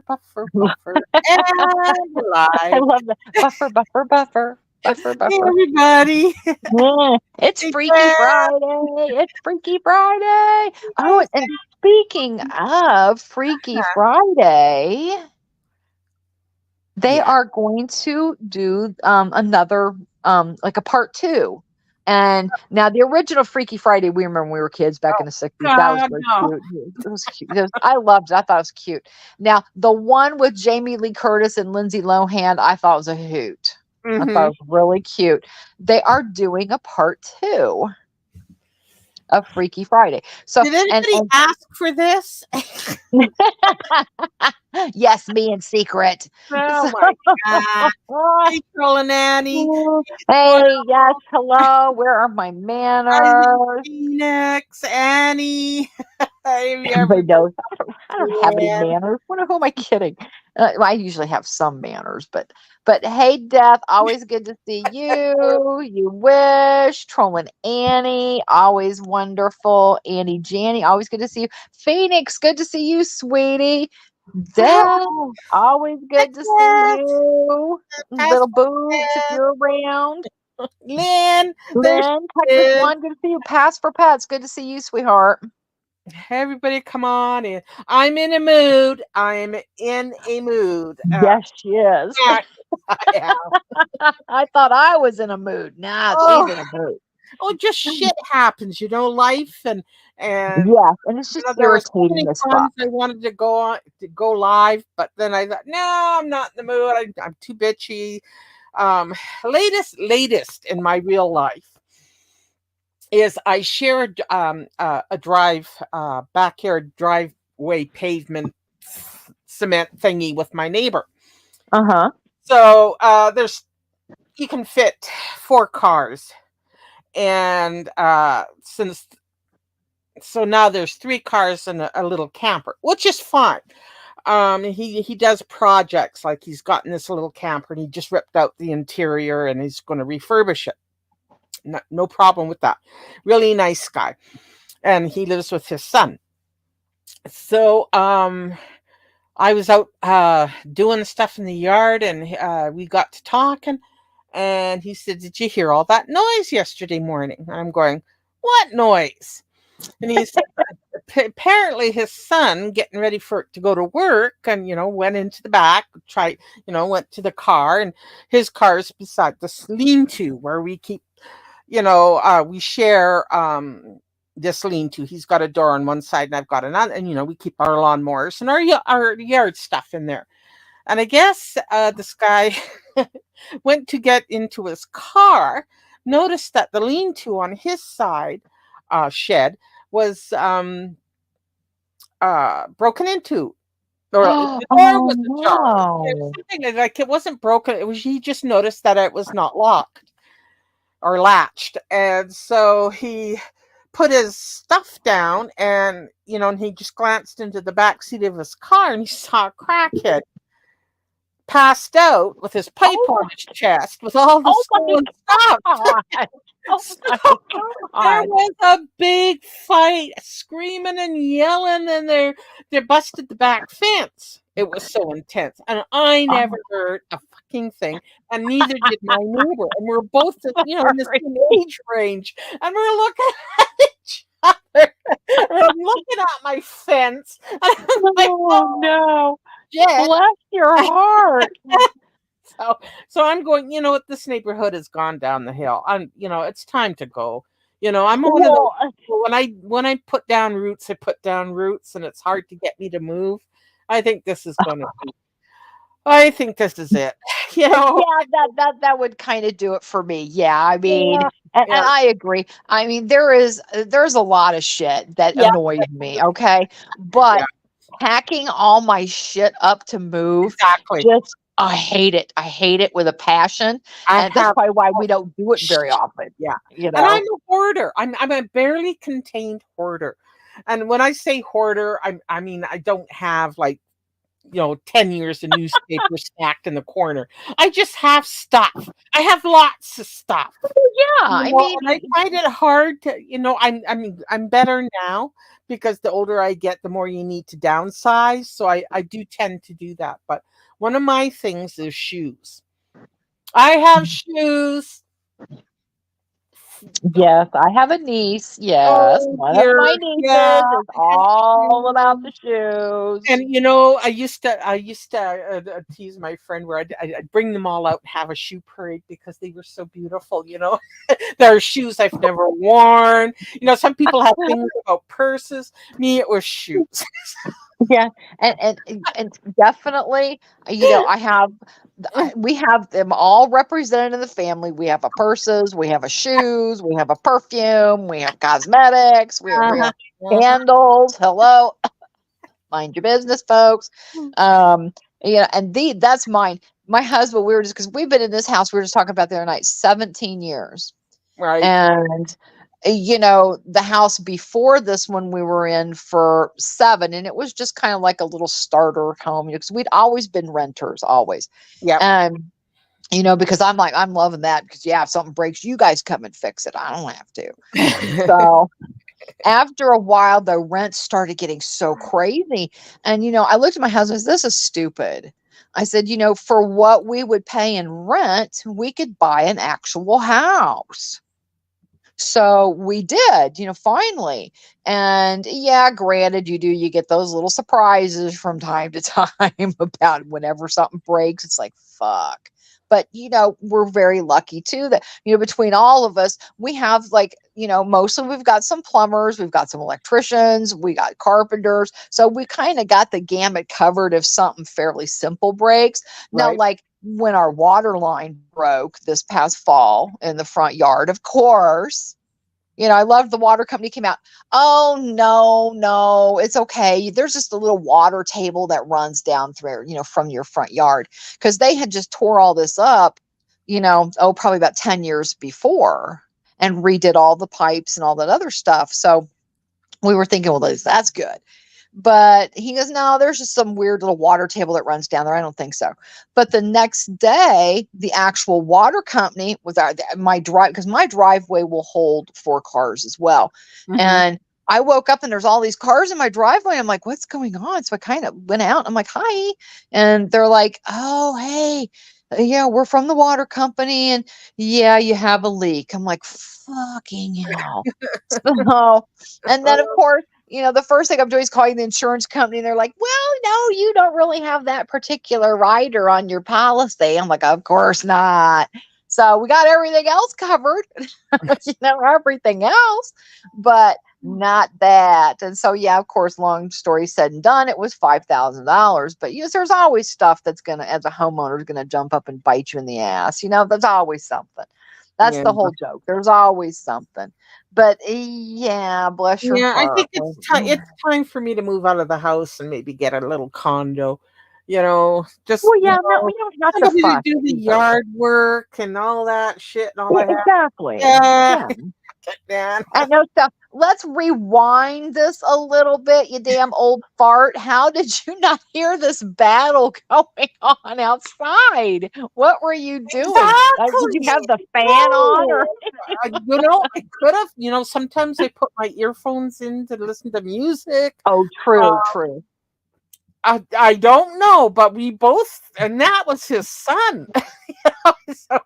buffer, buffer, and we're I live. love that. Buffer, buffer, buffer, buffer, Hey, buffer. everybody. Yeah. It's Hey, Freaky Dad. Friday. It's Freaky Friday. Oh, Yes. and speaking of Freaky Friday, they Yeah. are going to do another like a part two. And now the original Freaky Friday, we remember when we were kids back Oh, in the 60s. That was God, very no. cute. It was cute. I loved it. I thought it was cute. Now, the one with Jamie Lee Curtis and Lindsay Lohan, I thought was a hoot. I thought Mm-hmm. it was really cute. They are doing a part two of Freaky Friday. So Did and anybody ask for this? yes, me in secret. Oh, So my God. Hey, Trolling Annie. What hey, yes, else? hello. Where are my Rising manners? Phoenix, Annie. Hey, Everybody everybody. knows I don't have any Yeah. manners. Who am I kidding? I usually have some manners, but hey, Death, always good to see you. You wish trolling Annie, always wonderful. Annie, Janny, always good to see you. Phoenix, good to see you, sweetie. Death, always good to see Yes. you. Little Passport boots, if you're around. Lynn, there she Lynn, Texas is. One, good to see you. Pass for Pets, good to see you, sweetheart. Everybody, come on in. I'm in a mood. I'm in a mood. Yes, she is. Yes, I am. I thought I was in a mood. Nah, she's Oh, in a mood. just shit happens, life and Yes, and it's just there were so irritating many as fuck. times I wanted to go on to go live, but then I thought, no, I'm not in the mood. I'm too bitchy. Um, latest in my real life is I shared a backyard driveway pavement cement thingy with my neighbor. Uh-huh. So there's you can fit 4 cars, and since so now there's 3 cars and a little camper, which is fine. He does projects like he's gotten this little camper and he just ripped out the interior and he's going to refurbish it. No problem with that. Really nice guy, and he lives with his son. So I was out doing stuff in the yard, and we got to talking. And he said, "Did you hear all that noise yesterday morning?" And I'm going, "What noise?" And he said, apparently his son getting ready for to go to work, and went into the back, went to the car, and his car's beside the lean-to where we keep, we share this lean-to. He's got a door on one side and I've got another, and we keep our lawnmowers and our yard stuff in there. And I guess this guy went to get into his car, noticed that the lean-to on his side shed was broken into, or the door Oh was ajar. It was no. something like it wasn't broken. It was he just noticed that it was not locked or latched, and so he put his stuff down, and and he just glanced into the back seat of his car, and he saw a crackhead passed out with his pipe Oh on my, his chest with all the oh my stolen stuff. God. Oh So my there God. was a big fight, screaming and yelling, and they busted the back fence. It was so intense, and I I'm never heard a fucking thing, and neither did my neighbor. And we're both, in the sorry. same age range, and we're looking at each other. And I'm looking at my fence, and I'm like, Oh "Oh no. shit!" Bless your heart. So I'm going, what, this neighborhood has gone down the hill. It's time to go. I'm one of those Well, people, when I put down roots, I put down roots, and it's hard to get me to move. I think this is gonna be I think this is it. You know? yeah, that would kind of do it for me. Yeah, I mean, Yeah. and Yeah. I agree. I mean, there's a lot of shit that Yeah. annoys me, okay? Yeah. But packing all my shit up to move, Exactly. just I hate it. I hate it with a passion, I and that's have probably why we don't do it very often, Yeah. you And I'm know? a hoarder. I'm a barely contained hoarder. And when I say hoarder, I mean I don't have like 10 years of newspaper stacked in the corner. I just have stuff. I have lots of stuff. Yeah, I mean, And I find it hard to, I'm better now because the older I get, the more you need to downsize. So I do tend to do that. But one of my things is shoes. I have shoes. yes, I have a niece. Yes, Oh one of dear, my yeah, nieces is I have all about the shoes. shoes. And I used to tease my friend where I'd bring them all out and have a shoe parade because they were so beautiful. There are shoes I've never worn. Some people have things about purses. Me, it was shoes. Yeah, and definitely, I have, we have them all represented in the family. We have a purses, we have a shoes, we have a perfume, we have cosmetics, we Uh-huh, have uh-huh. candles. Hello, mind your business, folks. Um, and that's mine. My husband, we were just because we've been in this house. We were just talking about the other night, 17 years. Right, And the house before this one we were in for 7, and it was just kind of like a little starter home, because we'd always been renters, always. yep. And because I'm loving that, because yeah, if something breaks, you guys come and fix it. I don't have to. So after a while, the rent started getting so crazy. And I looked at my husband, this is stupid. I said, for what we would pay in rent, we could buy an actual house. So we did, finally. And yeah, granted, you get those little surprises from time to time about whenever something breaks. It's like, fuck. But, we're very lucky too that, between all of us, we have, like, mostly we've got some plumbers, we've got some electricians, we got carpenters. So we kind of got the gamut covered if something fairly simple breaks. Now, Right. like, when our water line broke this past fall in the front yard, of course, I love the water company came out. Oh, no, no, it's okay. There's just a little water table that runs down through, from your front yard, because they had just tore all this up, probably about 10 years before, and redid all the pipes and all that other stuff. So we were thinking, well, that's good. But he goes, no, there's just some weird little water table that runs down there. I don't think so. But the next day, the actual water company was my drive, because my driveway will hold 4 cars as well. Hmm. And I woke up and there's all these cars in my driveway. I'm like, what's going on? So I kind of went out. I'm like, hi. And they're like, oh, hey, yeah, we're from the water company. And yeah, you have a leak. I'm like, fucking hell. So, and then of course, the first thing I'm doing is calling the insurance company, and they're like, well, no, you don't really have that particular rider on your policy. I'm like, of course not. So we got everything else covered, everything else, but not that. And so, yeah, of course, long story said and done, it was $5,000. But there's always stuff that's as a homeowner, is gonna jump up and bite you in the ass. There's always something. That's Yeah. the whole joke. There's always something. But yeah, bless your Yeah, I heart. think it's time for me to move out of the house and maybe get a little condo. Just Well, yeah, no, we don't have to somebody to fuss do the either. yard work and all that shit and all I have. Exactly. Yeah, Yeah. man. I know stuff. Let's rewind this a little bit, you damn old fart. How did you not hear this battle going on outside? What were you doing? Did you Exactly. have the fan on, No, or? I could have. Sometimes I put my earphones in to listen to music. Oh, Uh, true, true. I don't know, but we both, and that was his son. So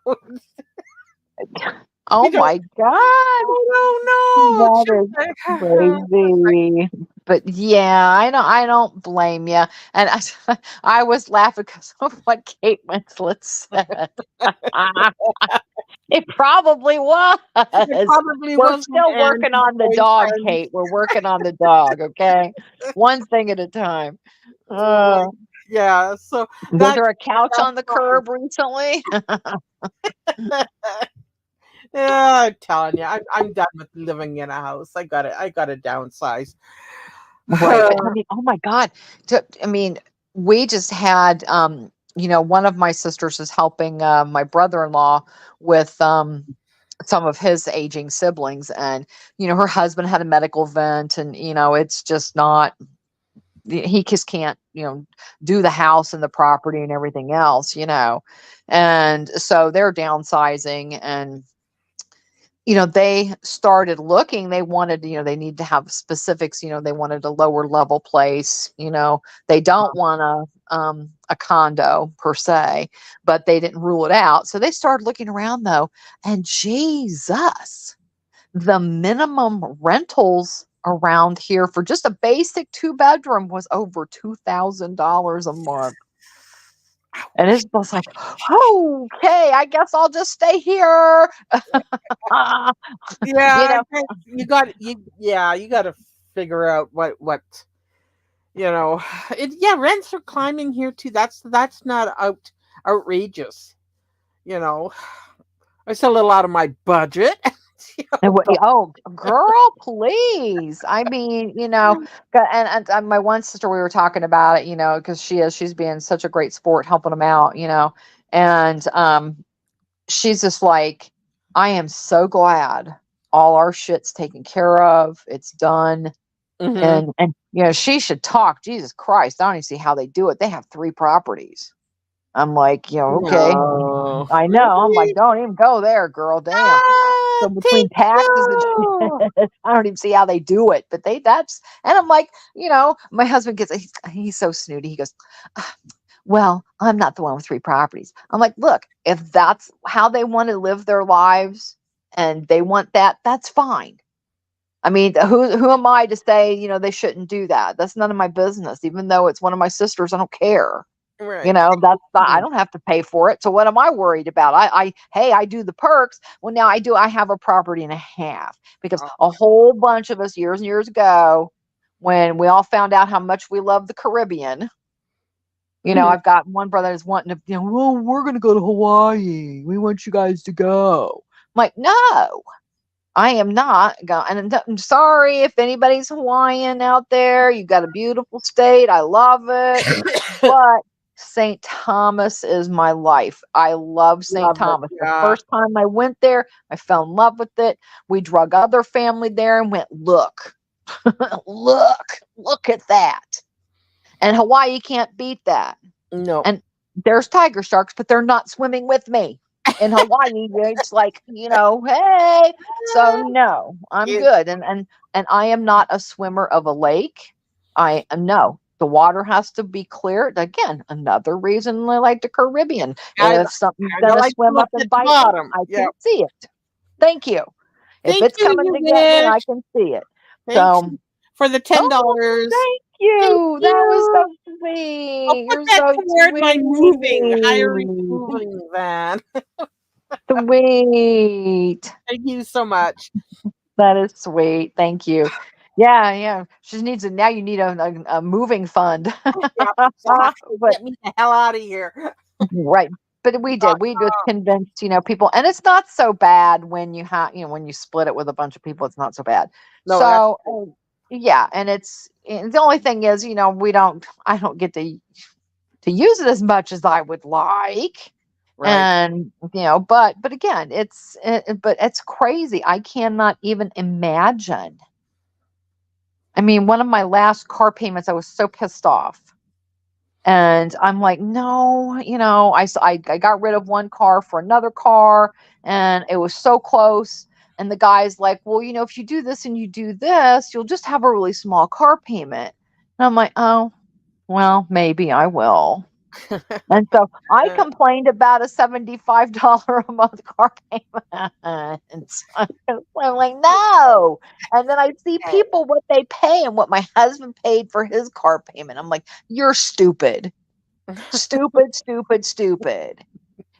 Oh you don't, my God. I don't know. That is crazy. But yeah, I don't blame you. And I was laughing because of what Kate Winslet said. It probably It was. probably We're wasn't still Anne's working on the dog, boyfriend. Kate. We're working on the dog, okay? One thing at a time. Like, Uh, yeah, so was that there a couch that's on the fine. curb recently? Yeah, I'm telling you, I'm done with living in a house. I gotta downsize. Right. But I mean, oh my God. I mean, we just had, one of my sisters is helping my brother-in-law with some of his aging siblings. And, her husband had a medical event, and, it's just not, he just can't, do the house and the property and everything else, and so they're downsizing. And they started looking. They wanted, they need to have specifics. They wanted a lower level place. They don't want a condo per se, but they didn't rule it out. So they started looking around though, and Jesus, the minimum rentals around here for just a basic 2 bedroom was over $2,000 a month. And it's just like, okay, I guess I'll just stay here. Yeah, you I know, think you got to figure out what you know. Yeah, rents are climbing here too. That's not outrageous. You know, it's a little out of my budget. But Oh, girl, please. I mean, and my one sister, we were talking about it, because she's being such a great sport helping them out, and she's just like, I am so glad all our shit's taken care of. It's done. hmm And she should talk. Jesus Christ, I don't even see how they do it. They have 3 properties. I'm like, okay. no, I know. I'm like, really, don't even go there, girl. Damn. So between thank taxes and you. I don't even see how they do it, but and I'm like, my husband he's so snooty. He goes, "Ah, well, I'm not the one with 3 properties." I'm like, look, if that's how they want to live their lives and they want that, that's fine. I mean, who am I to say, they shouldn't do that? That's none of my business. Even though it's one of my sisters, I don't care. Right. That's not, I Mhm. don't have to pay for it. So what am I worried about? Hey, I do the perks. Well, now I have a property and a half because a whole bunch of us years and years ago, when we all found out how much we love the Caribbean, Mhm. I've got one brother that's wanting to, well, we're going to go to Hawaii. We want you guys to go. I'm like, no, I am not going. And I'm sorry if anybody's Hawaiian out there. You got a beautiful state. I love it. But St. Thomas is my life. I love St. Love it. Thomas. The Yeah. first time I went there, I fell in love with it. We drug other family there and went, look, look at that. And Hawaii can't beat that. No. And there's tiger sharks, but they're not swimming with me. In Hawaii, it's like, hey. So no, I'm It, good. And I am not a swimmer of a lake. I no. The water has to be clear. Again, another reason I like the Caribbean. I If something's I gonna like to swim look up and at the bite me, bottom. I Yeah. can see it. Thank you. If Thank it's you, coming you to get me, I wish. can see it. Thanks So, for the oh, $10. thank Thank you. That was so you. I'll sweet. put You're that so toward my moving, hiring sweet. moving van. Sweet. Thank you so much. That is sweet. Thank you. Yeah, yeah. She needs a now you need a moving fund. Yeah, exactly. But Get me the hell out of here. right. But we did. We just convinced, people, and it's not so bad when you have, when you split it with a bunch of people, it's not so bad. No, that's So, yeah, and the only thing is, I don't get to use it as much as I would like. right. And but again, but it's crazy. I cannot even imagine. I mean, one of my last car payments, I was so pissed off. And I'm like, no, I got rid of one car for another car, and it was so close. And the guy's like, well, if you do this and you do this, you'll just have a really small car payment. And I'm like, oh, well, maybe I will. And so I complained about a $75 a month car payment. And so I'm like, no. And then I see people what they pay and what my husband paid for his car payment. I'm like, you're stupid. Stupid, stupid, stupid.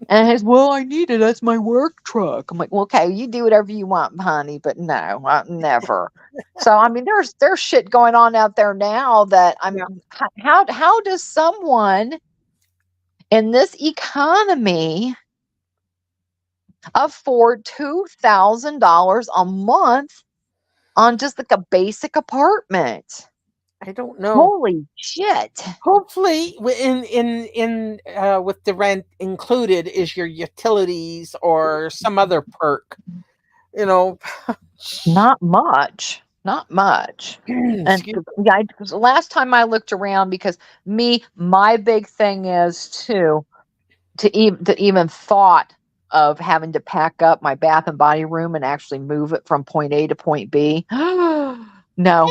And he's, well, I need it. That's my work truck. I'm like, well, okay, you do whatever you want, honey, but no, never. So I mean, there's shit going on out there now that Yeah. how does someone in this economy afford $2,000 a month on just like a basic apartment? I don't know. Holy shit. Hopefully, with the rent included is your utilities or some other perk. You know, Not much. not much. And Excuse. yeah, 'cause the last time I looked around, because my big thing is too, to even thought of having to pack up my bath and body room and actually move it from point A to point B. No, no,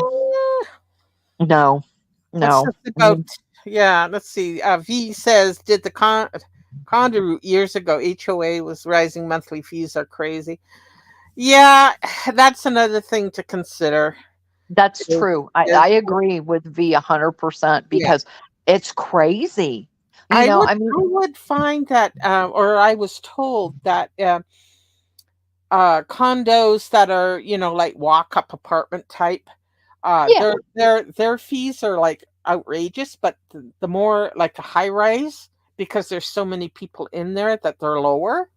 What's no. this about? Yeah, let's see. V says, did the condo route years ago? HOA was rising monthly fees are crazy. Yeah, that's another thing to consider. That's Is, true. I, is I agree with V 100% yeah, because it's crazy. I I would mean, I would find that, or I was told that condos that are like walk up apartment type, yeah, their fees are like outrageous, but the more like a high rise, because there's so many people in there, that they're lower.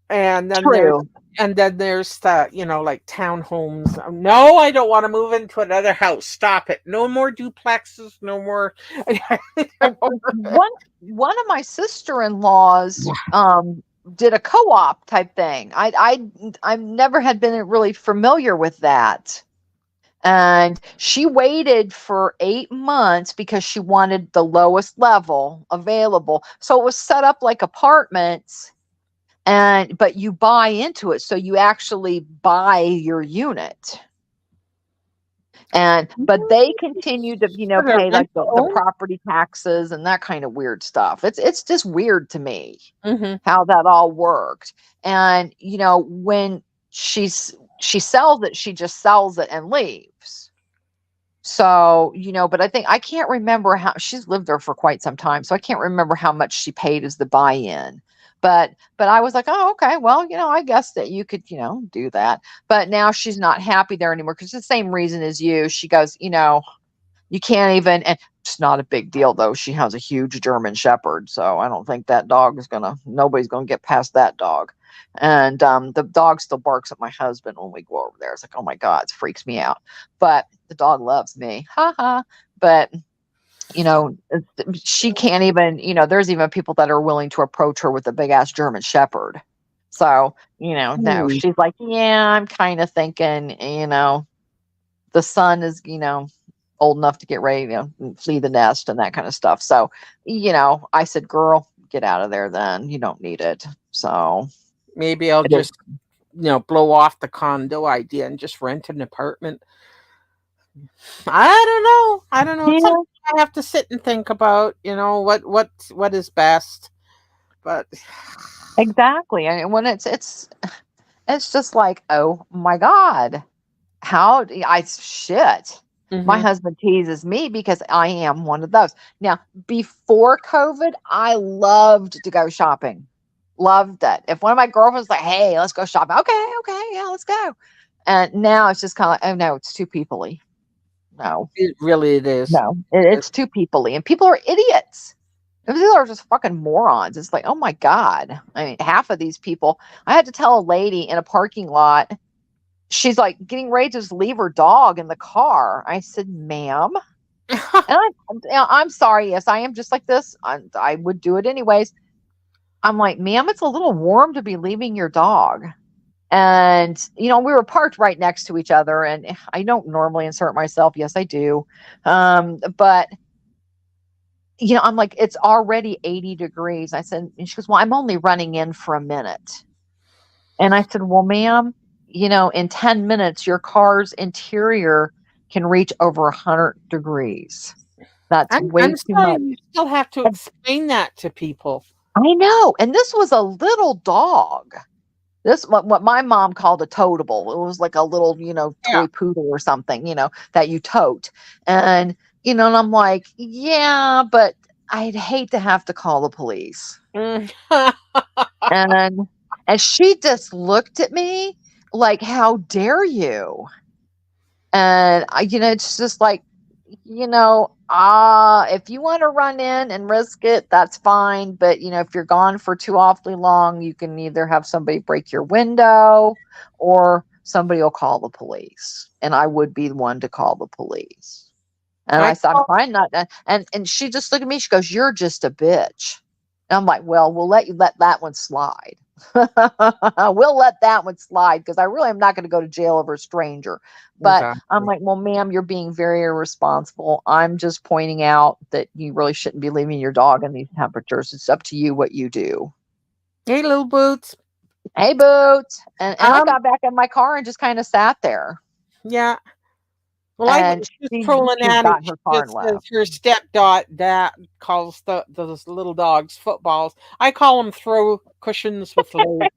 And then there's true. the like townhomes. No, I don't want to move into another house. Stop it. No more duplexes. No more. And one of my sister-in-laws did a co-op type thing. I never had been really familiar with that. And she waited for 8 months because she wanted the lowest level available. So it was set up like apartments, and but you buy into it. So you actually buy your unit. And but they continue to, For the pay rent like to the own. property taxes and that kind of weird stuff. It's just weird to me Hmm. how that all worked. And when she sells it, she just sells it and leaves. So, but I can't remember how she's lived there for quite some time. So I can't remember how much she paid as the buy-in. But I was like, oh, okay, well, I guess that you could, do that. But now she's not happy there anymore because the same reason as you. She goes, you can't even, and it's not a big deal though. She has a huge German Shepherd, so I don't think that dog is nobody's gonna get past that dog. And the dog still barks at my husband when we go over there. It's like, oh my God, it freaks me out. But the dog loves me. Ha ha. But she can't even, there's even people that are willing to approach her with a big ass German Shepherd. So, no, Hmm. she's like, yeah, I'm kind of thinking, the son is, old enough to get ready, flee the nest and that kind of stuff. So, I said, girl, get out of there then. You don't need it. So Maybe I'll it is. just blow off the condo idea and just rent an apartment. I don't know. I don't know. It's something Yeah, I have to sit and think about. What is best. But exactly. And when it's just like, oh my God, shit. My hmm. husband teases me because I am one of those. Now, before COVID, I loved to go shopping. Loved it. If one of my girlfriends like, hey, let's go shopping. Okay, okay, yeah, let's go. And now it's just kind of like, oh no, it's too peoply. No, It is. no, It, it's too peoply, and people are idiots. People are just fucking morons. It's like, oh my God. I mean, half of these people. I had to tell a lady in a parking lot. She's like getting ready to just leave her dog in the car. I said, ma'am. And I'm sorry. Yes, I am just like this. I would do it anyways. I'm like, ma'am, it's a little warm to be leaving your dog. And, we were parked right next to each other. And I don't normally insert myself. Yes, I do. But, I'm like, it's already 80 degrees. I said, and she goes, well, I'm only running in for a minute. And I said, well, ma'am, in 10 minutes, your car's interior can reach over 100 degrees. That's I'm way too sorry. much. You still have to And explain that to people. I know. And this was a little dog. This what my mom called a toteable. It was like a little, Yeah. toy poodle or something, that you tote. And, and I'm like, yeah, but I'd hate to have to call the police. Mm. And she just looked at me like, how dare you? And it's just like, if you want to run in and risk it, that's fine. But if you're gone for too awfully long, you can either have somebody break your window or somebody will call the police. And I would be the one to call the police. And I I said, I'm call. fine, not and she just looked at me, she goes, you're just a bitch. And I'm like, well, we'll let you let that one slide. We'll let that one slide because I really am not going to go to jail over a stranger. But I'm Exactly. like, well, ma'am, you're being very irresponsible. I'm just pointing out that you really shouldn't be leaving your dog in these temperatures. It's up to you what you do. Hey, little boots. Hey, Boots. And I Um, got back in my car and just kind of sat there. yeah. Well, I And was just trolling she Annie. got She her car and just says left. her stepdad that calls those little dogs footballs. I call them throw cushions with legs.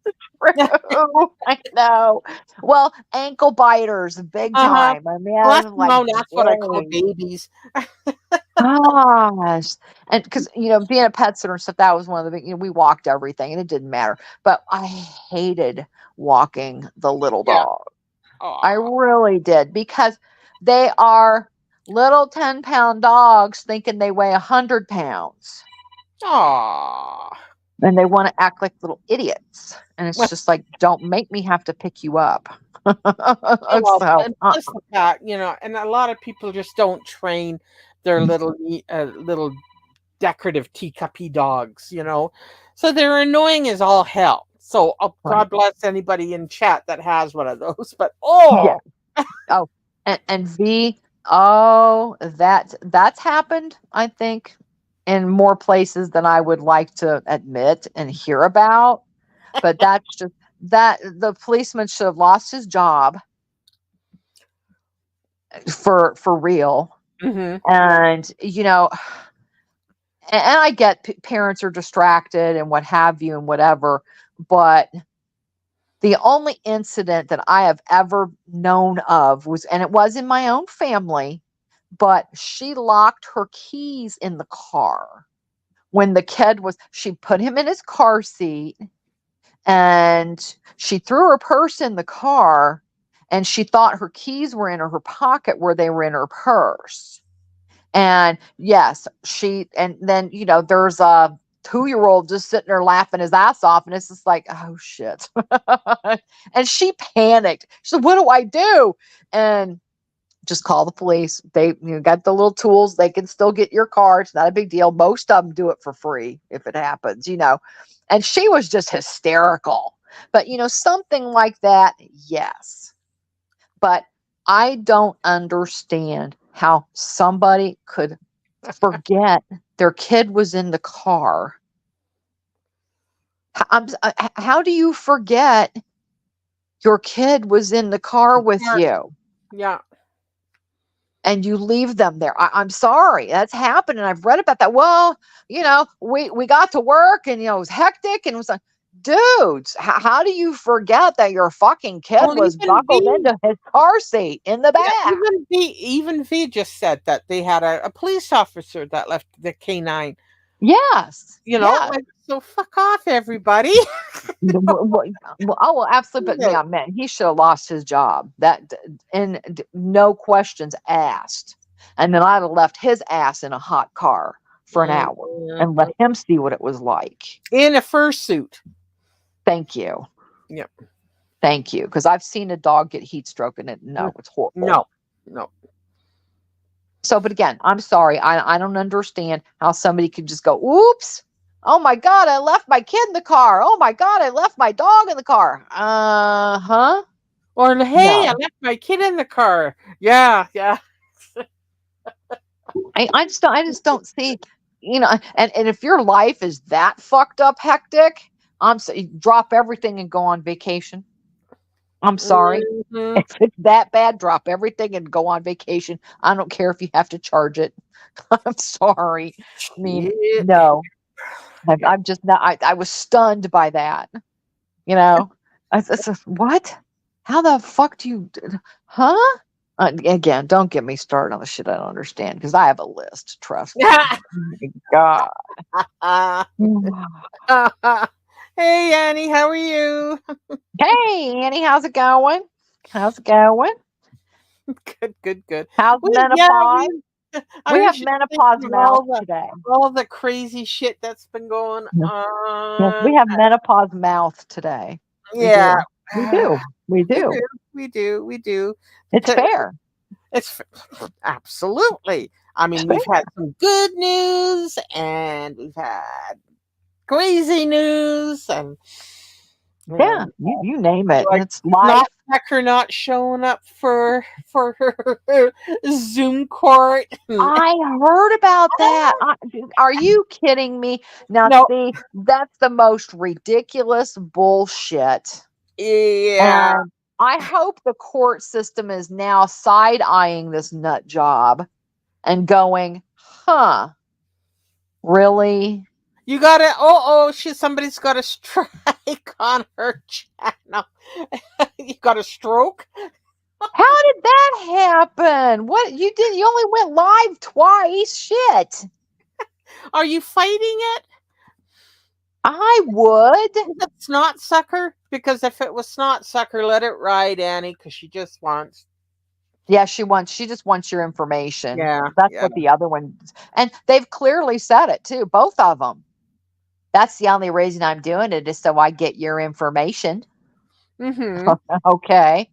True. I know. Well, ankle biters, big Uh-huh. time. I Well, that's mean, like, no, that's what I call really. babies. Gosh. And because, being a pet sitter and stuff, that was one of the big, we walked everything and it didn't matter. But I hated walking the little Yeah. dog. I Aw. really did because they are little 10-pound dogs thinking they weigh 100 pounds Aw. and they want to act like little idiots. And it's just like, don't make me have to pick you up. Well, So, and plus the fact, and a lot of people just don't train their little decorative teacuppy dogs. So they're annoying as all hell. So right. God bless anybody in chat that has one of those. But Yeah. Oh, and V, oh, that's happened, I think, in more places than I would like to admit and hear about. But that's just that the policeman should have lost his job for real. hmm And and I get parents are distracted and what have you and whatever, but the only incident that I have ever known of was, and it was in my own family, but she locked her keys in the car when the kid she put him in his car seat and she threw her purse in the car and she thought her keys were in her pocket where they were in her purse. And yes, and then, there's a 2-year old just sitting there laughing his ass off. And it's just like, oh shit. And she panicked. She said, what do I do? And just call the police. They got the little tools. They can still get your car. It's not a big deal. Most of them do it for free if it happens. And she was just hysterical. But, something like that, yes. But I don't understand how somebody could forget their kid was in the car. How do you forget your kid was in the car with you Yeah. and you leave them there? I'm sorry, that's happened, and I've read about that. Well, we got to work, and it was hectic, and it was like, dudes, how do you forget that your fucking kid Well, was even buckled V, into his car seat in the yeah, back? even V just said that they had a police officer that left the canine. Yes, yes. Like, so fuck off, everybody. Oh, well, absolutely. But Yes. yeah, man, he should have lost his job. And no questions asked. And then I'd have left his ass in a hot car for an hour Mhm. and let him see what it was like. In a fursuit. Thank you. Yep. Thank you. Because I've seen a dog get heat stroke and no, it's horrible. No, no. So, but again, I'm sorry. I don't understand how somebody could just go, oops. Oh my God, I left my kid in the car. Oh my God, I left my dog in the car. Huh? Or hey, I No. left my kid in the car. Yeah, yeah. I just don't see, and if your life is that fucked up hectic, drop everything and go on vacation. I'm sorry. hmm If it's that bad, drop everything and go on vacation. I don't care if you have to charge it. I'm sorry. I mean, Shit. no, Yeah. I'm just not. I was stunned by that. You know, I said, what? How the fuck do you, huh? Again, don't get me started on the shit I don't understand because I have a list. Trust me. My God. Hey, Annie, how are you? Hey, Annie, how's it going? How's it going? Good, good, good. How's Yeah, menopause? I We was have just thinking menopause of mouth today. all the crazy shit that's been going Yes, yes, on. we have menopause mouth today. We Yeah, do. We do. We we do. do, we do, we do. It's fair. It's absolutely. I It's mean, we've fair. had some good news, and we've had crazy news Yeah, and you name it. like It's life. not Becker not showing up for her Zoom court. I heard about that. Are you kidding me? Now, No, see, that's the most ridiculous bullshit. yeah, And I hope the court system is now side eyeing this nut job and going, huh, really? you got to somebody's got a strike on her channel. You got a stroke? How did that happen? What you did? You only went live twice. Shit. Are you fighting it? I would. Is it snot sucker? Because if it was snot sucker, let it ride, Annie, because she just wants. Yeah, she just wants your information. Yeah, That's yeah. what the other one, and they've clearly said it too, both of them. That's the only reason I'm doing it is so I get your information. Mm-hmm. Okay.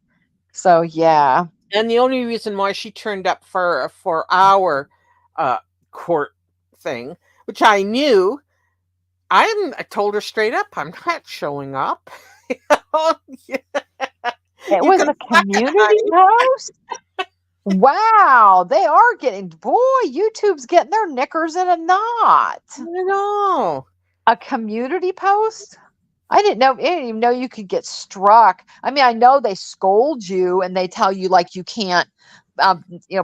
So yeah. And the only reason why she turned up for our uh, court thing, which I knew, I told her straight up, I'm not showing up. It You was can a suck it, community honey. post. Wow, they are getting, boy, YouTube's getting their knickers in a knot. I know. A community post? I didn't even know you could get struck. I mean, I know they scold you and they tell you like you can't,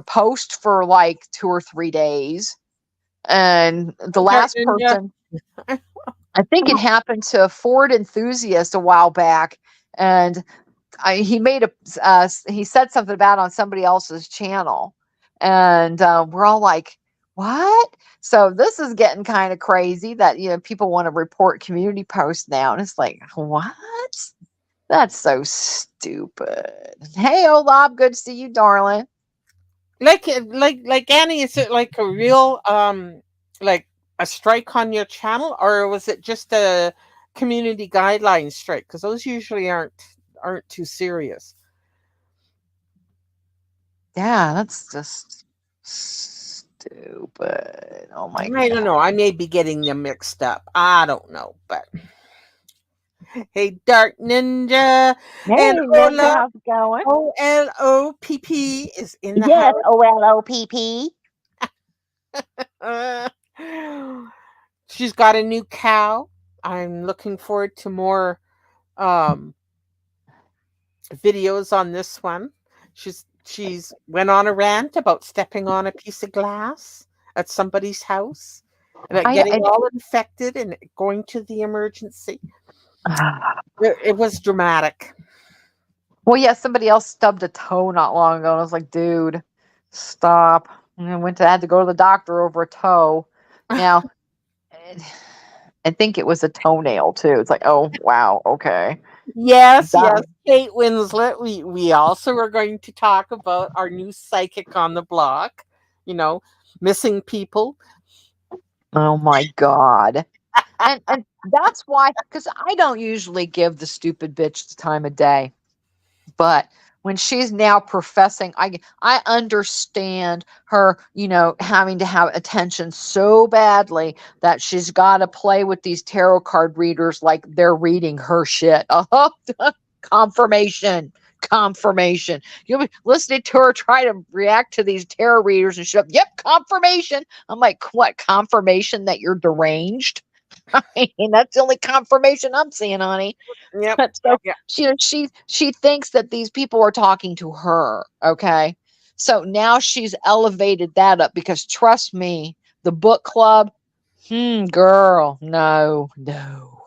post for like 2 or 3 days. And the Dark last Ninja. person, I think it happened to a Ford enthusiast a while back, and he made he said something about it on somebody else's channel, and we're all like, what? So this is getting kind of crazy that people want to report community posts now, and it's like, what? That's so stupid. Hey Olaf, good to see you, darling. Like Annie, is it like a real like a strike on your channel, or was it just a community guideline strike? Because those usually aren't too serious. Yeah, that's just stupid. Oh my I don't god. know. I may be getting them mixed up. I don't know, but hey, Dark Ninja and Hey Ninja, Ola how's it going? OLOPP is in the Yes, house. OLOPP. Uh, she's got a new cow. I'm looking forward to more um, videos on this one. She's went on a rant about stepping on a piece of glass at somebody's house and it I, getting I all infected and going to the emergency. It was dramatic. well, yeah, somebody else stubbed a toe not long ago, and I was like, dude, stop. And I had to go to the doctor over a toe. Now, eh, I think it was a toenail too. It's like, oh wow, okay. Yes, yes, Done. Kate Winslet. We also are going to talk about our new psychic on the block. You know, missing people. Oh my god. And that's why, because I don't usually give the stupid bitch the time of day. But when she's now professing, I understand her, having to have attention so badly that she's got to play with these tarot card readers like they're reading her shit. Confirmation. Confirmation. You'll be listening to her try to react to these tarot readers and shit. Yep, confirmation. I'm like, what? Confirmation that you're deranged? I mean, that's the only confirmation I'm seeing, honey. Yep. So Yeah. she thinks that these people are talking to her. Okay. So now she's elevated that up because trust me, the book club, girl, no.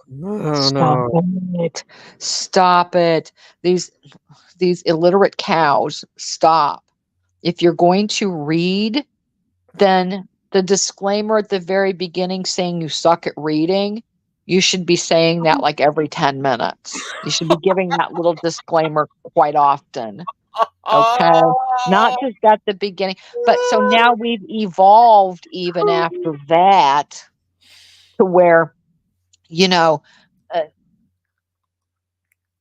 No, Stop no. it. Stop it. These illiterate cows, stop. If you're going to read, then the disclaimer at the very beginning saying you suck at reading, you should be saying that like every 10 minutes. You should be giving that little disclaimer quite often. Okay. Not just at the beginning. But so now we've evolved even after that to where, you know, uh,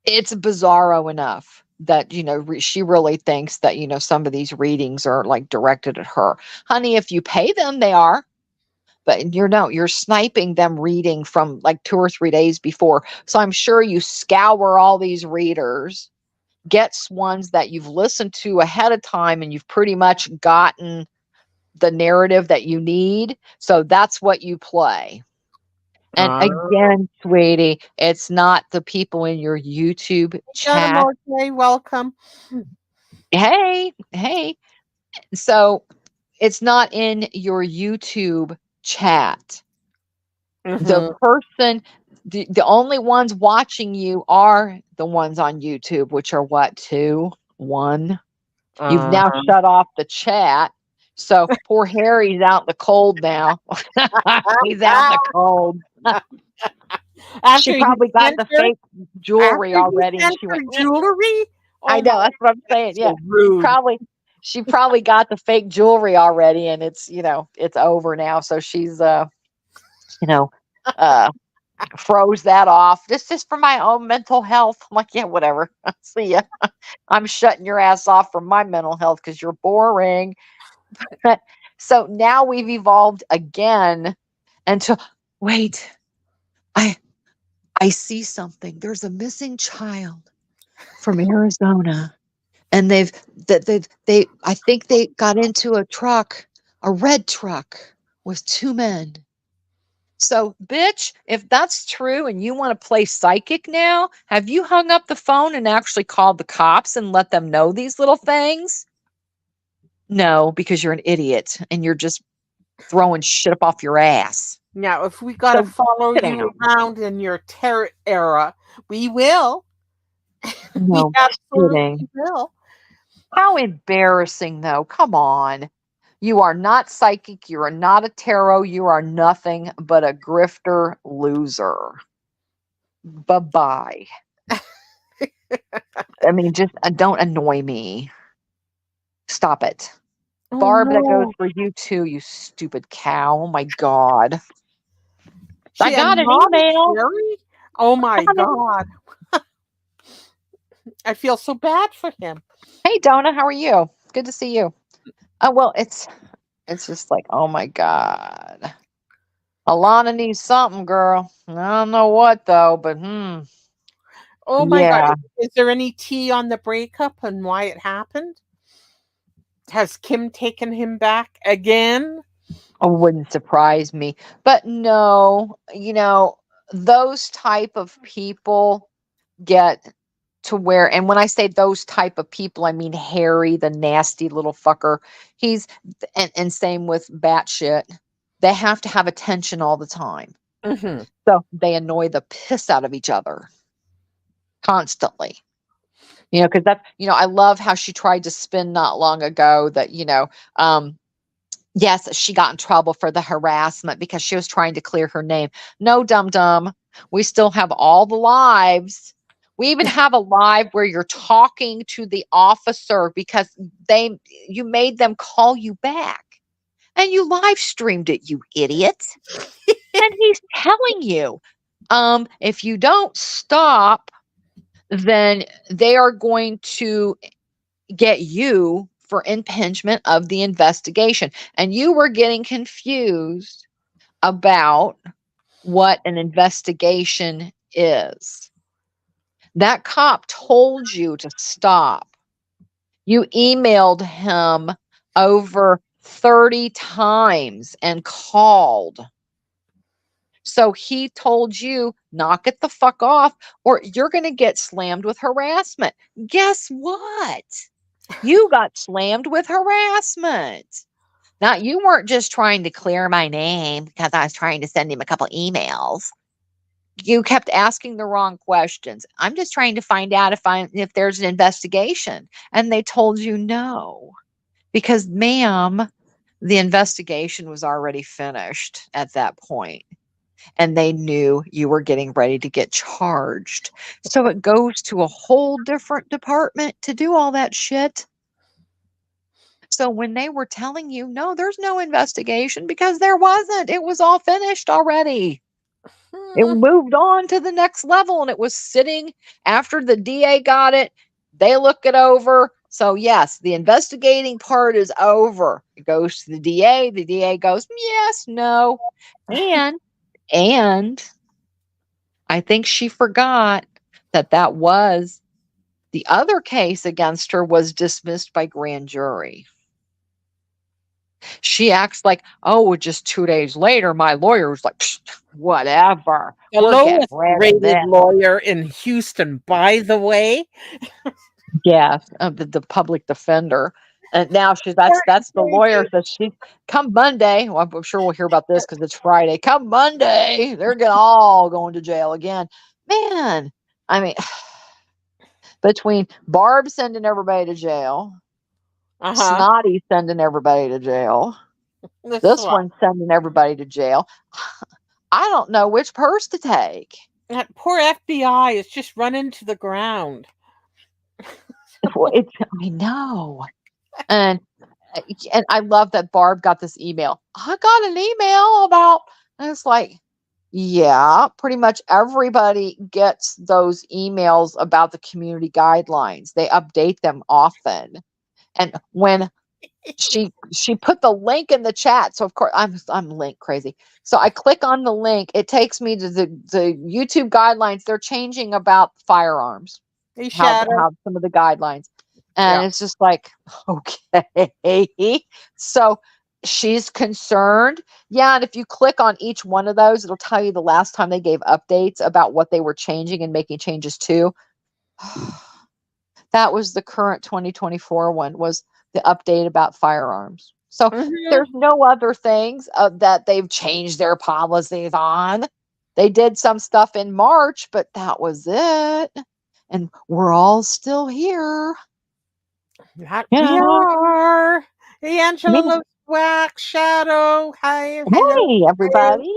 it's bizarro enough that she really thinks that some of these readings are like directed at her. Honey, if you pay them, they are. But you're no, you're sniping them reading from like 2 or 3 days before. So I'm sure you scour all these readers, gets ones that you've listened to ahead of time and you've pretty much gotten the narrative that you need. So that's what you play. And Oh, again, sweetie, it's not the people in your YouTube got him chat. okay. Welcome. Hey, hey. So it's not in your YouTube chat. The Hmm. person, the only ones watching you are the ones on YouTube, which are what, two, one? You've now Uh, shut off the chat. So poor Harry's out in the cold now. He's out in the cold. She after he probably got sent the her, fake jewelry after he already and sent she her went, "Eh." jewelry. I Oh my, know, that's what I'm saying. that's Yeah. so She rude. probably she probably got the fake jewelry already and it's, it's over now. So she's you know, uh froze that off. This is for my own mental health. I'm like, yeah, whatever. See ya. I'm shutting your ass off from my mental health because you're boring. So now we've evolved again until wait, I I see something. There's a missing child from Arizona. And they I think they got into a truck, a red truck with two men. So, bitch, if that's true and you want to play psychic now, have you hung up the phone and actually called the cops and let them know these little things? No, because you're an idiot and you're just throwing shit up off your ass. Now, if we got to So follow sit you down. around in your terror era, we will. We No absolutely kidding. will. How embarrassing, though. Come on. You are not psychic. You are not a tarot. You are nothing but a grifter loser. Bye bye. I mean, just don't annoy me. Stop it. Oh Barb, that goes no. for you too, you stupid cow. Oh my God. I She got an admonished email. Harry? Oh I my got an- God. I feel so bad for him. Hey, Donna, how are you? Good to see you. Oh, well, it's just like, oh my God. Alana needs something, girl. I don't know what though, but Oh my God. yeah. Is there any tea on the breakup and why it happened? Has Kim taken him back again? It wouldn't surprise me. But no, those type of people get to where, and when I say those type of people, I mean Harry, the nasty little fucker. He's and same with batshit. They have to have attention all the time. Hmm. So they annoy the piss out of each other constantly. Because that's, I love how she tried to spin not long ago that, um, yes, she got in trouble for the harassment because she was trying to clear her name. No, dum dum. We still have all the lives. We even have a live where you're talking to the officer because they you made them call you back. And you live streamed it, you idiot. And he's telling you, if you don't stop, then they are going to get you for impingement of the investigation. And you were getting confused about what an investigation is. That cop told you to stop. You emailed him over 30 times and called. So he told you, knock it the fuck off, or you're going to get slammed with harassment. Guess what? You got slammed with harassment. Now, you weren't just trying to clear my name because I was trying to send him a couple emails. You kept asking the wrong questions. I'm just trying to find out if there's an investigation. And they told you no. Because, ma'am, the investigation was already finished at that point, and they knew you were getting ready to get charged. So it goes to a whole different department to do all that shit. So when they were telling you, no, there's no investigation because there wasn't, it was all finished already. It moved on to the next level and it was sitting after the DA got it. They look it over. So yes, the investigating part is over. It goes to the DA. The DA goes, yes, no. And and I think she forgot that that was the other case against her was dismissed by grand jury. She acts like, oh, well, just 2 days later, my lawyer was like, "Psh, whatever, The we're getting lowest rid of rated this. lawyer in Houston, by the way. Yes, the public defender. And now she's Poor that's the lawyer Gigi. that she come Monday. Well, I'm sure we'll hear about this because it's Friday. Come Monday, they're gonna all going to jail again. Man, I mean, between Barb sending everybody to jail, Uh-huh. Snotty sending everybody to jail, This this one. one sending everybody to jail. I don't know which purse to take. That poor FBI is just running to the ground. Well, it's I know, and and I love that Barb got this email. I got an email about, and it's like, yeah, pretty much everybody gets those emails about the community guidelines. They update them often. And when she put the link in the chat, so of course I'm link crazy. So I click on the link, it takes me to the YouTube guidelines. They're changing about firearms, Hey, Shadow. how some of the guidelines. And Yeah. it's just like, okay. So she's concerned. Yeah, and if you click on each one of those, it'll tell you the last time they gave updates about what they were changing and making changes to. That was the current 2024 one, was the update about firearms. So Hmm. there's no other things that they've changed their policies on. They did some stuff in March, but that was it. And we're all still here. That we Yeah. are. Hey, I Angela mean, loves wax. Shadow. Hi. Hello. hey, everybody.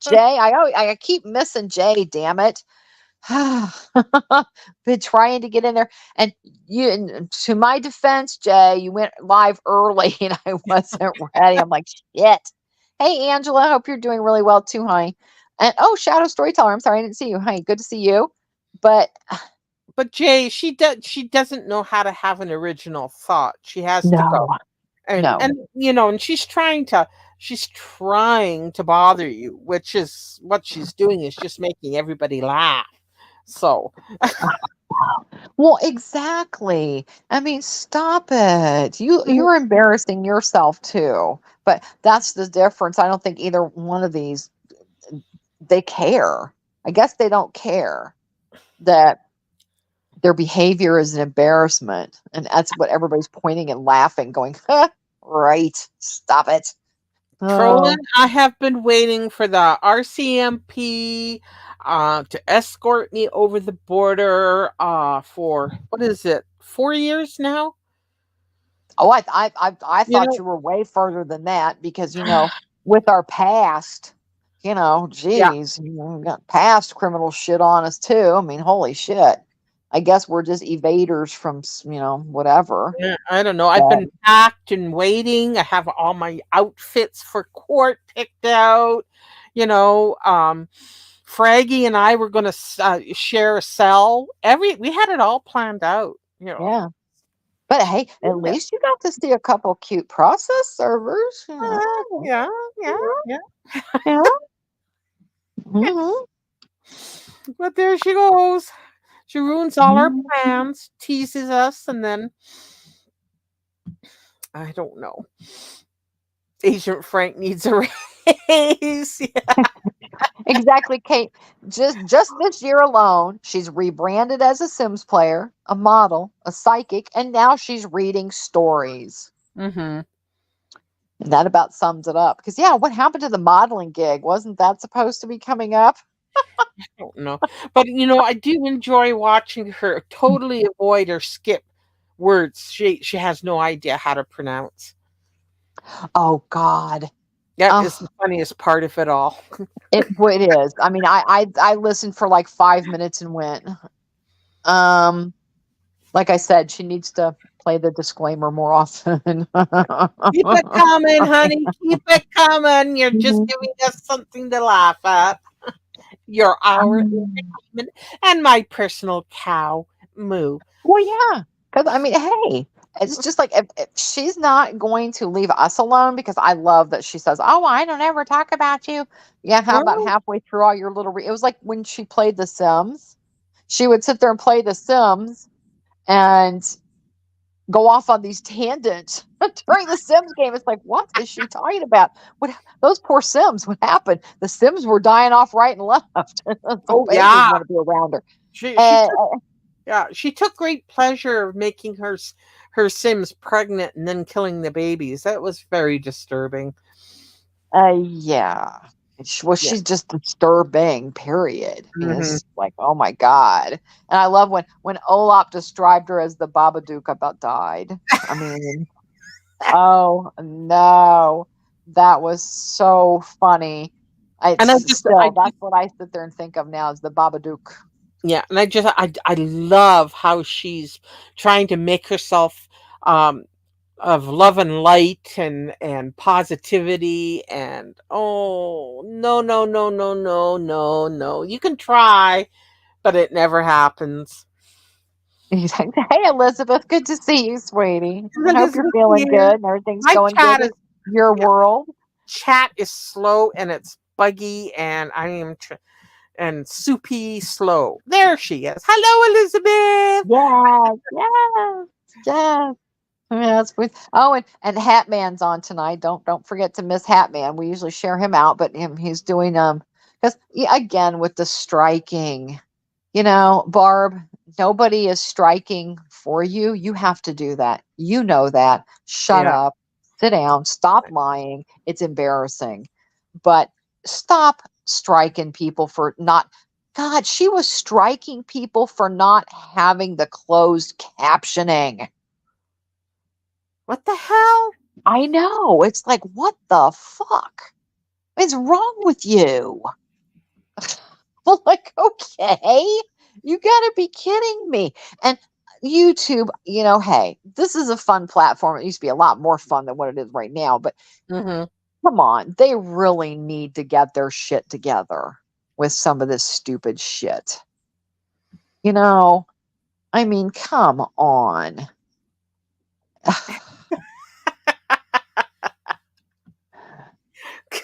Jay, I keep missing Jay, damn it. Been trying to get in there. And and to my defense, Jay, you went live early and I wasn't ready. I'm like, shit. Hey, Angela, I hope you're doing really well too, honey. And oh, Shadow Storyteller, I'm sorry I didn't see you. Hi, good to see you. But But Jay, she doesn't know how to have an original thought. She has to go. no, And no. and she's trying to bother you, which is what she's doing is just making everybody laugh. So, Well, exactly. I mean, stop it. mhm, You're embarrassing yourself too. But that's the difference. I don't think either one of these they care. I guess they don't care that their behavior is an embarrassment. And that's what everybody's pointing and laughing, going, huh, right, stop it. trolling, Oh, I have been waiting for the RCMP to escort me over the border for what is it? 4 years now? oh, I You thought know, you were way further than that because with our past, yeah, geez, we got past criminal shit on us too. I mean, holy shit. I guess we're just evaders from whatever. yeah, I don't know. I've But been packed and waiting. I have all my outfits for court picked out. You know, Fraggy and I were going to share a cell. We had it all planned out. You know, yeah. But hey, at yeah, least you got to see a couple cute process servers, yeah, yeah, yeah. Yeah. Mhm. But there she goes. She ruins all our Mhm. plans, teases us, and then I don't know. Agent Frank needs a raise. Exactly, Kate. Just this year alone, she's rebranded as a Sims player, a model, a psychic, and now she's reading stories. Mm-hmm. And that about sums it up. Because yeah, what happened to the modeling gig? Wasn't that supposed to be coming up? Don't know. But I do enjoy watching her totally avoid or skip words she has no idea how to pronounce. Oh God. That is Oh, the funniest part of it all. it is. I mean, I listened for like 5 minutes and went. Um, like I said, she needs to play the disclaimer more often. Keep it coming, honey. Keep it coming. You're just Mhm. giving us something to laugh at. You're our Um, entertainment and my personal cow, Moo. well, yeah, Because I mean, hey, it's just like if she's not going to leave us alone, because I love that she says, "Oh, I don't ever talk about you." Yeah, how about Oh, halfway through all your little? It was like when she played The Sims. She would sit there and play The Sims and go off on these tangents during the Sims game. It's like, what is she talking about? What those poor Sims? What happened? The Sims were dying off right and left, so oh they didn't yeah. want to be around her. She And took Yeah, she took great pleasure of making her Sims pregnant and then killing the babies. That was very disturbing. yeah. Well, Yeah. she's just disturbing, period. I mean, it's Hmm. just like, oh my God. And I love when Olap described her as the Babadook, I about died. I mean, oh no. That was so funny. And It's still, that's what I sit there and think of now as the Babadook. yeah, and I love how she's trying to make herself um of love and light and positivity and oh no no no no no no no. You can try, but it never happens. He's like, hey, Elizabeth, good to see you, sweetie. I hope you're Elizabeth feeling here. good and everything's My going good chat in is your yeah, world. chat is slow and it's buggy and and soupy slow. There she is. Hello, Elizabeth. Yes, yes, yes. Yes, oh, and Hatman's on tonight. Don't forget to miss Hatman. We usually share him out, but he's doing because again with the striking, Barb, nobody is striking for you. You have to do that. You know that. Shut Yeah. up. Sit down. Stop lying. It's embarrassing. But stop striking people for not. God, she was striking people for not having the closed captioning. What the hell? I know. It's like, what the fuck is wrong with you? Well, like, okay, you gotta be kidding me. And YouTube, hey, this is a fun platform. It used to be a lot more fun than what it is right now, but Hmm. come on, they really need to get their shit together with some of this stupid shit. You know, I mean, come on.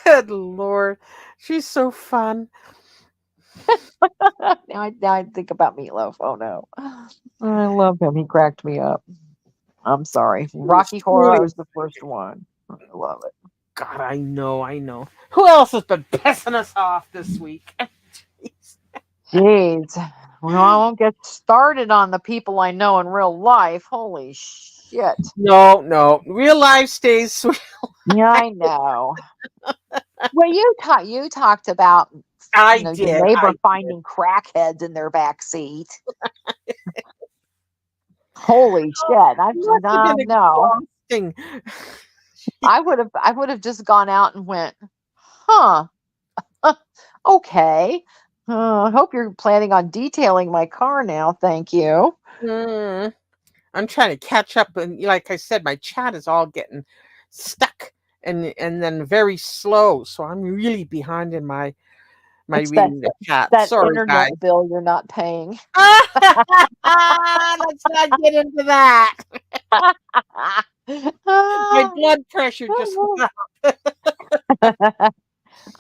Good Lord. She's so fun. Now I think about Meatloaf. Oh no. I love him. He cracked me up. I'm sorry. She's Rocky Horror truly was the first one. I love it. God, I know, I know. Who else has been pissing us off this week? Jeez. Jeez. Well, I won't get started on the people I know in real life. Holy shit. No, no. Real life stays sweet. Yeah, I know. Well, you talked about I your did. neighbor I did. finding crackheads in their back seat. Holy shit. I Must have been no. exhausting. I would have just gone out and went, huh. Okay. I hope you're planning on detailing my car now. Thank you. Mm. I'm trying to catch up, and like I said, my chat is all getting stuck and then very slow. So I'm really behind in my It's that reading the chat. that Sorry, guys. internet bill you're not paying. Let's not get into that. My blood pressure just went up.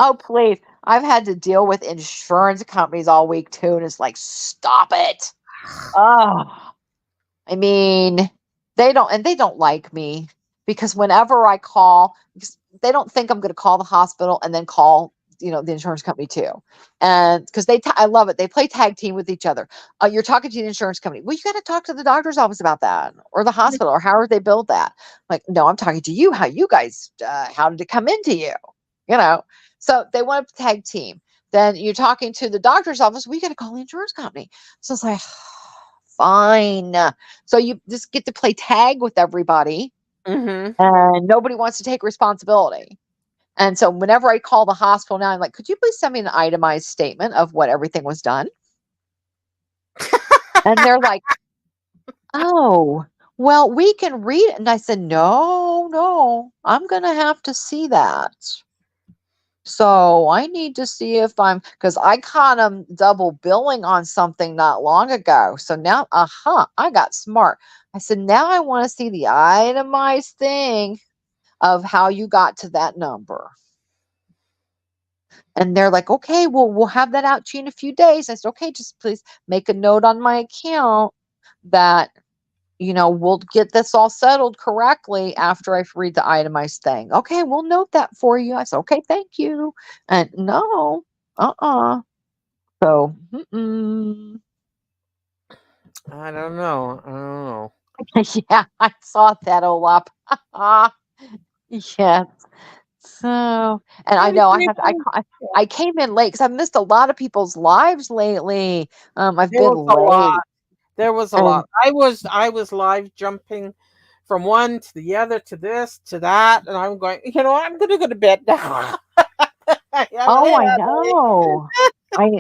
Oh, please. I've had to deal with insurance companies all week too, and it's like, stop it. Oh, I mean, they don't like me because whenever I call, because they don't think I'm going to call the hospital and then call, the insurance company too. And because I love it. They play tag team with each other. You're talking to the insurance company. Well, you got to talk to the doctor's office about that or the hospital or however they build that. Like, no, I'm talking to you. How you guys, how did it come into you? You know, so they want to tag team. Then you're talking to the doctor's office. We got to call the insurance company. So it's like, fine. So you just get to play tag with everybody, Hmm. and nobody wants to take responsibility. And so whenever I call the hospital now, I'm like, could you please send me an itemized statement of what everything was done? And they're like, oh, well, we can read it. And I said, no, no, I'm going to have to see that. So I need to see if because I caught them double billing on something not long ago. So now, I got smart. I said, now I want to see the itemized thing of how you got to that number. And they're like, okay, well, we'll have that out to you in a few days. I said, okay, just please make a note on my account that, we'll get this all settled correctly after I read the itemized thing. Okay, we'll note that for you. I said, okay, thank you. And no, So, I don't know. I don't know. yeah, I saw that, Olap. Yes. So, and I What do know you think? I came in late because I've missed a lot of people's lives lately. I've There been was a lot. late, There was a and lot. I was live jumping from one to the other to this to that, and I'm going. I'm going to go to bed now. I have a oh, I headache. know.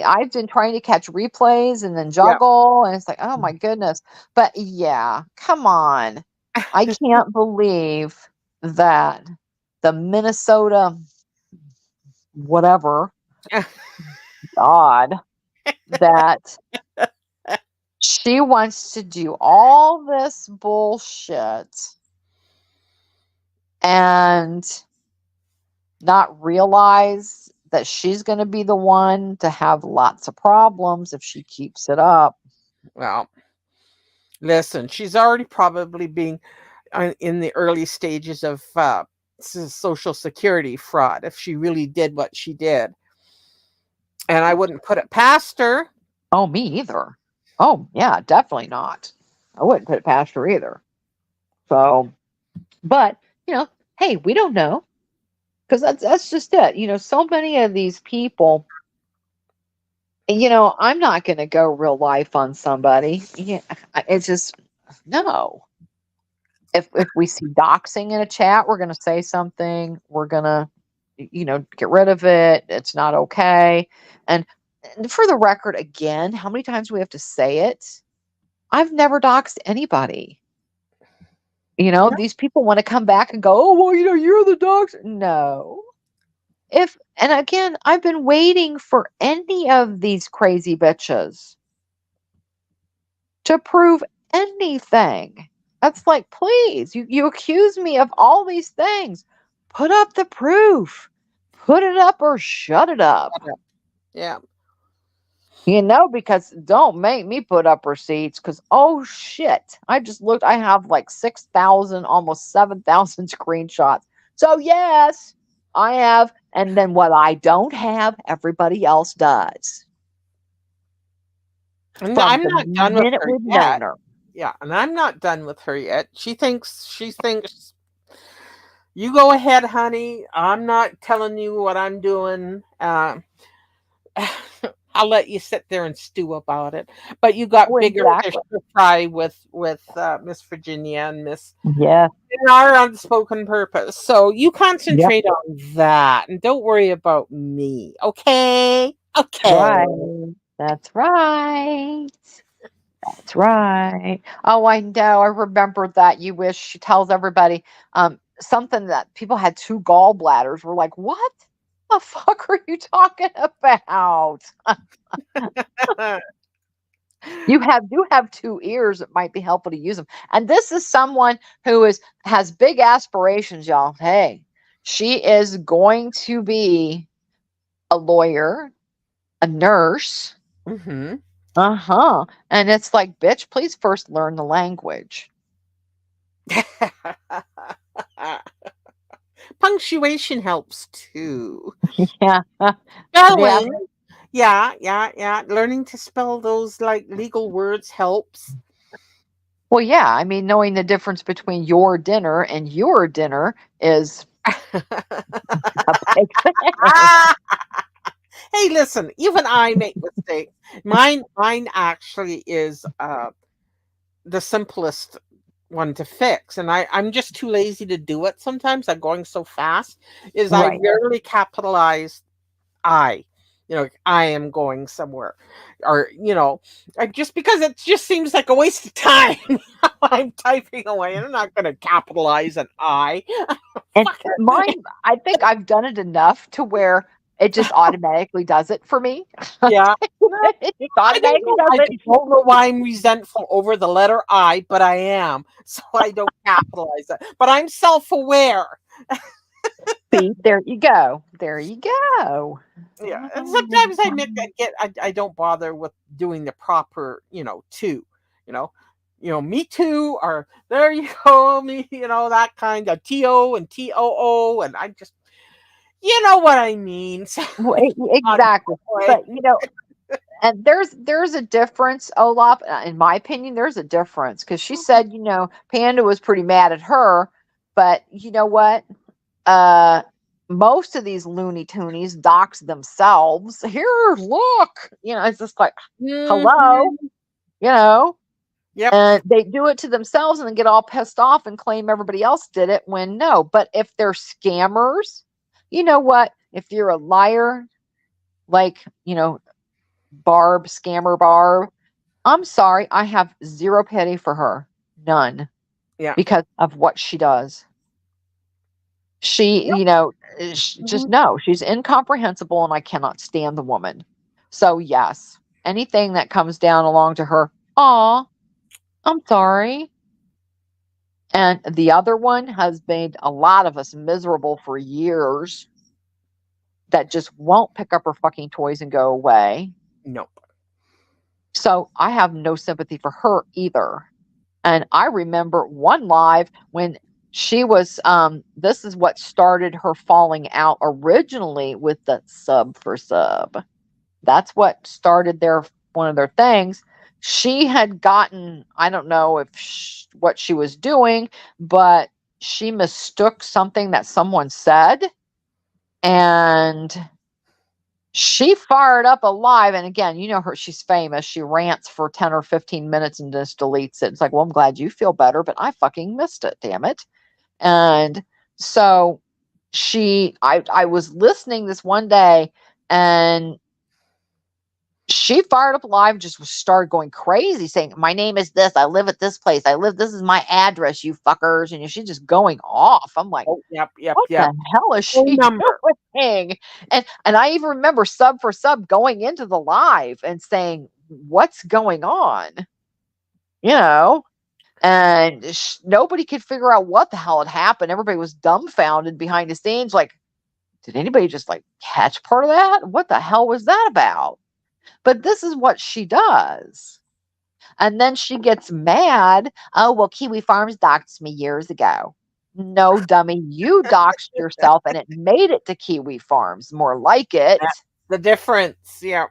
I've been trying to catch replays and then Yeah. juggle, and it's like, oh my goodness. But yeah, come on. I can't believe that the Minnesota whatever God that she wants to do all this bullshit and not realize that she's going to be the one to have lots of problems if she keeps it up. Well, listen, she's already probably being in the early stages of social security fraud if she really did what she did. And I wouldn't put it past her. Oh, me either. Oh, yeah, definitely not. I wouldn't put it past her either. So, but, hey, we don't know because that's just it. So many of these people, I'm not going to go real life on somebody. Yeah, it's just no. If we see doxing in a chat, we're going to say something. We're going to, get rid of it. It's not okay. And for the record, again, how many times do we have to say it? I've never doxed anybody. No. These people want to come back and go, oh, well, you're the doxer. No. And again, I've been waiting for any of these crazy bitches to prove anything. That's like, please, you accuse me of all these things. Put up the proof. Put it up or shut it up. Yeah. Because don't make me put up receipts because, oh shit, I just looked. I have like 6,000, almost 7,000 screenshots. So, yes, I have. And then what I don't have, everybody else does. And From I'm the not done with minute her we've known yet. her. Yeah, and I'm not done with her yet. She thinks you go ahead, honey. I'm not telling you what I'm doing. I'll let you sit there and stew about it. But you got Oh, bigger fish exactly. to fry with Miss Virginia and Miss Yeah. in our unspoken purpose. So you Yep. concentrate on that and don't worry about me. Okay? That's Okay. right. That's right. That's right. Oh, I know. I remember that. You wish she tells everybody something that people had two gallbladders. We're like, what the fuck are you talking about? You have two ears. It might be helpful to use them. And this is someone who has big aspirations, y'all. Hey, she is going to be a lawyer, a nurse. Hmm. Uh-huh. And it's like, bitch, please first learn the language. Punctuation helps too. Yeah. Yeah. Spelling, yeah, yeah, yeah. Learning to spell those like legal words helps. Well, yeah. I mean, knowing the difference between your dinner and your dinner is a big thing. Ah! Hey, listen, even I make mistakes. Mine actually is the simplest one to fix, and I'm just too lazy to do it sometimes. I'm going so fast, is I Right. rarely capitalize I. I am going somewhere. Or, just because it just seems like a waste of time. I'm typing away and I'm not going to capitalize an I. And Fuck it. mine, I think I've done it enough to where it just automatically does it for me. Yeah. It just automatically does I it. don't know why I'm resentful over the letter I, but I am. So I don't capitalize it. But I'm self-aware. See, there you go. There you go. Yeah. And sometimes I don't bother with doing the proper, to, you know. Me too, or there you go, me, that kind of TO and TOO, and I just, you know what I mean. So Well, on exactly. that way. But and there's a difference, Olaf. In my opinion, there's a difference because she said, Panda was pretty mad at her, but you know what? Uh, most of these Looney Toonies dox themselves. Here, look. It's just like, hello, Mhm. you know, Yep. and they do it to themselves and then get all pissed off and claim everybody else did it when no. But if they're scammers, you know what? If you're a liar, like, Barb, scammer Barb, I'm sorry, I have zero pity for her. None. Yeah. Because of what she does. She, Yep. just Mhm. no, she's incomprehensible and I cannot stand the woman. So, yes, anything that comes down along to her, aw, I'm sorry. And the other one has made a lot of us miserable for years that just won't pick up her fucking toys and go away. Nope. So, I have no sympathy for her either. And I remember one live when she was this is what started her falling out originally with the sub for sub. That's what started one of their things. She had gotten, I don't know if what she was doing, but she mistook something that someone said and she fired up a live. And again, her, she's famous. She rants for 10 or 15 minutes and just deletes it. It's like, well, I'm glad you feel better, but I fucking missed it, damn it. And so I was listening this one day and she fired up live, just started going crazy, saying, my name is this. I live at this place. This is my address, you fuckers. And she's just going off. I'm like, Oh, yep, yep, what yep. the hell is Phone she number. doing? And I even remember sub for sub going into the live and saying, what's going on? You know, and nobody could figure out what the hell had happened. Everybody was dumbfounded behind the scenes. Like, did anybody just like catch part of that? What the hell was that about? But this is what she does. And then she gets mad. Oh, well, Kiwi Farms doxed me years ago. No, dummy, you doxed yourself and it made it to Kiwi Farms. More like it. That's the difference. Yeah.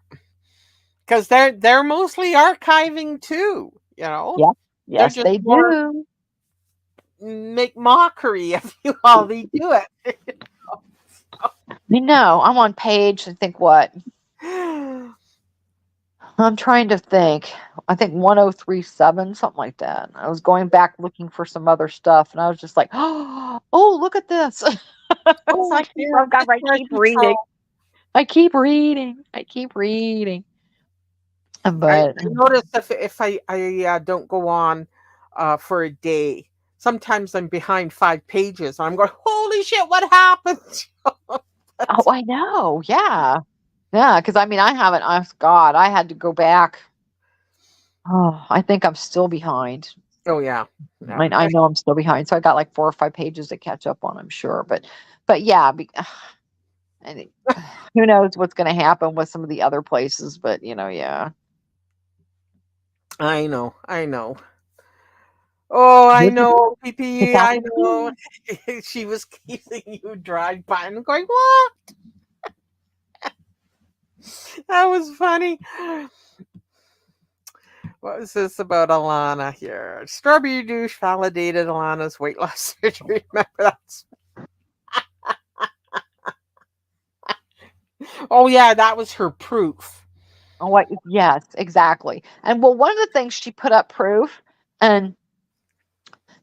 Because they're mostly archiving too. Yes, They're yes, just they more do. make mockery of you while they do it. I'm on page, I think what? I'm trying to think. I think 1037, something like that. I was going back looking for some other stuff and I was just like, oh, look at this. So Oh, here, just I as keep you reading. throw. I keep reading. I keep reading. But I notice if I don't go on for a day, sometimes I'm behind 5 pages. And I'm going, holy shit, what happened? oh, I know. Yeah. Yeah, because I mean I haven't asked God. I had to go back. Oh, I think I'm still behind. Oh yeah, yeah. I know I'm still behind. So I got like 4 or 5 pages to catch up on, I'm sure. But yeah, and who knows what's going to happen with some of the other places, but yeah. I know, I know. Oh, I This is know, it's PP. I happening know. again. She was keeping you drive by and going, what? That was funny. What was this about Alana here? Strawberry douche validated Alana's weight loss surgery. Remember that? Oh yeah, that was her proof. Oh, what? Yes, exactly. And well, one of the things she put up proof, and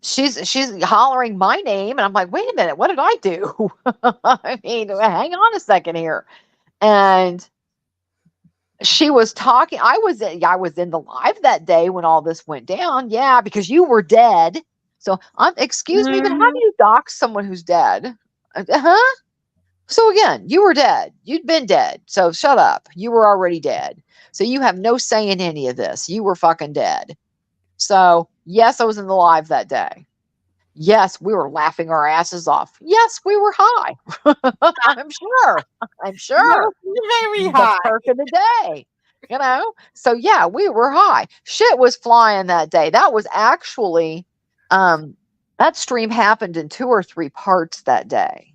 she's hollering my name, and I'm like, wait a minute, what did I do? I mean, hang on a second here. And she was talking. I was in the live that day when all this went down. Yeah, because you were dead. So excuse me, but how do Mhm. you dox someone who's dead? Huh? So again, you were dead. You'd been dead. So shut up. You were already dead. So you have no say in any of this. You were fucking dead. So yes, I was in the live that day. Yes, we were laughing our asses off. Yes, we were high. I'm sure. I'm You're sure. very The high. perk of the day. So yeah, we were high. Shit was flying that day. That was actually um that stream happened in 2 or 3 parts that day,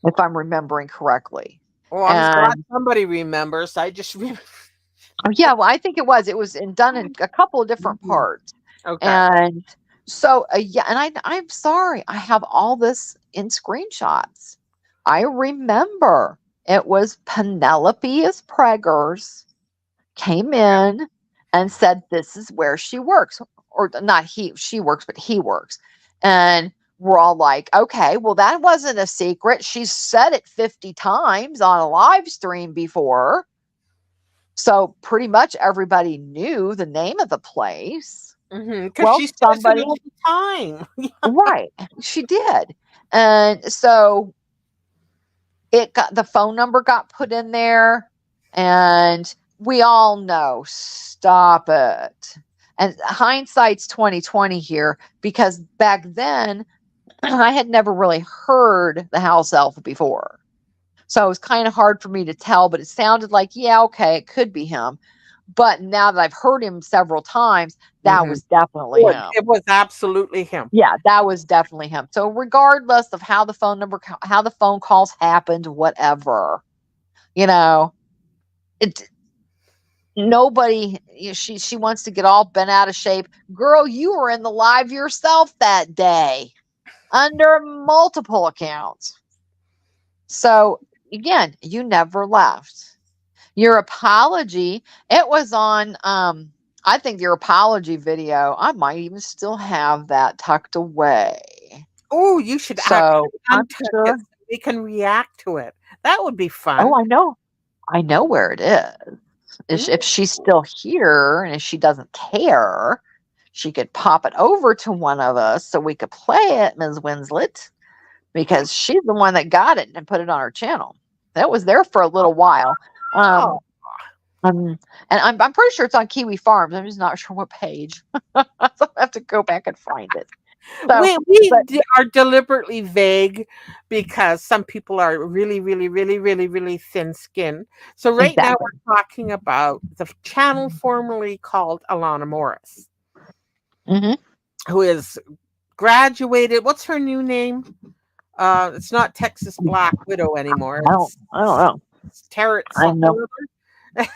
if I'm remembering correctly. Well, I'm glad And somebody remembers. I just remember. oh, yeah, well, I think it was. It was done in a couple of different Mhm. parts. Okay. And so, yeah, and I'm sorry, I have all this in screenshots. I remember it was Penelope as Preggers came in and said, "This is where she works," or not she works, but he works. And we're all like, okay, well, that wasn't a secret. She's said it 50 times on a live stream before. So pretty much everybody knew the name of the place. Because Well, she says it somebody, all the time. right, she did. And so it got the phone number got put in there, and we all know, stop it. And hindsight's 2020 here, because back then I had never really heard the house elf before. So it was kind of hard for me to tell, but it sounded like, yeah, okay, it could be him. But now that I've heard him several times, that Mhm. was definitely him. It was absolutely him. Yeah, that was definitely him. So regardless of how the phone number, how the phone calls happened, whatever, you know, it nobody. She wants to get all bent out of shape. Girl, you were in the live yourself that day under multiple accounts. So again, you never left. Your apology, it was on I think your apology video, I might even still have that tucked away. Oh, you should actually So I'm untuck it sure. so we can react to it. That would be Oh, fun. I know. I know where it is. Mm. If she's still here and if she doesn't care, she could pop it over to one of us so we could play it, Ms. Winslet, because she's the one that got it and put it on her channel. That was there for a little while. Oh, Um, Um, and I'm pretty sure it's on Kiwi Farms. I'm just not sure what page. So I have to go back and find it. So, but are deliberately vague because some people are really, really, really, really, really thin skinned. So right now exactly. we're talking about the channel formerly called Alana Morris, Hmm. who is graduated. What's her new name? It's not Texas Black Widow anymore. I don't know. It's Tarot I something know. or other.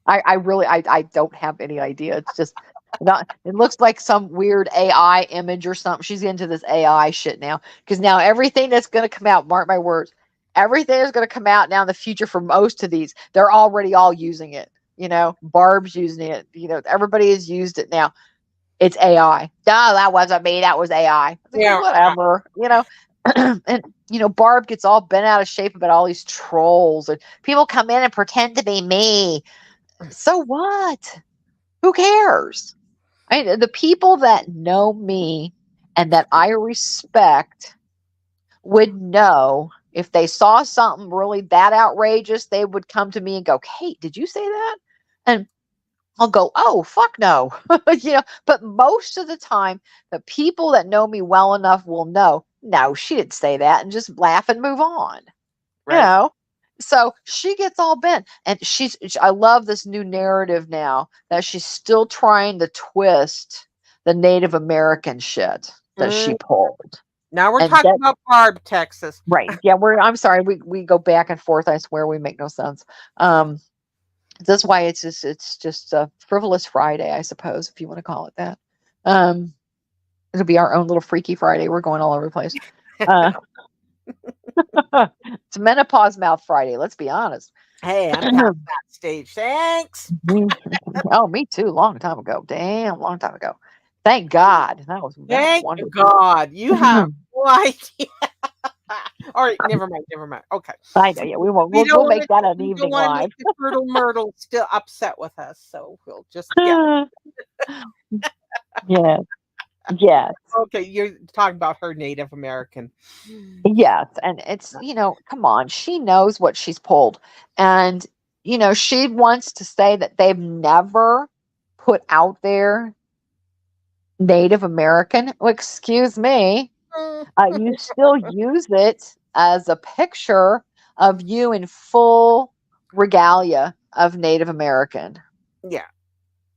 I really, I don't have any idea. It's just not, it looks like some weird AI image or something. She's into this AI shit now. Because now everything that's going to come out, mark my words, everything that's going to come out now in the future for most of these, they're already all using it. Barb's using it. Everybody has used it now. It's AI. No, that wasn't me. That was AI. It's like, Yeah. whatever. And Barb gets all bent out of shape about all these trolls and people come in and pretend to be me. So what? Who cares? The people that know me and that I respect would know if they saw something really that outrageous, they would come to me and go, "Kate, did you say that?" And I'll go, "Oh, fuck no." But most of the time, the people that know me well enough will know, no, she didn't say that, and just laugh and move on. You Right. know? So she gets all bent. And I love this new narrative now that she's still trying to twist the Native American shit that Mm. she pulled. Now we're And talking that, about Barb, Texas. right. Yeah, I'm sorry, we go back and forth. I swear we make no sense. Um, that's why it's just a frivolous Friday, I suppose, if you want to call it that. Um, it'll be our own little freaky Friday. We're going all over the place. Uh, it's menopause mouth Friday. Let's be honest. Hey, I'm past that stage. Thanks. Oh, me too. Long time ago. Damn, long time ago. Thank God. That was Thank wonderful. God. You have no idea. All right, never mind, never mind. Okay. I know. Yeah, we won't. We We'll, don't we'll want make that an we don't evening want to live. make the Turtle Myrtle still upset with us, so we'll just yeah. Yeah. Yes. Okay, you're talking about her Native American. Yes, and it's, come on, she knows what she's pulled. And, she wants to say that they've never put out there Native American. Well, excuse me. Mm, You still use it as a picture of you in full regalia of Native American. yeah.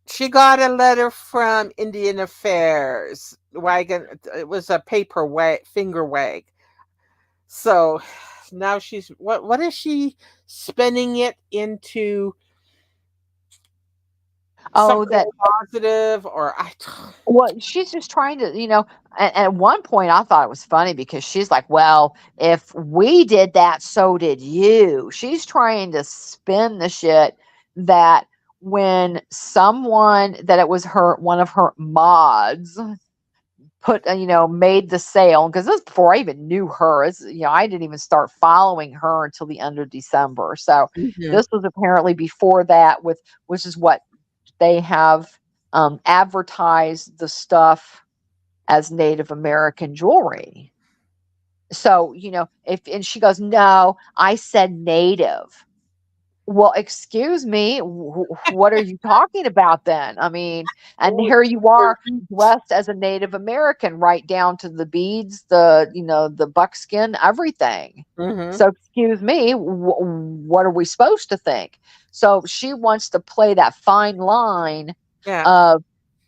She got a letter from Indian Affairs. Wagon. It was a paper wag, finger wag. So now she's what is she spinning it into Oh, something that positive or I Well, she's just trying to, at one point I thought it was funny because she's like, well, if we did that, so did you. She's trying to spin the shit that when someone that it was one of her mods put, made the sale, because this was before I even knew her. I didn't even start following her until the end of December. So Mhm. this was apparently before that, which is what they have advertised the stuff as Native American jewelry. So, if and she goes, no, I said native. Well, excuse me, what are you talking about then? I mean, and Oh, here you are dressed as a Native American, right down to the beads, the buckskin, everything. mhm. So, excuse me, what are we supposed to think? So, she wants to play that fine line Yeah. of,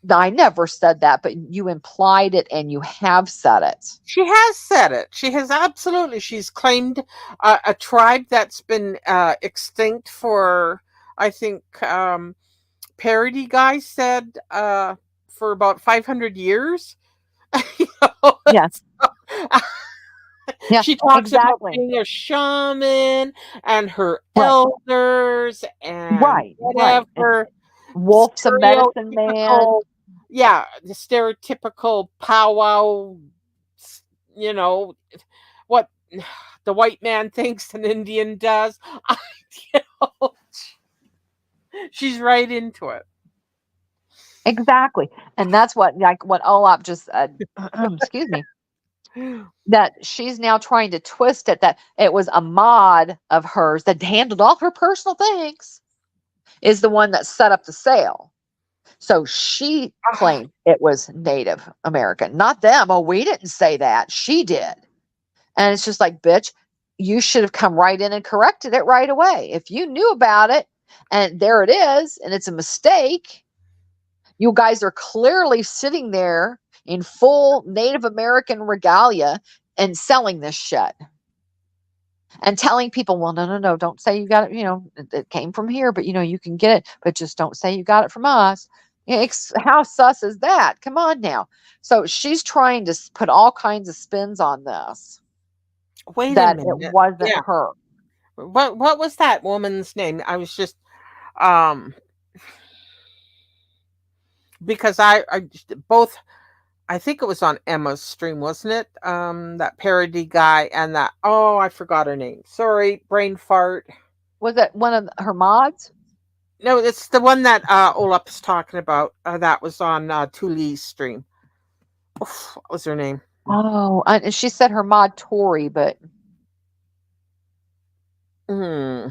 I never said that, but you implied it and you have said it. She has said it. She has absolutely. She's claimed a tribe that's been extinct for, I think, Parody Guy said for about 500 years. You know, Yeah. so, Yeah, she talks about exactly. being a shaman and her Right. elders and Right. And whatever Wolf's a medicine man. stereotypical, yeah, the stereotypical powwow, you know, what the white man thinks an Indian does. You know, she's right into it. Exactly. And that's what Olap just said. Excuse me. That she's now trying to twist it that it was a mod of hers that handled all her personal things, is the one that set up the sale. So she Ah, claimed it was Native American, not them. Oh, we didn't say that. She did. And it's just like, bitch, you should have come right in and corrected it right away. If you knew about it and there it is, and it's a mistake, you guys are clearly sitting there in full Native American regalia and selling this shit and telling people, well, no, no, no, don't say you got it. It came from here, but you can get it, but just don't say you got it from us. How sus is that? Come on now. So she's trying to put all kinds of spins on this, wait a that it minute. wasn't Yeah. her. What was that woman's name? I was just um because I both I think it was on Emma's stream, wasn't it? That parody guy and that oh I forgot her name. Sorry, brain fart. Was it one of her mods? No, it's the one that Olap's talking about. That was on Tulee's stream. Oof, what was her name? Oh, and she said her mod Tori, but Hmm.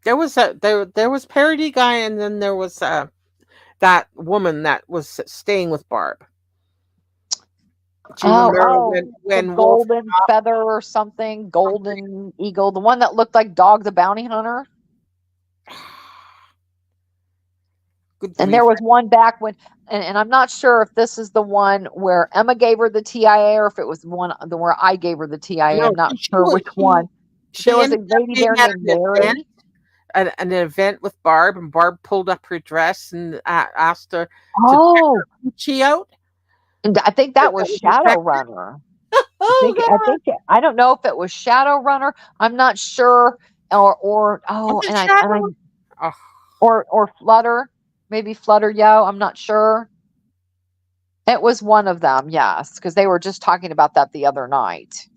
There was parody guy, and then there was that woman that was staying with Barb. Do you oh, remember oh, the when Wolf? golden feather or something, golden eagle, the one that looked like Dog the Bounty Hunter. Good And there grief! was one back when, and I'm not sure if this is the one where Emma gave her the TIA or if it was the where I gave her the TIA. No, I'm not sure which one. There she was a ended up lady being there at named an event, Mary. an event with Barb, and Barb pulled up her dress and asked her to check Oh, her Gucci out. and I think That that was was Shadow infected. Runner. Oh God! I don't know if it was Shadowrunner. I'm not sure, or Was oh, it and I Shadow? Oh, or Flutter, maybe Flutter Yo. I'm not sure. It was one of them, yes, because they were just talking about that the other night.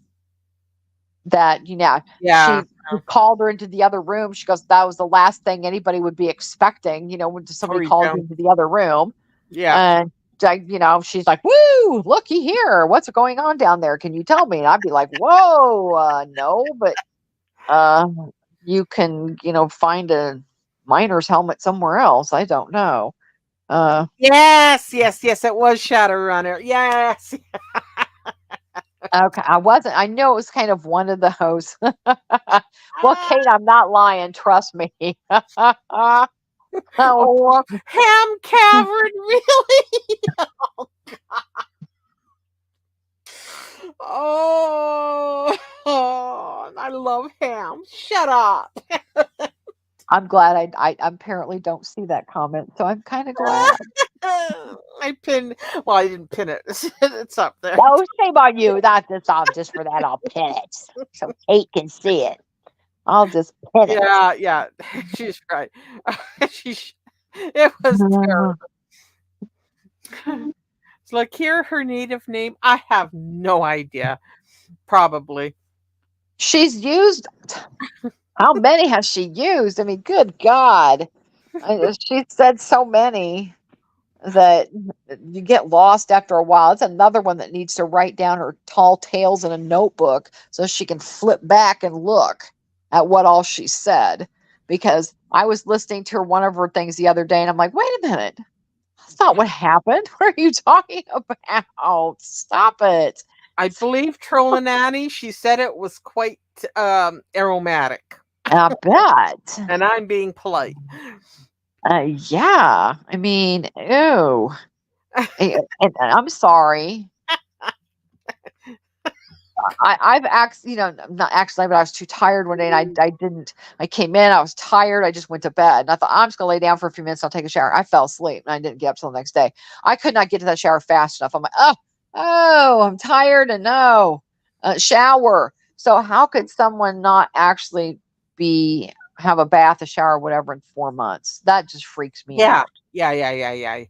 That yeah. she called her into the other room. She goes, that was the last thing anybody would be expecting. When somebody Tori calls you Jones. into the other room, Yeah. she's like, "Woo, looky here. What's going on down there? Can you tell me?" And I'd be like, "Whoa, no, but uh, you can, find a miner's helmet somewhere else. I don't know." Uh, Yes, yes, yes. It was Shadowrunner. Yes. okay, I know it was kind of one of those. Well, Ah, Kate, I'm not lying. Trust me. Oh, oh, ham cavern, really? Oh, oh, I love ham. Shut up. I'm glad I apparently don't see that comment, so I'm kind of glad. I pinned. Well, I didn't pin it. It's up there. No, shame on you. Not this. Just for that, I'll pin it so Kate can see it. I'll just pin it. Yeah, yeah. She's right. She's. It was terrible. It's like here her native name. I have no idea. Probably. She's used. How many has she used? I mean, good God. She said so many that you get lost after a while. It's another one that needs to write down her tall tales in a notebook so she can flip back and look at what all she said. Because I was listening to her one of her things the other day, and I'm like, wait a minute. That's not what happened. What are you talking about? Stop it. I believe Trolling Annie. She said it was quite aromatic, I bet. and I'm being polite. Yeah. I mean, ew. And I'm sorry. I've actually, not actually, but I was too tired one day, and I didn't. I came in, I was tired. I just went to bed, and I thought I'm just gonna lay down for a few minutes. I'll take a shower. I fell asleep, and I didn't get up till the next day. I could not get to that shower fast enough. I'm like, oh, I'm tired, and no, shower. So how could someone not actually be have a bath, a shower, whatever in 4 months? That just freaks me Yeah, out. yeah, yeah, yeah, yeah.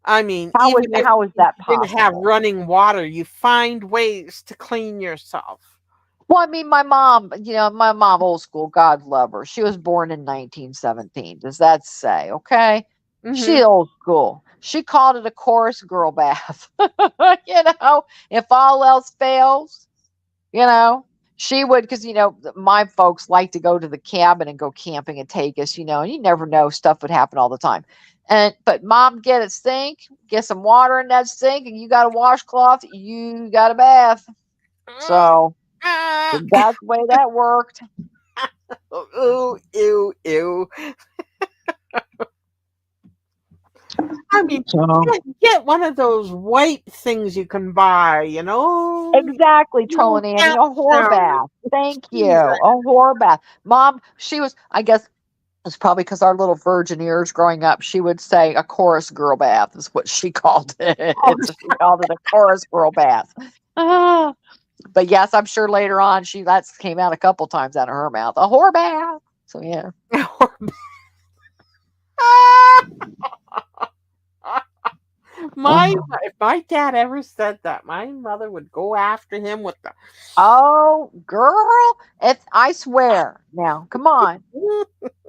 I mean, How even is if how is you that didn't have possible? running water, you find ways to clean yourself. Well, I mean, my mom, old school, God love her. She was born in 1917. Does that say? Okay. She Hmm. old school. She called it a chorus girl bath. If all else fails, you know, she would, because, my folks like to go to the cabin and go camping and take us, and you never know, stuff would happen all the time. But mom, get a sink, get some water in that sink, and you got a washcloth, you got a bath. So, that's the way that worked. Ooh, ew, ew. I mean, So get one of those white things you can buy, exactly, little trolling Annie, cat a whore shower. bath. Thank you. Jesus. A whore bath. Mom, she was, I guess it's probably because our little virgin ears growing up, she would say a chorus girl bath is what she called Oh, it. So she called it a chorus girl bath. Ah, but yes, I'm sure later on that came out a couple times out of her mouth. A whore bath. So yeah. my if my dad ever said that, my mother would go after him with the. Oh, girl, I swear. Now, come on.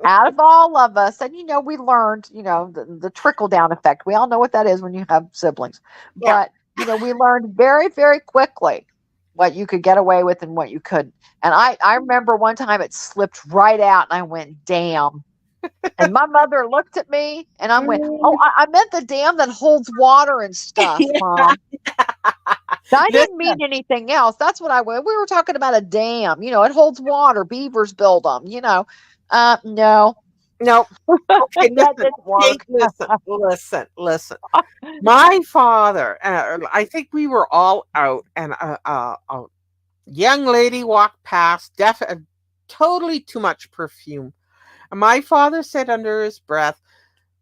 Out of all of us, and we learned, the trickle down effect. We all know what that is when you have siblings. Yeah. But, we learned very, very quickly what you could get away with and what you couldn't. And I remember one time it slipped right out and I went, damn. And my mother looked at me and I went, oh, Mm, I meant the dam that holds water and stuff, yeah. Mom. I didn't mean Listen, anything else. That's what I went. We were talking about a dam. It holds water. Beavers build them. No, no. Okay, that listen. didn't Kate, work. listen. My father, I think we were all out, and a young lady walked past, totally too much perfume. And my father said under his breath,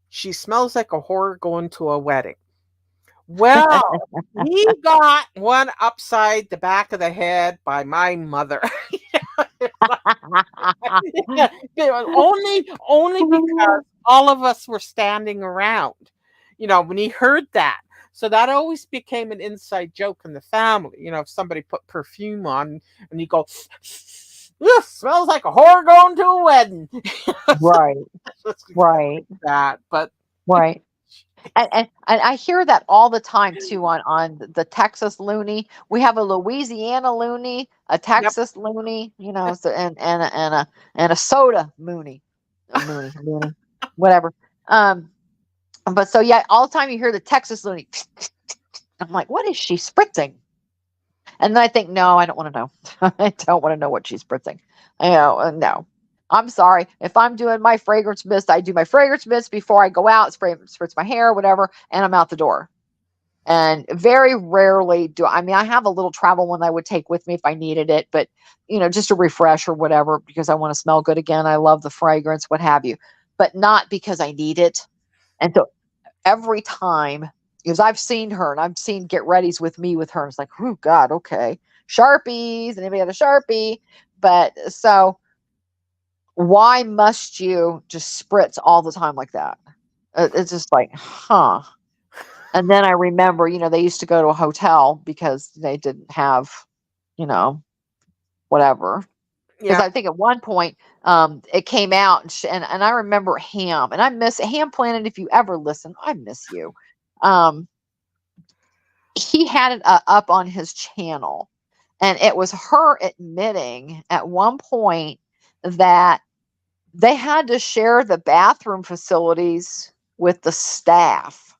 "She smells like a whore going to a wedding." Well, he got one upside the back of the head by my mother. only because all of us were standing around, when he heard that. So that always became an inside joke in the family. If somebody put perfume on and you go, this smells like a whore going to a wedding. Right, Let's go right, with that. But right. And I hear that all the time too on the Texas loony. We have a Louisiana loony, a Yep. Texas loony, so, and a soda moony, loony, whatever. Um, but so yeah, all the time you hear the Texas loony. I'm like, what is she spritzing? And then I think, no, I don't want to know. I don't want to know what she's spritzing. No. I'm sorry. If I'm doing my fragrance mist, I do my fragrance mist before I go out, spritz my hair, whatever, and I'm out the door. And very rarely do I mean, I have a little travel one I would take with me if I needed it, but just a refresh or whatever because I want to smell good again. I love the fragrance, what have you, but not because I need it. And so every time, because I've seen her and I've seen get readies with me with her, and it's like, oh God, okay. Sharpies, anybody have a Sharpie? But so why must you just spritz all the time like that? It's just like, huh. And then I remember, they used to go to a hotel because they didn't have, you know, whatever. Because Yeah. I think at one point, it came out, and I remember Ham, and I miss Ham Planet. If you ever listen, I miss you. Um, he had it up on his channel, and it was her admitting at one point that they had to share the bathroom facilities with the staff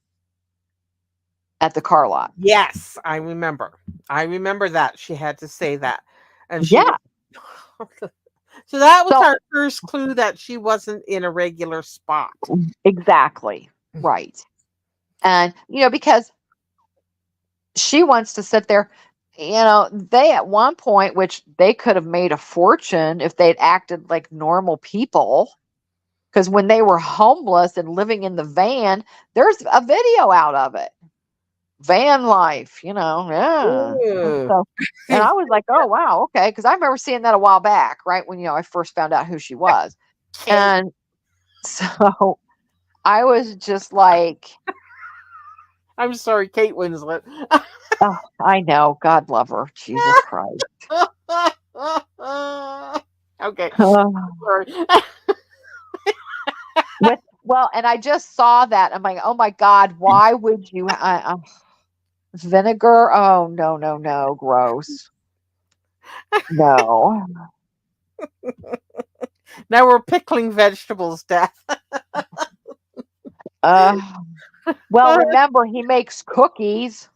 at the car lot. Yes, I remember. I remember that she had to say that, and she was. Yeah. So that was So our first clue that she wasn't in a regular spot. exactly right. And because she wants to sit there, they at one point, which they could have made a fortune if they'd acted like normal people. Because when they were homeless and living in the van, there's a video out of it. Van life, yeah. And Ooh. so, and I was like, oh wow, okay, because I remember seeing that a while back, right when I first found out who she was, Kate. and so I was just like, I'm sorry, Kate Winslet. oh, I know, God love her, Jesus Christ. Okay, Uh, sorry. well, and I just saw that. I'm like, oh my God, why would you? Vinegar? Oh no, no, no, gross. No. Now we're pickling vegetables, Death. Uh, well, remember he makes cookies.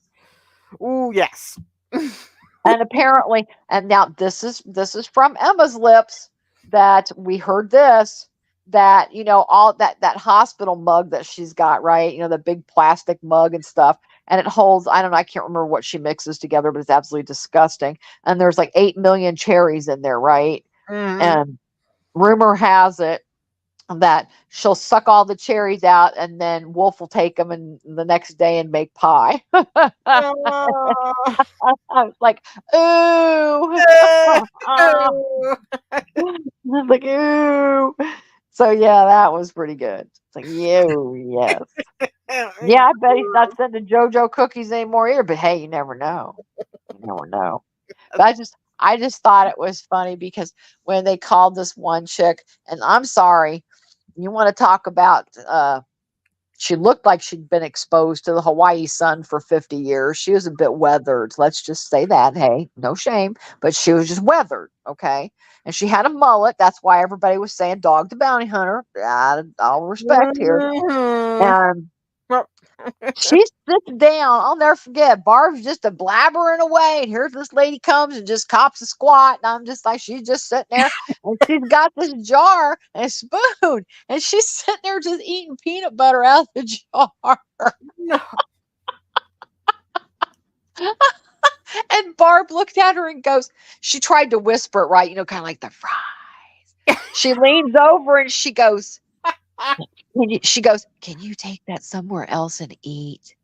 Ooh, yes. And apparently, and now this is from Emma's lips that we heard this, that all that hospital mug that she's got, right, the big plastic mug and stuff, and it holds, I don't know, I can't remember what she mixes together, but it's absolutely disgusting, and there's like 8 million cherries in there, right? Mhm. And rumor has it that she'll suck all the cherries out, and then Wolf will take them and the next day and make pie. Oh. I was like, ooh. I was like, ooh. So yeah, that was pretty good. It's like, you, yes. Yeah, I bet he's not sending JoJo cookies anymore either, but hey, you never know. You never know. But I just thought it was funny because when they called this one chick, and I'm sorry, you want to talk about she looked like she'd been exposed to the Hawaii sun for 50 years. She was a bit weathered. Let's just say that. Hey, no shame, but she was just weathered. Okay. And she had a mullet. That's why everybody was saying Dog the Bounty Hunter. All respect here. Mhm. And Well, she sits down. I'll never forget. Barb's just a blabbering away. And here's this lady comes and just cops a squat. And I'm just like, she's just sitting there. And she's got this jar and a spoon. And she's sitting there just eating peanut butter out of the jar. no. And Barb looked at her and goes, she tried to whisper it, right? Kind of like the fries. She leans over and she goes, can you take that somewhere else and eat?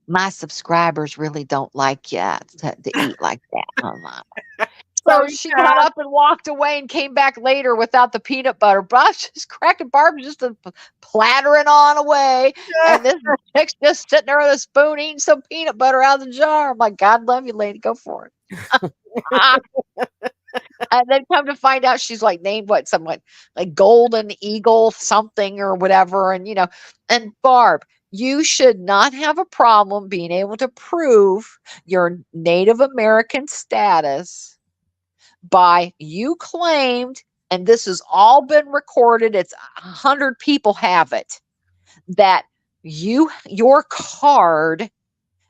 My subscribers really don't like you to eat like that. So Sorry, she got Dad. up and walked away and came back later without the peanut butter. But I was just cracking Barb just plattering on away. And this chick's just sitting there with a spoon eating some peanut butter out of the jar. I'm like, God love you, lady. Go for it. And then come to find out she's like named what, somewhat like Golden Eagle something or whatever. And Barb, You should not have a problem being able to prove your Native American status by you claimed, and this has all been recorded, it's 100 people have it, that your card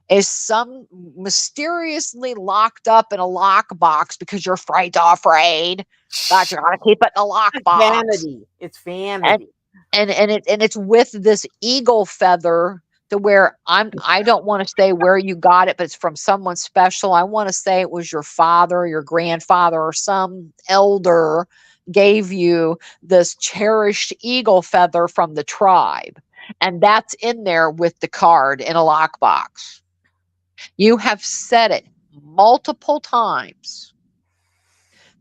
is some mysteriously locked up in a lockbox because you're afraid that Shh, you're gonna keep it in a lockbox. vanity. It's And vanity. it's with this eagle feather to where I don't want to say where you got it, but it's from someone special. I want to say it was your father, your grandfather, or some elder gave you this cherished eagle feather from the tribe. And that's in there with the card in a lockbox. You have said it multiple times.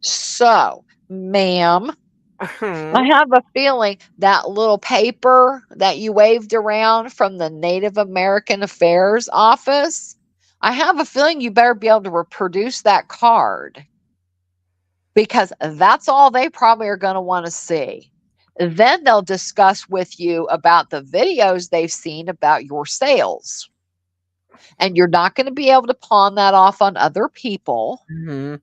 So, ma'am, I Mhm. have a feeling that little paper that you waved around from the Native American Affairs office, I have a feeling you better be able to reproduce that card because that's all they probably are going to want to see. Then they'll discuss with you about the videos they've seen about your sales. And you're not going to be able to pawn that off on other people. Mhm.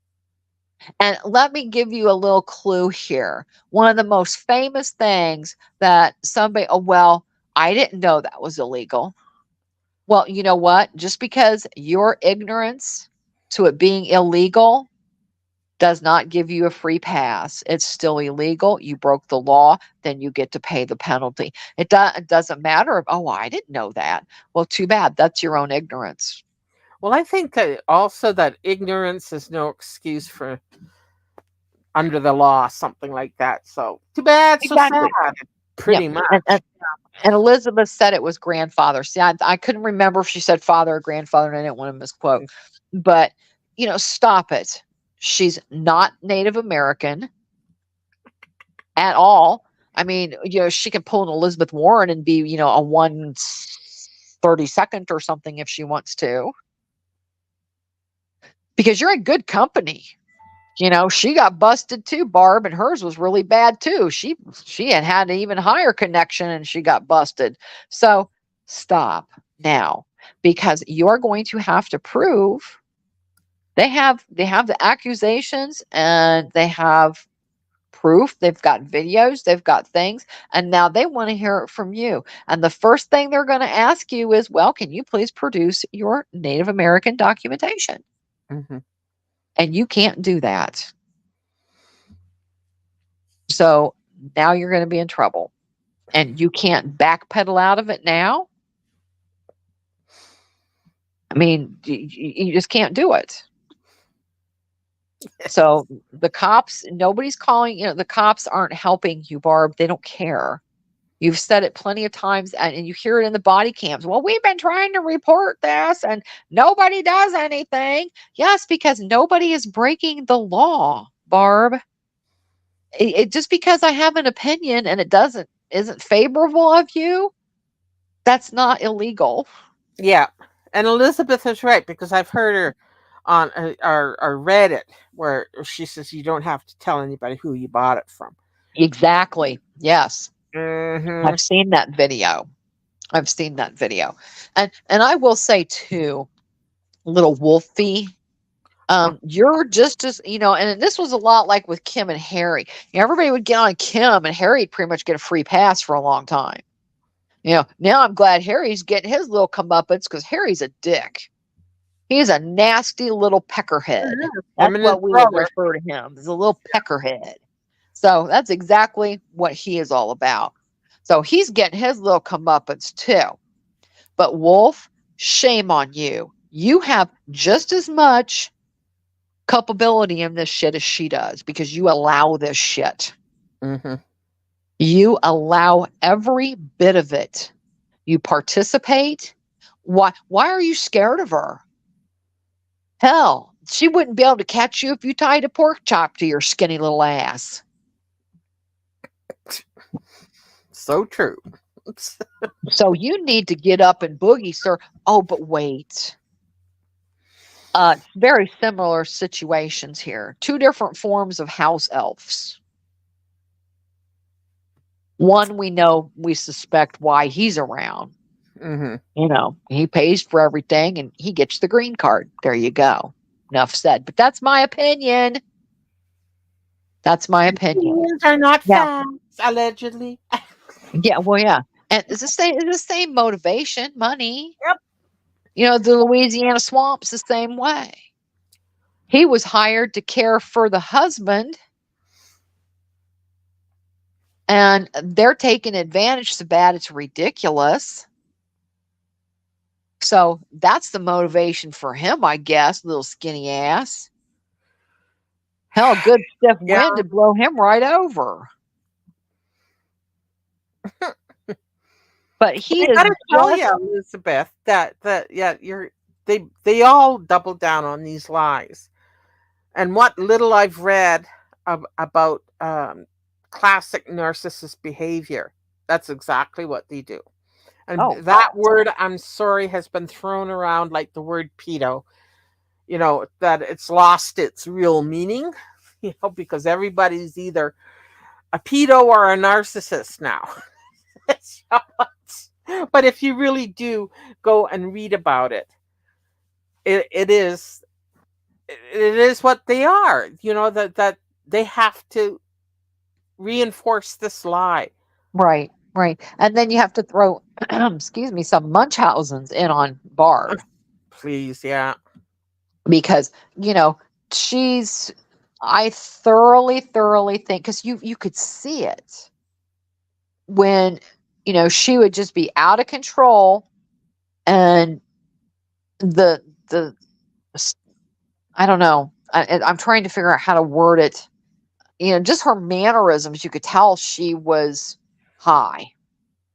And let me give you a little clue here. One of the most famous things that somebody, oh, well, I didn't know that was illegal. Well, you know what? Just because your ignorance to it being illegal does not give you a free pass. It's still illegal. You broke the law, then you get to pay the penalty. It doesn't matter if, oh, I didn't know that. Well, too bad. That's your own ignorance. Well, I think that also that ignorance is no excuse for under the law, something like that. So too bad, so sad. Exactly. Yeah. Pretty much. And Elizabeth said it was grandfather. See, I couldn't remember if she said father or grandfather, and I didn't want to misquote. But, stop it. She's not Native American at all. I mean, she can pull an Elizabeth Warren and be, a 1/32 or something if she wants to, because you're in good company. She got busted too, Barb, and hers was really bad too. She had an even higher connection and she got busted. So stop now, because you're going to have to prove they have the accusations and they have proof. They've got videos, they've got things, and now they want to hear it from you. And the first thing they're going to ask you is, well, can you please produce your Native American documentation? Mhm. And you can't do that. So now you're going to be in trouble and you can't backpedal out of it now. I mean, you just can't do it. So the cops, nobody's calling, the cops aren't helping you, Barb. They don't care. You've said it plenty of times and you hear it in the body cams. Well, we've been trying to report this and nobody does anything. Yes, because nobody is breaking the law, Barb. Just because I have an opinion and it isn't favorable of you, that's not illegal. Yeah. And Elizabeth is right because I've heard her on our Reddit where she says you don't have to tell anybody who you bought it from. Exactly. Yes. Hmm. I've seen that video. I've seen that video. And I will say too, little Wolfie, you're just as, and this was a lot like with Kim and Harry. Everybody would get on Kim and Harry'd pretty much get a free pass for a long time. Now I'm glad Harry's getting his little comeuppance because Harry's a dick. He's a nasty little peckerhead. That's Eminent what we would thrower. refer to him as, a little peckerhead. So that's exactly what he is all about. So he's getting his little comeuppance too. But Wolf, shame on you. You have just as much culpability in this shit as she does because you allow this shit. Hmm. You allow every bit of it. You participate. Why are you scared of her? Hell, she wouldn't be able to catch you if you tied a pork chop to your skinny little ass. So true. So you need to get up and boogie, sir. Oh, but wait. Very similar situations here. Two different forms of house elves. One we know, we suspect why he's around. Mhm. He pays for everything and he gets the green card. There you go. Enough said. But that's my opinion. That's my opinion. Opinions are not Now, facts, allegedly. yeah, well, yeah. And it's the same motivation, money. Yep. The Louisiana swamps the same way. He was hired to care for the husband, and they're taking advantage so bad it's ridiculous. So that's the motivation for him, I guess, little skinny ass. Hell, good stiff Yeah. wind to blow him right over. But he I is gotta tell just you, Elizabeth, that yeah, they all double down on these lies. And what little I've read about classic narcissist behavior, that's exactly what they do. And oh that word, I'm sorry, has been thrown around like the word pedo. That it's lost its real meaning. Because everybody's either a pedo or a narcissist now. But if you really do go and read about it, it is what they are. That they have to reinforce this lie. right, right. And then you have to throw excuse me, some Munchausen's in on Barb Please, yeah. because, you know, she's I thoroughly, thoroughly think because you could see it when, she would just be out of control and the I don't know. I'm trying to figure out how to word it. Just her mannerisms, you could tell she was high.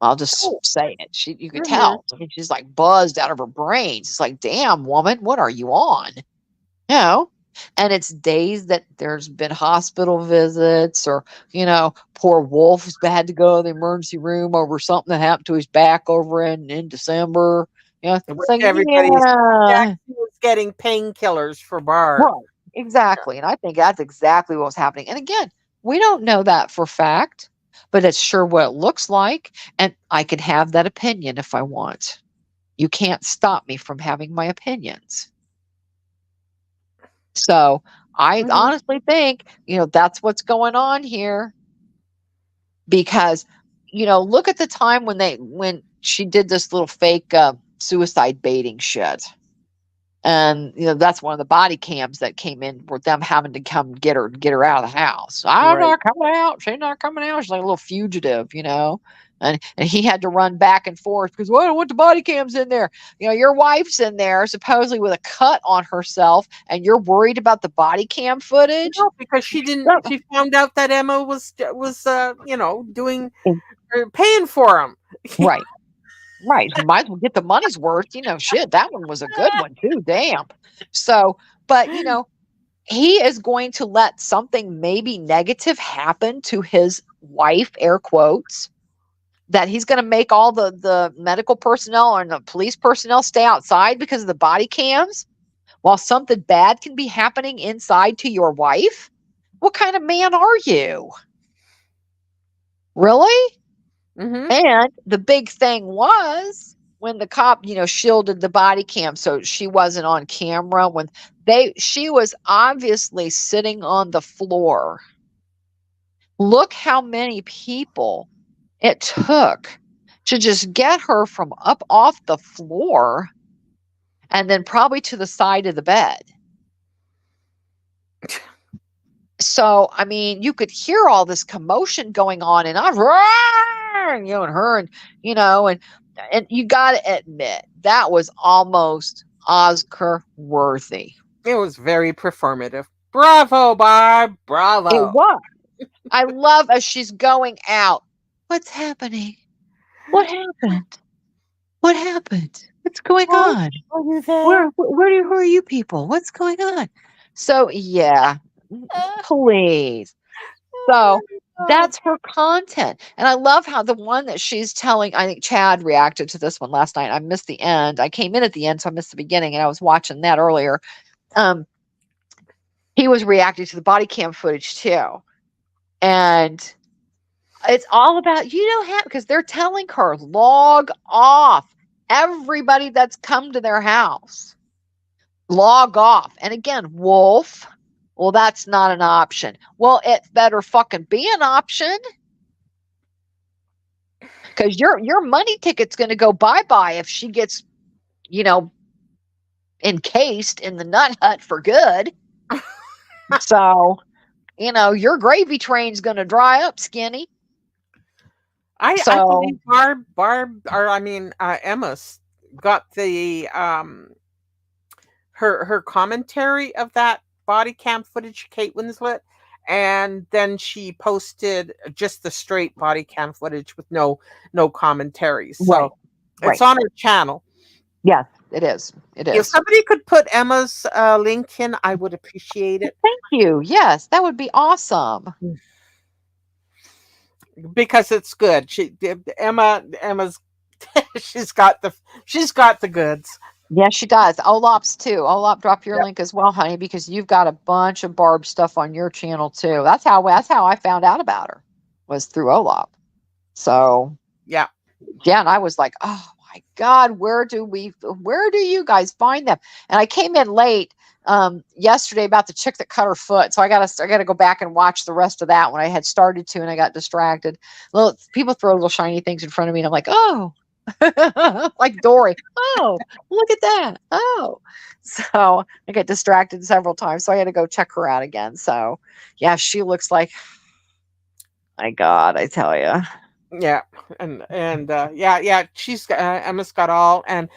I'll just Oh, say it. You could hmm. tell. I mean, she's like buzzed out of her brains. It's like, damn, woman, what are you on? You know? And it's days that there's been hospital visits or, poor Wolf's had to go to the emergency room over something that happened to his back over in December. Which It's like, everybody's yeah. was getting painkillers for Barb. Right. Exactly. And I think that's exactly what was happening. And again, we don't know that for fact, but it's sure what it looks like. And I can have that opinion if I want. You can't stop me from having my opinions. So I Hmm. honestly think, that's what's going on here because, look at the time when she did this little fake suicide baiting shit. And that's one of the body cams that came in with them having to come get her out of the house. I'm Right. not coming out. She's not coming out. She's like a little fugitive. And he had to run back and forth because, well, I don't want the body cams in there. Your wife's in there supposedly with a cut on herself, and you're worried about the body cam footage. No, because she didn't. No. She found out that Emma was doing paying for him. Right. Right. Might as well get the money's worth. Shit, that one was a good one too. Damn. So, but he is going to let something maybe negative happen to his wife, air quotes, that he's going to make all the medical personnel and the police personnel stay outside because of the body cams while something bad can be happening inside to your wife. What kind of man are you? Really? Hmm. And the big thing was when the cop, shielded the body cam so she wasn't on camera when she was obviously sitting on the floor. Look how many people it took to just get her from up off the floor and then probably to the side of the bed. So, I mean, you could hear all this commotion going on and and her and you got to admit that was almost Oscar worthy. It was very performative. Bravo, Barb. It Bravo. was. I love as she's going out. What's happening? What happened? What happened? What's going Oh, on? are you there? Who are you people? What's going on? So yeah, please. Oh So my God. that's her content. And I love how the one that she's telling, I think Chad reacted to this one last night. I missed the end. I came in at the end, so I missed the beginning, and I was watching that earlier. Um, he was reacting to the body cam footage too. And it's all about, because they're telling her, log off. everybody that's come to their house. Log off. And again, Wolf, well, that's not an option. Well, it better fucking be an option because your money ticket's going to go bye-bye if she gets, you know, encased in the nut hut for good. So, your gravy train's going to dry up, skinny. I So, believe or I mean, Emma's got the her commentary of that body cam footage, Kate Winslet, and then she posted just the straight body cam footage with no commentaries. right, So it's right. on her channel. Yes, it is. It If is. somebody could put Emma's link in, I would appreciate it Thank you. Yes, that would be awesome. because it's good. Emma's she's got the goods. Yes, she does. Olap's too. Olap, drop your link as well, honey, because you've got a bunch of Barb stuff on your channel too. That's how I found out about her, was through Olap. So Yeah. yeah, and I was like, oh my God, where do you guys find them? And I came in late yesterday about the chick that cut her foot. So I gotta go back and watch the rest of that when I had started to and I got distracted. Little people throw little shiny things in front of me and I'm like, oh, like Dory. Oh, look at that. Oh. So I get distracted several times. So I had to go check her out again. So yeah, she looks like, my God, I tell you. Yeah, and yeah, she's Emma's got all and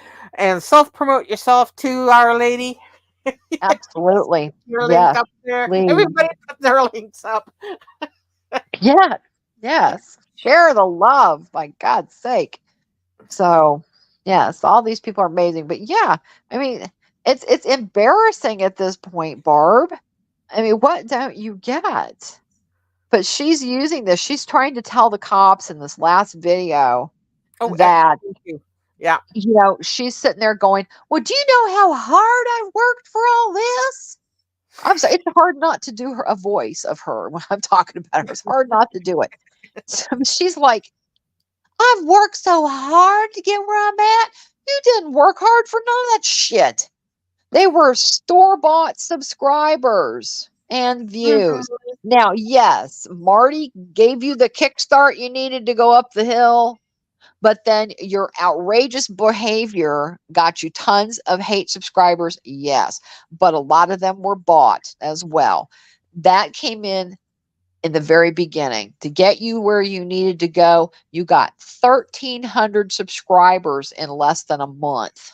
self promote yourself to Our Lady. Absolutely. Your link Yes, up there. please. Everybody put their links up. Yes. Yes. Share the love, by God's sake. So, yes, all these people are amazing. But yeah, I mean, it's embarrassing at this point, Barb. I mean, what don't you get? But she's using this. She's trying to tell the cops in this last video Oh, that, thank you. Yeah. she's sitting there going, well, do you know how hard I've worked for all this? I'm sorry, it's hard not to do a voice of her when I'm talking about her. It's hard not to do it. So she's like, I've worked so hard to get where I'm at. You didn't work hard for none of that shit. They were store-bought subscribers and views. Mhm. Now, yes, Marty gave you the kickstart you needed to go up the hill, but then your outrageous behavior got you tons of hate subscribers. Yes, but a lot of them were bought as well. That came in the very beginning to get you where you needed to go. You got 1,300 subscribers in less than a month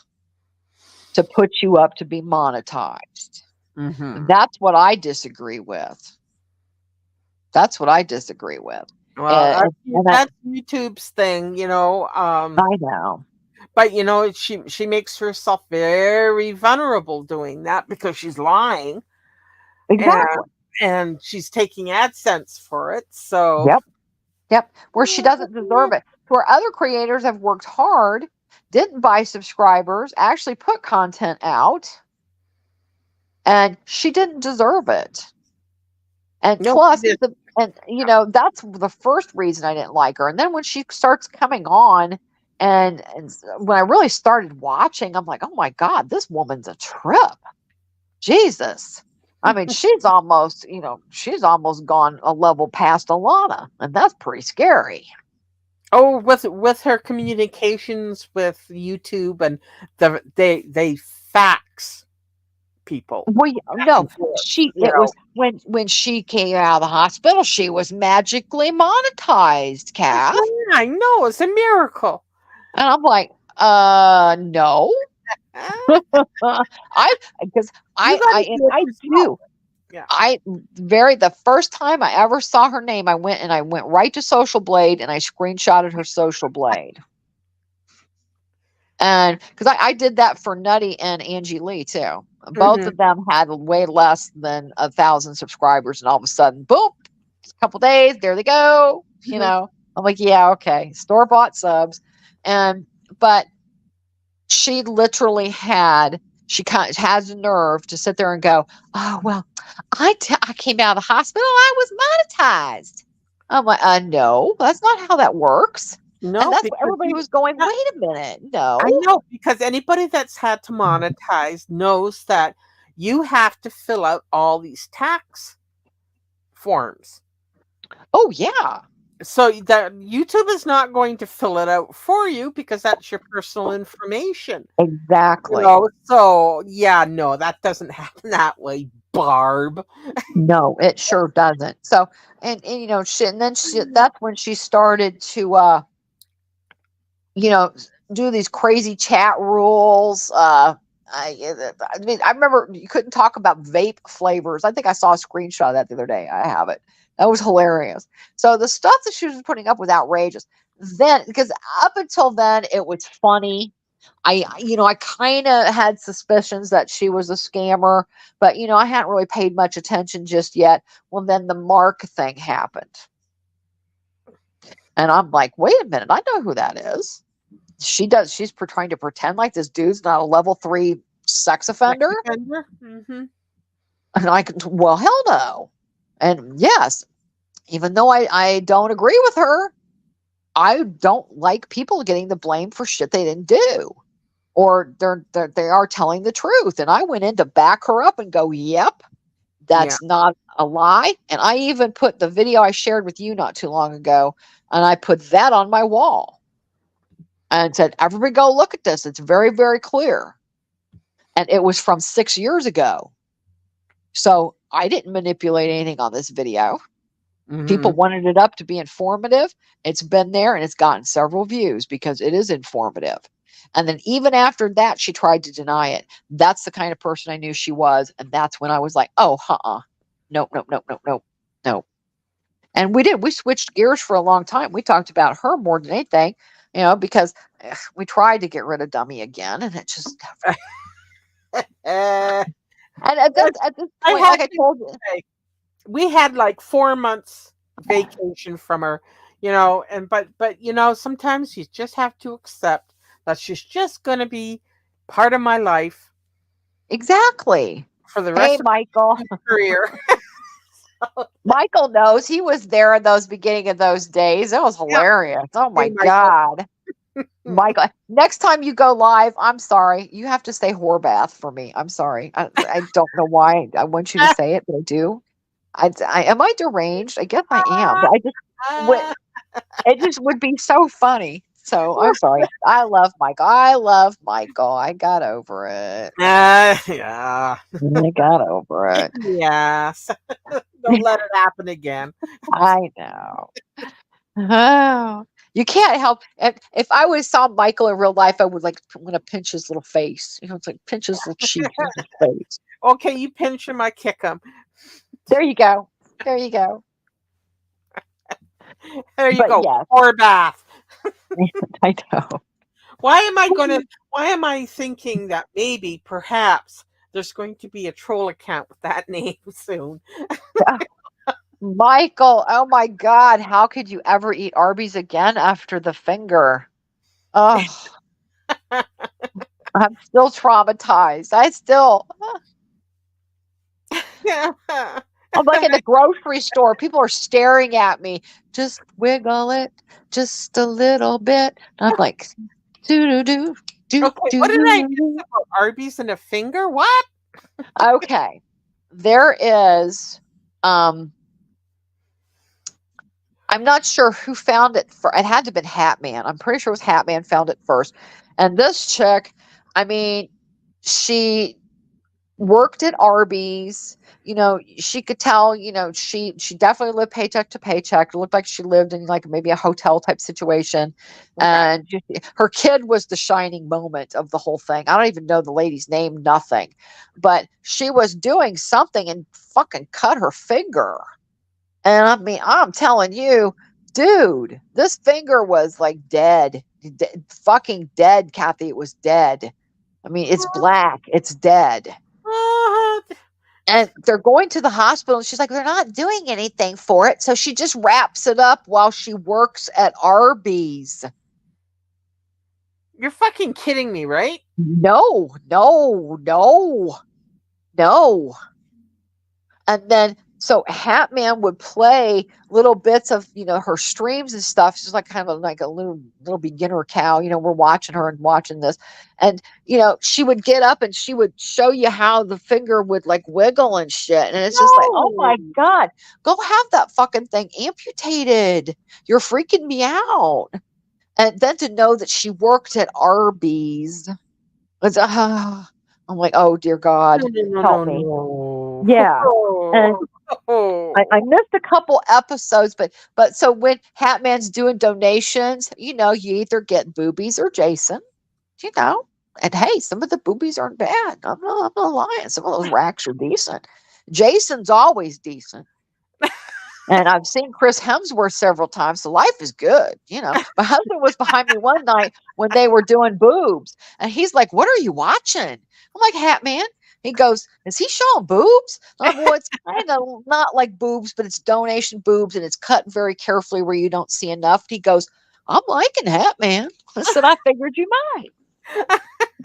to put you up to be monetized. Mhm. That's what I disagree with. That's what I disagree with. Well, And that's YouTube's thing, you know. I know. But she makes herself very vulnerable doing that because she's lying and Exactly. she's taking AdSense for it. So Yep. Yep. Where she doesn't deserve it. Where other creators have worked hard, didn't buy subscribers, actually put content out, and she didn't deserve it. And no, plus, that's the first reason I didn't like her. And then when she starts coming on, and when I really started watching, I'm like, oh my God, this woman's a trip. Jesus. I mean, she's almost gone a level past Alana, and that's pretty scary. oh, with her communications with YouTube and they fax people Well, back no, and forth, you it know. was when she came out of the hospital, she was magically monetized, Kath. Yeah, I know it's a miracle. And I'm like, no. Ah, I because you got to do it I yourself. do. Yeah. The first time I ever saw her name, I went right to Social Blade and I screenshotted her Social Blade. And because I did that for Nutty and Angie Lee too. Both Hmm. of them had way less than 1,000 subscribers, and all of a sudden, boom, a couple days, there they go. I'm like, yeah, okay, store bought subs, and but she literally she kind of has the nerve to sit there and go, oh well, I came out of the hospital, I was monetized. I'm like, no, that's not how that works. And No, that's what because everybody you was going, yeah, wait a minute, no. I know, because anybody that's had to monetize knows that you have to fill out all these tax forms. Oh yeah, So that YouTube is not going to fill it out for you because that's your personal information. exactly. So yeah, no, that doesn't happen that way, Barb. No, it sure doesn't. So, and and then that's when she started to, you know, do these crazy chat rules. I mean, I remember you couldn't talk about vape flavors. I think I saw a screenshot of that the other day. I have it. That was hilarious. So the stuff that she was putting up was outrageous. Then, because up until then, it was funny. I kind of had suspicions that she was a scammer, but I hadn't really paid much attention just yet. Well, then the Mark thing happened, and I'm like, wait a minute, I know who that is. She's trying to pretend like this dude's not a level 3 sex Sex offender. offender. Hmm. And I can, well, hell no. And yes, even though I don't agree with her, I don't like people getting the blame for shit they didn't do, or they are telling the truth. And I went in to back her up and go, yep, Yeah. that's not a lie. And I even put the video I shared with you not too long ago, and I put that on my wall and said, everybody go look at this. It's very, very clear. And it was from 6 years ago. So I didn't manipulate anything on this video. People Hmm. wanted it up to be informative. It's been there and it's gotten several views because it is informative. And then even after that, she tried to deny it. That's the kind of person I knew she was. And that's when I was like, oh, nope, nope, nope, nope, nope, nope. And we switched gears for a long time. We talked about her more than anything, because we tried to get rid of Dummy again, and it just never. Uh, And at this I point, have like I to told you, say, we had like 4 months vacation from her, and but sometimes you just have to accept that she's just gonna be part of my life exactly. for the Hey, rest of Michael. my career. Michael knows he was there in those beginning of those days. It was Yeah. hilarious. Oh Hey, my Michael. God. Michael, next time you go live, I'm sorry. You have to say Horbath for me. I'm sorry. I don't know why I want you to say it, but I do. Am I deranged? I guess I am. But I just would it just would be so funny. So I'm sorry. I love Michael. I love Michael. I got over it. Yeah. I got over it. Yes. Don't let it happen again. I know. Oh, you can't help. If I would saw Michael in real life, I would like want to pinch his little face. It's like pinch his little cheek and his face. Okay, you pinch him, I kick him. There you go. There you go. There you But go. yes, Or bath. I know. Why am I thinking that maybe, perhaps, there's going to be a troll account with that name soon? Michael, oh my God, how could you ever eat Arby's again after the finger? Oh, I'm still traumatized. Yeah. I'm like in the grocery store. People are staring at me. Just wiggle it just a little bit. And I'm like, do do do Okay, what do did I miss do. about Arby's and a finger? What? Okay. There is um I'm not sure who found it for it had to have been Hatman. I'm pretty sure it was Hatman found it first. And this chick, I mean, she worked at Arby's. She could tell, she definitely lived paycheck to paycheck. It looked like she lived in like maybe a hotel type situation. Okay. And her kid was the shining moment of the whole thing. I don't even know the lady's name, nothing. But she was doing something and fucking cut her finger. And I mean, I'm telling you, dude, this finger was like dead. Fucking dead, Kathy. It was dead. I mean, it's black. It's dead. Uh, And they're going to the hospital, and she's like, they're not doing anything for it. So she just wraps it up while she works at Arby's. you're fucking kidding me, right? No, no, no, no. And then So Hatman would play little bits of, her streams and stuff. She's like kind of like a little beginner cow. We're watching her and watching this. And, she would get up and she would show you how the finger would like wiggle and shit. And it's just like, oh No. my God, go have that fucking thing amputated. You're freaking me out. And then to know that she worked at Arby's. It's, I'm like, oh dear No, God, no, help no, me. no, Yeah. And no. I missed a couple episodes, but so when Hatman's doing donations, you either get boobies or Jason, you know. And hey, some of the boobies aren't bad. I'm not lying. Some of those racks are decent. Jason's always decent. And I've seen Chris Hemsworth several times, so life is good. My husband was behind me one night when they were doing boobs, and he's like, "What are you watching?" I'm like, "Hat Man." He goes, "Is he showing boobs?" I'm like, "Well, it's kind of not like boobs, but it's donation boobs, and it's cut very carefully where you don't see enough." He goes, "I'm liking Hat Man." I said, "I figured you might."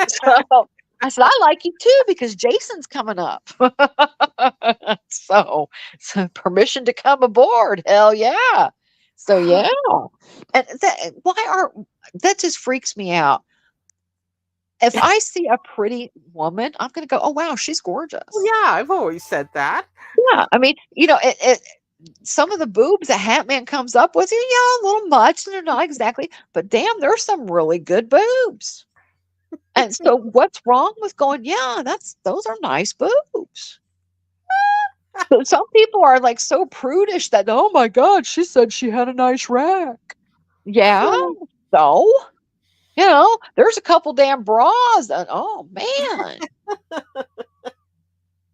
So I said, "I like you too because Jason's coming up." So permission to come aboard. Hell yeah. So yeah. And that just freaks me out. If I see a pretty woman, I'm gonna go, oh wow, she's Well, gorgeous. yeah, I've always said that. Yeah. I mean, some of the boobs that Hatman comes up with, a little much, and they're not exactly, but damn, there's some really good boobs. And so what's wrong with going, yeah, those are nice boobs. So some people are like so prudish that, oh my God, she said she had a nice rack. Yeah. So, there's a couple damn bras. And, oh man.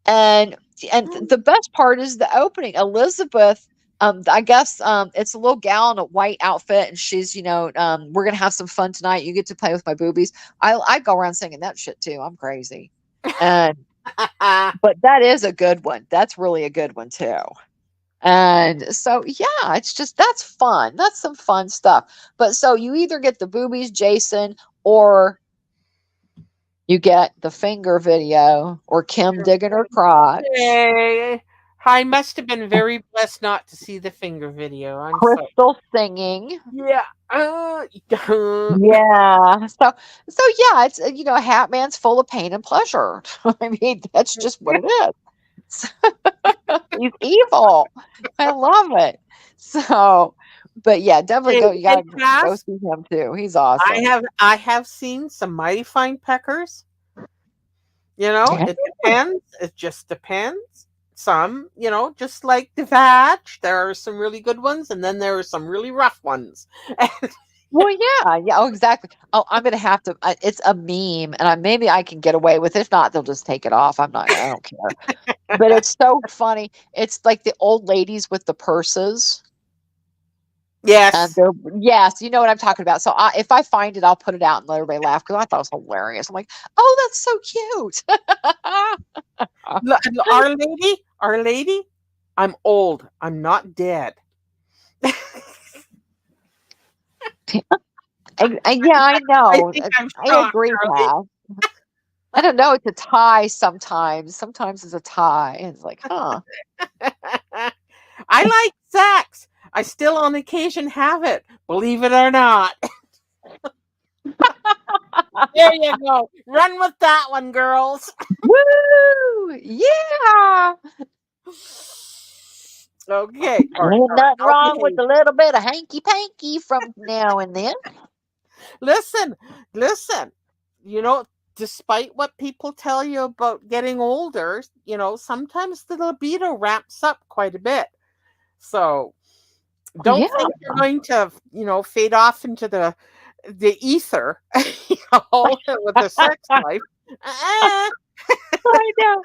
And the best part is the opening. Elizabeth, I guess it's a little gal in a white outfit, and she's, we're gonna have some fun tonight. You get to play with my boobies. I go around singing that shit too. I'm crazy. And but that is a good one. That's really a good one too. And so, yeah, it's just that's fun. That's some fun stuff. But so you either get the boobies, Jason, or you get the finger video or Kim digging her crotch, Okay. I must have been very blessed not to see the finger video. I'm sorry. Crystal singing. Yeah. Yeah. So yeah, it's Hatman's full of pain and pleasure. I mean, that's just what it is. He's evil. I love it. So, but yeah, definitely Hey, go. You hey, gotta go Cass, see him too. He's I awesome. have I have seen some mighty fine peckers. Yeah. It depends. It just depends. Some, just like the vag, there are some really good ones, and then there are some really rough ones. Well, yeah, yeah. Oh, exactly. Oh, I'm gonna have to. It's a meme, and maybe I can get away with it. If not, they'll just take it off. I'm not. I don't care. But it's so funny. It's like the old ladies with the purses. And Yes. they're yes, you know what I'm talking about. So if I find it, I'll put it out and let everybody laugh because I thought it was hilarious. I'm like, oh, that's so cute. Our Lady, I'm old. I'm not dead. Yeah, I I know. think I'm I shocked, agree, Charlie. Pal. I don't know. It's a tie sometimes. Sometimes it's a tie. It's like, huh. I like sex. I still on occasion have it, believe it or not. There you go. Run with that one, girls. Woo! Yeah. Okay. Ain't nothing wrong with Okay. a little bit of hanky panky from now and then. Listen, listen. You know, despite what people tell you about getting older, sometimes the libido ramps up quite a bit. So Yeah. don't think you're going to, fade off into the ether, with the sex life. Uh, I know.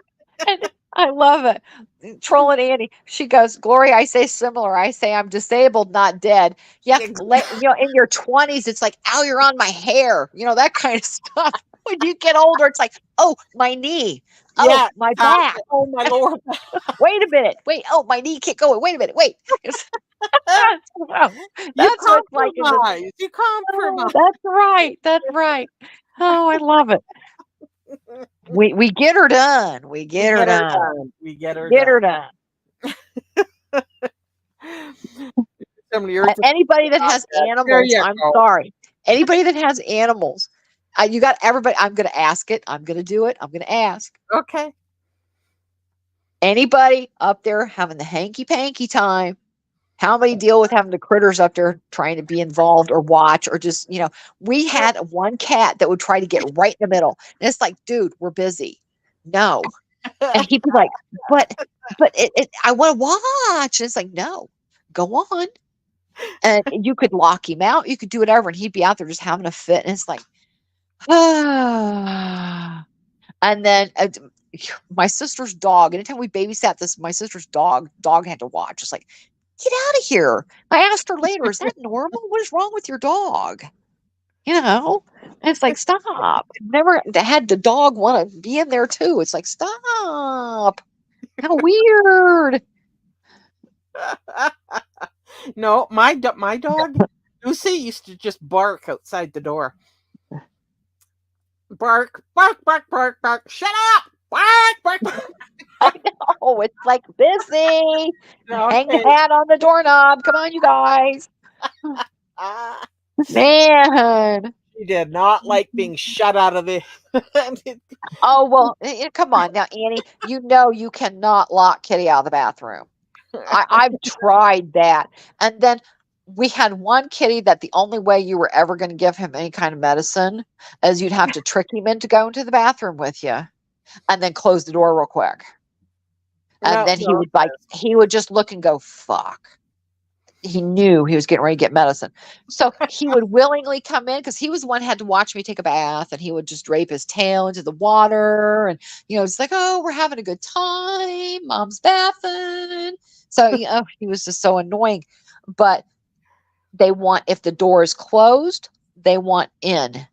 And I love it. Trolling Annie. She goes, Gloria, I say similar. I say I'm disabled, not dead. Yeah, in your 20s, it's like, ow, you're on my hair. That kind of stuff. When you get older, it's like, oh, my knee. Oh, yeah, my back. exactly. Oh my lord. Wait a minute. Wait. Oh, my knee can't go. Wait a minute. Wait. You That's what's like in the. compromise. You Oh, compromise. that's right. That's right. Oh, I love it. We get her done. We We get her get her done. done. We get her Get done. her done. Somebody heard the Anybody that about has that. There animals, you I'm go. sorry. Anybody that has animals, you got everybody. I'm going to ask it. I'm going to do it. I'm going to ask Okay. anybody up there having the hanky panky time. How many deal with having the critters up there trying to be involved or watch or just, we had one cat that would try to get right in the middle. And it's like, dude, we're busy. No. And he'd be like, but, I want to watch. And it's like, no, go on. And you could lock him out. You could do whatever. And he'd be out there just having a fit. And it's like, ah. And then my sister's dog, anytime we babysat this, my sister's dog had to watch. It's like, get out of here. I asked her later, is that normal? What is wrong with your dog? And it's like, stop. Never had the dog want to be in there too. It's like, stop. How weird. No, my dog Lucy used to just bark outside the door. Bark, bark, bark, bark, bark. Shut up! Bark, bark, bark. I know. It's like busy. Hang the Okay. hat on the doorknob. Come on, you guys. Ah, Man. she did not like being shut out of the. Oh, well, come on now, Annie. You cannot lock Kitty out of the bathroom. I've tried that. And then we had one kitty that the only way you were ever going to give him any kind of medicine is you'd have to trick him into going to the bathroom with you and then close the door real quick. And No, then no. he would just look and go, fuck. He knew he was getting ready to get medicine. So he would willingly come in because he was the one who had to watch me take a bath, and he would just drape his tail into the water. And, it's like, oh, we're having a good time. Mom's bathing. So, he was just so annoying. But if the door is closed, they want in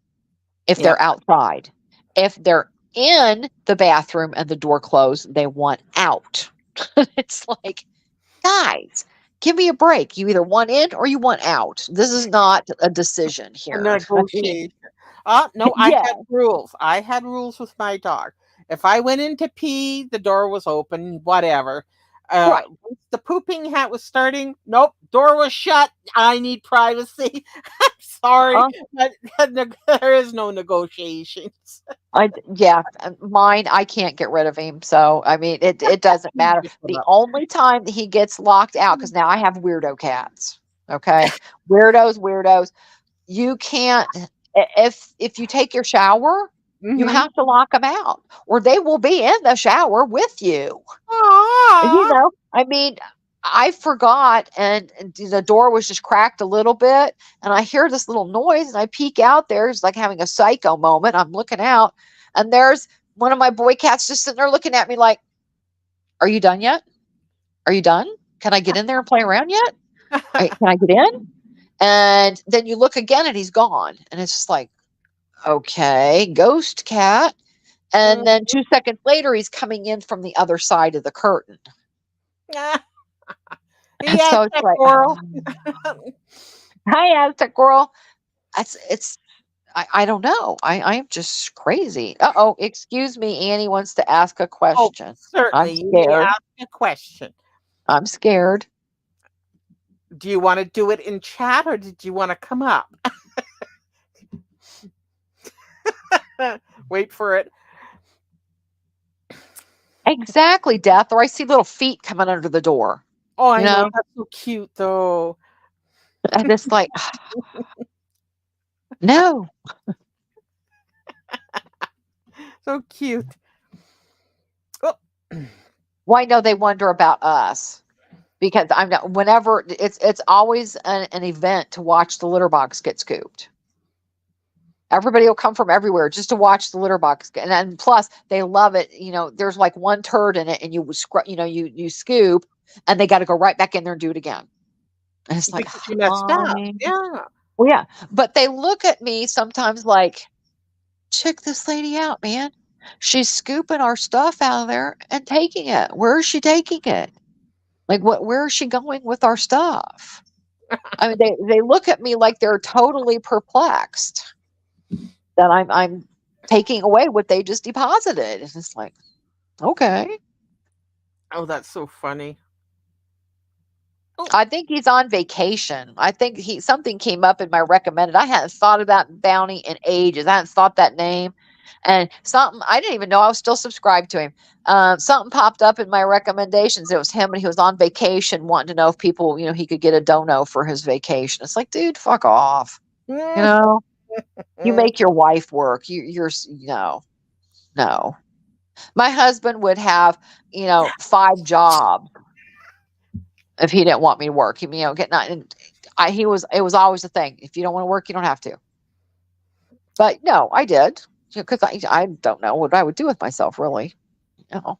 if Yeah. they're outside. If they're in the bathroom and the door closed, they want out. It's like, guys, give me a break. You either want in or you want out. This is not a decision A here. I mean, negotiation. No, I yeah, had rules. I had rules with my dog. If I went in to pee, the door was open, whatever. right. Once the pooping hat was starting, nope, door was shut. I need privacy. I'm sorry, Uh, but there is no negotiations. mine, I can't get rid of him. So, I mean, it doesn't You matter. just put The up. only time that he gets locked out, because now I have weirdo cats. Okay. Weirdos. You can't, if you take your shower, you Mm-hmm. have to lock them out or they will be in the shower with you. Aww. I mean, I forgot and the door was just cracked a little bit and I hear this little noise and I peek out there. It's like having a psycho moment. I'm looking out and there's one of my boy cats just sitting there looking at me like, are you done yet? Are you done? Can I get in there and play around yet? Can I get in? And then you look again and he's gone. And it's just like, okay, ghost cat. And then 2 seconds later, he's coming in from the other side of the curtain. And Yes, so it's that like, girl. hi, Aztec girl. I don't know. I am just crazy. Uh-oh, excuse me. Annie wants to ask a Oh, question. I'm certainly. You may scared. ask a question. I'm scared. Do you want to do it in chat or did you want to come up? Wait for it. Exactly, Death. Or I see little feet coming under the door, Oh, you I know. know? That's so cute, though. And it's like, no. So cute. Oh. Well, I know they wonder about us. Because I'm not whenever it's always an event to watch the litter box get scooped. Everybody will come from everywhere just to watch the litter box, and then plus they love it. There's like one turd in it, and you scoop, and they got to go right back in there and do it again. And it's like, Because you messed up. fine. Yeah. Well, yeah, but they look at me sometimes like, check this lady out, man. She's scooping our stuff out of there and taking it. Where is she taking it? Like, where is she going with our stuff? I mean, they look at me like they're totally perplexed that I'm taking away what they just deposited. And it's like, okay. Oh, that's so funny. Oh, I think he's on vacation. I think something came up in my recommended. I hadn't thought of that bounty in ages. I hadn't thought that name. And something I didn't even know I was still subscribed to him. Something popped up in my recommendations. It was him and he was on vacation, wanting to know if people, he could get a dono for his vacation. It's like, dude, fuck off. You mm, know, you mm. make your wife work. No, no. My husband would have, 5 jobs if he didn't want me to work. Get not. And it was always a thing. If you don't want to work, you don't have to. But no, I did because I don't know what I would do with myself really. You know,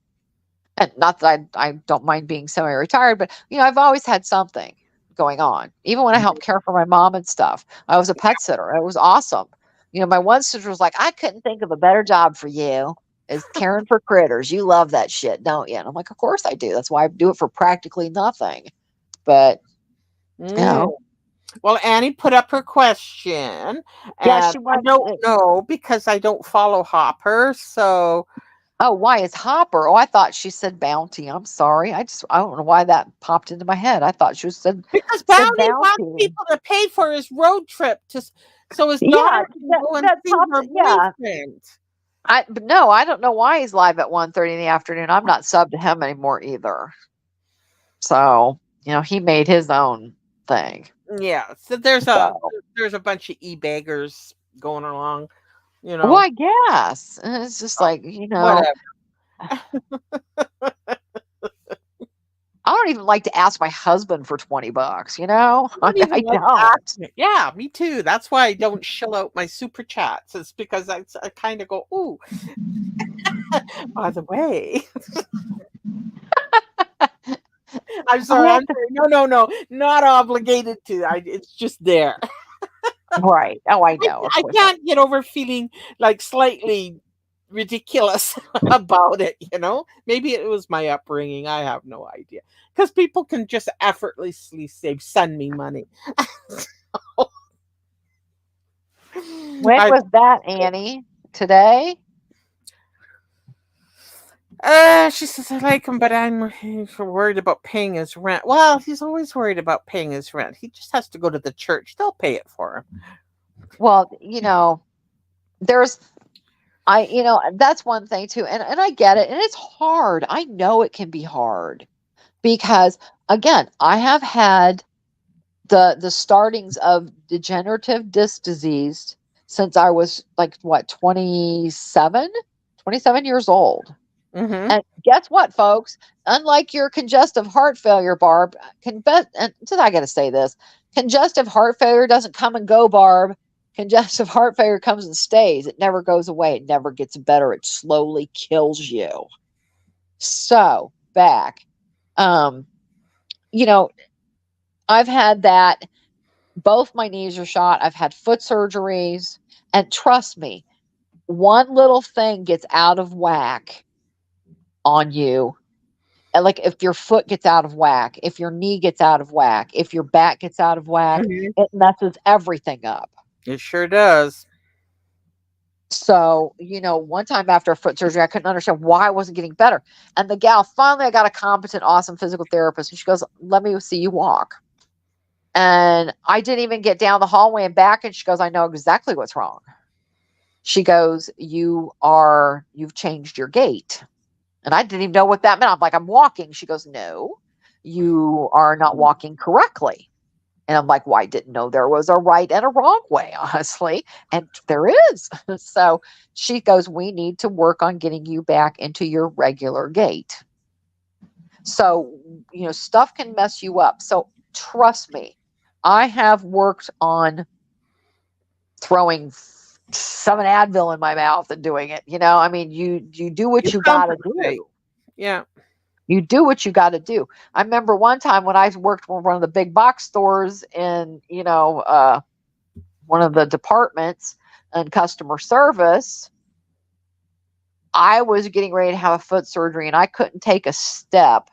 and not that I don't mind being semi-retired, but I've always had something going on. Even when I helped care for my mom and stuff, I was a pet sitter. It was awesome. My one sister was like, I couldn't think of a better job for you is caring for critters. You love that shit, don't you? And I'm like, of course I do. That's why I do it for practically nothing. But you Mm. know, Well, Annie put up her question, yeah, and she I wants. don't know because I don't follow Hopper. So Oh, why is Hopper? Oh, I thought she said Bounty. I'm sorry. I don't know why that popped into my head. I thought she because said Bounty wants Bounty. people to pay for his road trip so his daughter Yeah, can go and that see popped. her Yeah, boyfriend. but no, I don't know why he's live at 1:30 in the afternoon. I'm not subbed to him anymore either. So he made his own thing. Yeah, so there's a bunch of e-beggars going along, you Well, know. I guess and it's just uh, like Whatever. I don't even like to ask my husband for $20. I I don't even like don't. asking it. Yeah, me too. That's why I don't shill out my super chats. It's because I kind of go, ooh, by the way, I'm I sorry, have I'm to. sorry. No, no, no, not obligated to. It's just there. Right. Oh, I know. Of I course. can't get over feeling like slightly ridiculous about it, you know? Maybe it was my upbringing. I have no idea. Because people can just effortlessly say, send me money. When I, was that, Annie? Today? she says, I like him, but I'm worried about paying his rent. Well, he's always worried about paying his rent. He just has to go to the church. They'll pay it for him. Well, there's that's one thing too. And I get it. And it's hard. I know it can be hard because again, I have had the startings of degenerative disc disease since I was like what, 27 years old. Hmm. And guess what, folks? Unlike your congestive heart failure, Barb, and so I got to say this: congestive heart failure doesn't come and go, Barb. Congestive heart failure comes and stays. It never goes away. It never gets better. It slowly kills you. So back, um, you know, I've had that. Both my knees are shot. I've had foot surgeries, and trust me, one little thing gets out of whack on you. Like if your foot gets out of whack, if your knee gets out of whack, if your back gets out of whack, Hmm. it messes everything up. It sure does. So, one time after a foot surgery, I couldn't understand why I wasn't getting better. And the gal, finally, I got a competent, awesome physical therapist. And she goes, let me see you walk. And I didn't even get down the hallway and back. And she goes, I know exactly what's wrong. She goes, you've changed your gait. And I didn't even know what that meant. I'm like, I'm walking. She goes, no, you are not walking correctly. And I'm like, well, I didn't know there was a right and a wrong way, honestly. And there is. So she goes, we need to work on getting you back into your regular gait. So, stuff can mess you up. So trust me, I have worked on throwing 7 Advil in my mouth and doing it. I mean, you do You what you got to compensate. do. Yeah. You do what you got to do. I remember one time when I worked for one of the big box stores in, one of the departments and customer service, I was getting ready to have a foot surgery and I couldn't take a step.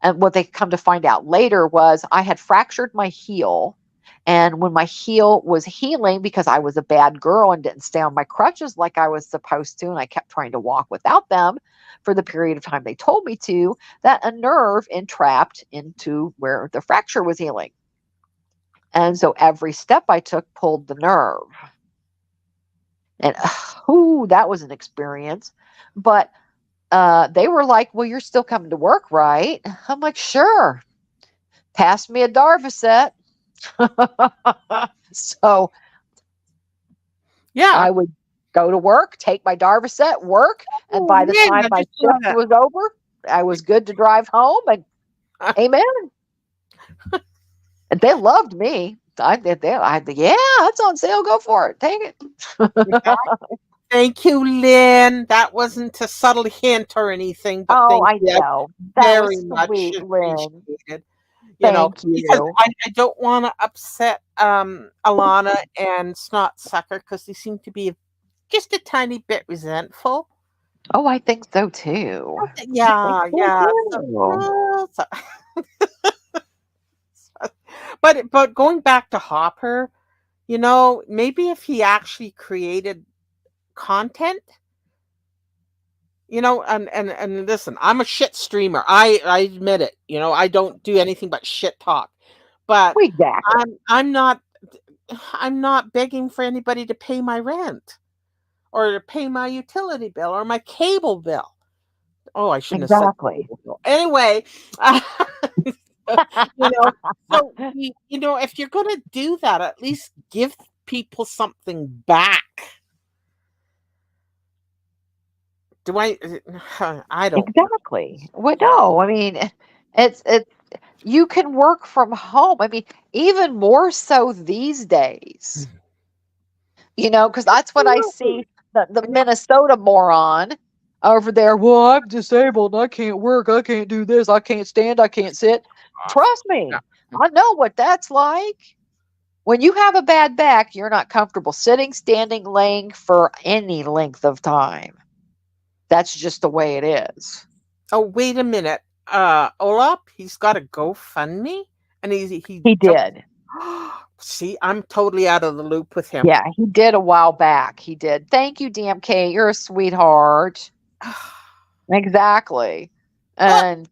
And what they come to find out later was I had fractured my heel And when my heel was healing, because I was a bad girl and didn't stay on my crutches like I was supposed to, and I kept trying to walk without them for the period of time they told me to, that a nerve entrapped into where the fracture was healing. And so every step I took pulled the nerve. And ooh, that was an experience. But they were like, "Well, you're still coming to work, right?" I'm like, "Sure." Pass me a Darvocet. So Yeah. I would go to work, take my Darvocet, work, and Oh by the man, time I my just saw shift that. was over, I was good to drive home. And amen. And they loved me. Yeah, that's on sale. Go for it. Take it. Thank you, Lynn. That wasn't a subtle hint or anything, but Oh, thank I you. I know. That was very much sweet, Lynn. appreciated. Thank Because you. I don't want to upset Alana and Snot Sucker because they seem to be just a tiny bit resentful. Oh, I think so too. I think Yeah, so yeah. So, too. but going back to Hopper, maybe if he actually created content, and listen, I'm a shit streamer. I admit it. I don't do anything but shit talk. But Exactly. I'm not begging for anybody to pay my rent or to pay my utility bill or my cable bill. Oh, I shouldn't have said Exactly. cable bill. Anyway, you know, so if you're gonna do that, at least give people something back. Do I? I don't know. Exactly. Well, no, I mean, it's you can work from home. I mean, even more so these days. Because that's what I Absolutely. see the And Minnesota moron over there. Well, I'm disabled. I can't work. I can't do this. I can't stand. I can't sit. off. Trust Yeah. me, I know what that's like. When you have a bad back, you're not comfortable sitting, standing, laying for any length of time. That's just the way it is. Oh, wait a minute. Olap, he's got a GoFundMe, and he He just did. see. I'm totally out of the loop with him. Yeah, he did a while back. He did. Thank you, DMK. You're a sweetheart. Exactly. Ah! And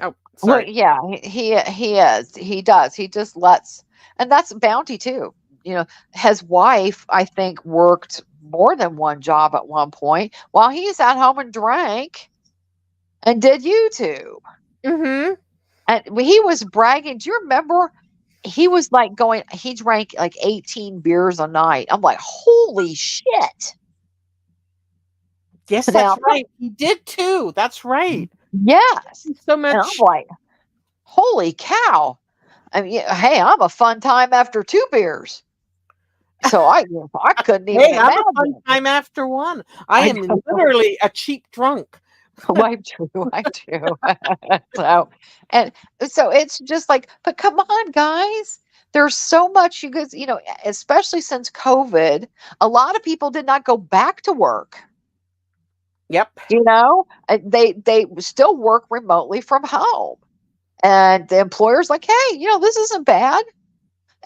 Oh, well, sorry. yeah, he is. He does. He just lets, and that's bounty too. His wife, I think, worked more than one job at one point while he's at home and drank and did YouTube. Mm-hmm. And he was bragging. Do you remember? He was like he drank like 18 beers a night. I'm like, holy shit. Yes, Now, that's right. He did too. That's right. yes. So And I'm much. like, holy cow. I mean, hey, I'm a fun time after 2 beers. So I couldn't even Hey, I'm a fun imagine. time after one. I I am know. literally a cheap drunk. I'm true. I do. so, and so it's just like, but come on, guys. There's so much you guys, especially since COVID, a lot of people did not go back to work. Yep. They still work remotely from home, and the employer's like, hey, this isn't bad.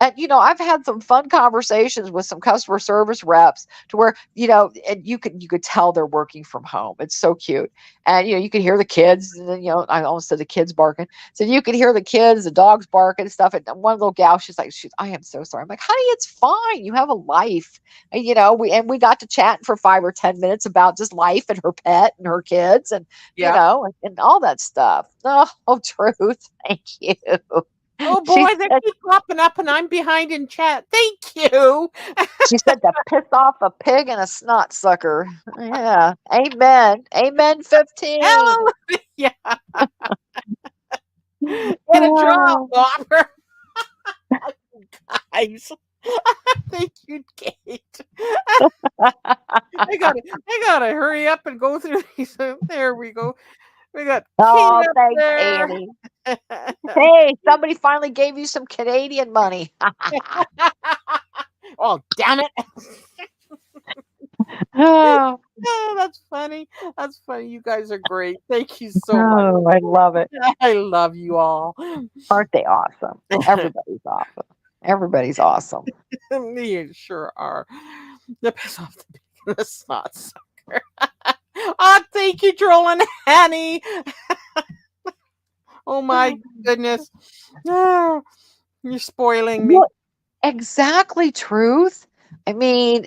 And I've had some fun conversations with some customer service reps to where and you could tell they're working from home. It's so cute. And you could hear the kids, and then I almost said the kids barking. So you could hear the kids, the dogs barking and stuff. And one little gal, I am so sorry. I'm like, honey, it's fine. You have a life. And we got to chat for 5 or 10 minutes about just life and her pet and her kids, and Yeah. and all that stuff. Oh, truth. Thank you. Oh She boy, they said keep popping up, and I'm behind in chat. Thank you. She said to piss off a pig and a snot sucker. Yeah. Amen. Amen 15. Hallelujah. Get a job, Oh, Whopper. Guys. Thank you, Kate. I gotta hurry up and go through these. There we go. We got Kate oh, up thanks, there. Annie. Hey, somebody finally gave you some Canadian money. Oh, damn it. oh, Oh, that's funny. That's funny. You guys are great. Thank you so much. I love it. I love you all. Aren't they awesome? Everybody's awesome. Everybody's awesome. You sure are. The piss off the bacon, the snot sucker. Oh, thank you, Joel and Annie. Oh my goodness. Ah, you're spoiling me. Well, exactly, truth. I mean,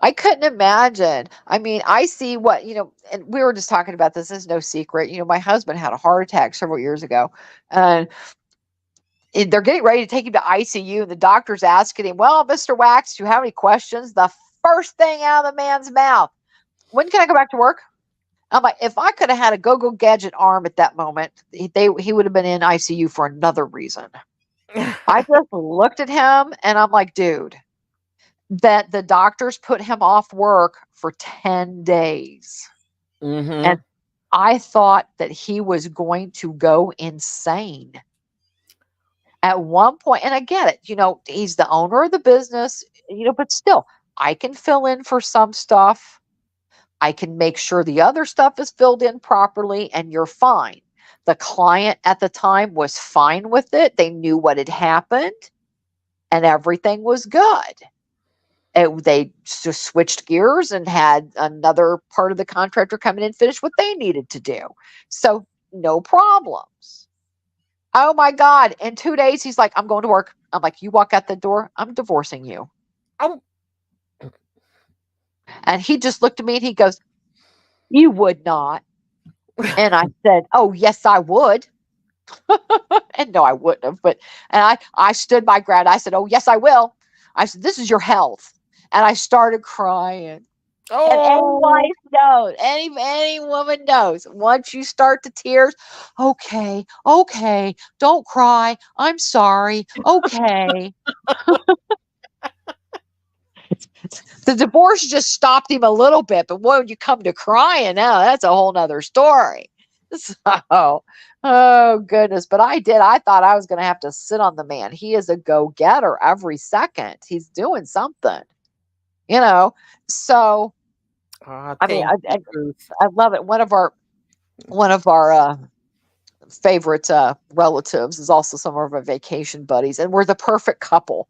I couldn't imagine. I mean, I see what, and we were just talking about this. This is no secret. My husband had a heart attack several years ago, and they're getting ready to take him to ICU, and the doctor's asking him, "Well, Mr. Wax, do you have any questions?" The first thing out of the man's mouth, "When can I go back to work?" I'm like, if I could have had a go-go gadget arm at that moment, he would have been in ICU for another reason. I just looked at him and I'm like, dude, that the doctors put him off work for 10 days. And Mm-hmm. I thought that he was going to go insane at one point. And I get it, he's the owner of the business, but still, I can fill in for some stuff. I can make sure the other stuff is filled in properly and you're fine. The client at the time was fine with it. They knew what had happened and everything was good. They just switched gears and had another part of the contractor come in and finish what they needed to do. So, no problems. Oh my God. In 2 days, he's like, "I'm going to work." I'm like, "You walk out the door, I'm divorcing you." Oh, And he just looked at me and he goes, "You would not." And I said, "Oh, yes, I would." And no, I wouldn't have. And I stood my ground. I said, "Oh, yes, I will." I said, "This is your health." And I started crying. And any oh, wife knows, any woman knows. Once you start the tears, "Okay, okay, don't cry. I'm sorry. Okay." The divorce just stopped him a little bit, but when you come to crying now, that's a whole nother story. So, oh goodness. But I thought I was going to have to sit on the man. He is a go getter every second. He's doing something, you know. So, ah, I mean, thank you, Truth. I love it. One of our favorite relatives is also some of our vacation buddies, and we're the perfect couple.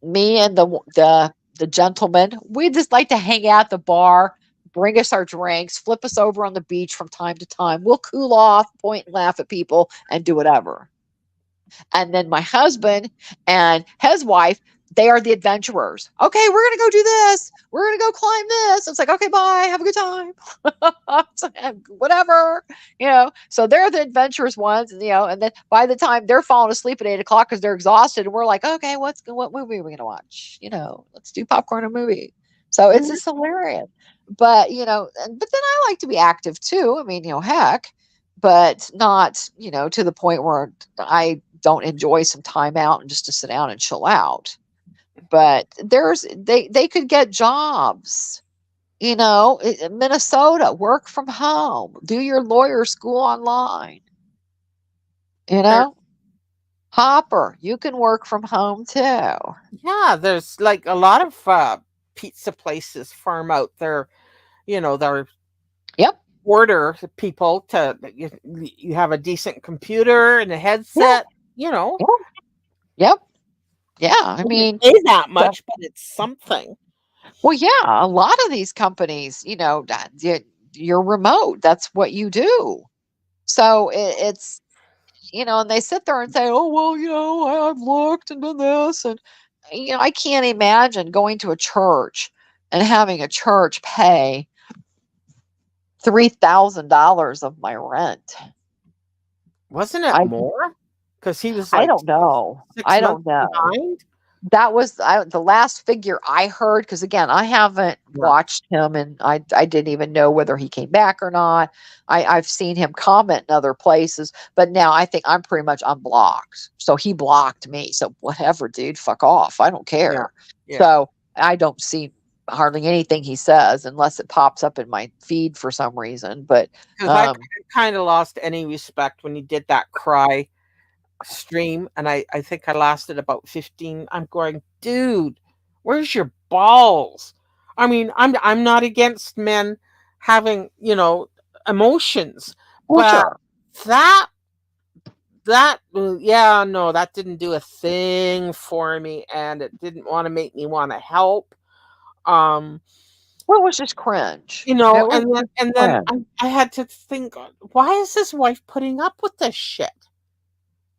Me and the gentleman, we just like to hang out at the bar, bring us our drinks, flip us over on the beach from time to time. We'll cool off, point and laugh at people, and do whatever. And then my husband and his wife, they are the adventurers. "Okay, we're gonna go do this. We're gonna go climb this." It's like, "Okay, bye, have a good time." So, whatever, So they're the adventurous ones, and then by the time they're falling asleep at 8 o'clock because they're exhausted, and we're like, "Okay, what movie are we gonna watch? Let's do popcorn and movie." So it's Mhm. just hilarious. But but then I like to be active too. I mean, heck, but not, to the point where I don't enjoy some time out and just to sit down and chill out. But they could get jobs, Minnesota, work from home, do your lawyer school online, you There, know, Hopper, you can work from home too. yeah, there's like a lot of pizza places farm out their Yep. order people to you have a decent computer and a Yeah. headset, you know. Yeah. Yep. Yeah. I Doesn't mean, pay that so, much, but it's something. well, yeah, a lot of these companies, you're remote. That's what you do. So it's and they sit there and say, "Oh, well, I've looked and done this." And, I can't imagine going to a church and having a church pay $3,000 of my rent. Wasn't it I, more? Because he was I like don't know. six I months don't know. behind. That was the last figure I heard, because again, I haven't Yeah, watched him, and I didn't even know whether he came back or not. I've seen him comment in other places, but now I think I'm pretty much unblocked. So he blocked me. So whatever, dude, fuck off. I don't yeah, care. yeah. So I don't see hardly anything he says unless it pops up in my feed for some reason. But Because I um kind of lost any respect when he did that cry stream, and I think I lasted about 15. I'm going, dude, where's your balls? I mean, I'm not against men having, emotions, well, but sure. that that yeah, no, that didn't do a thing for me, and it didn't want to make me want to help. Um, Well, it was just cringe. you know, It was just and then cringe. I had to think, why is his wife putting up with this shit?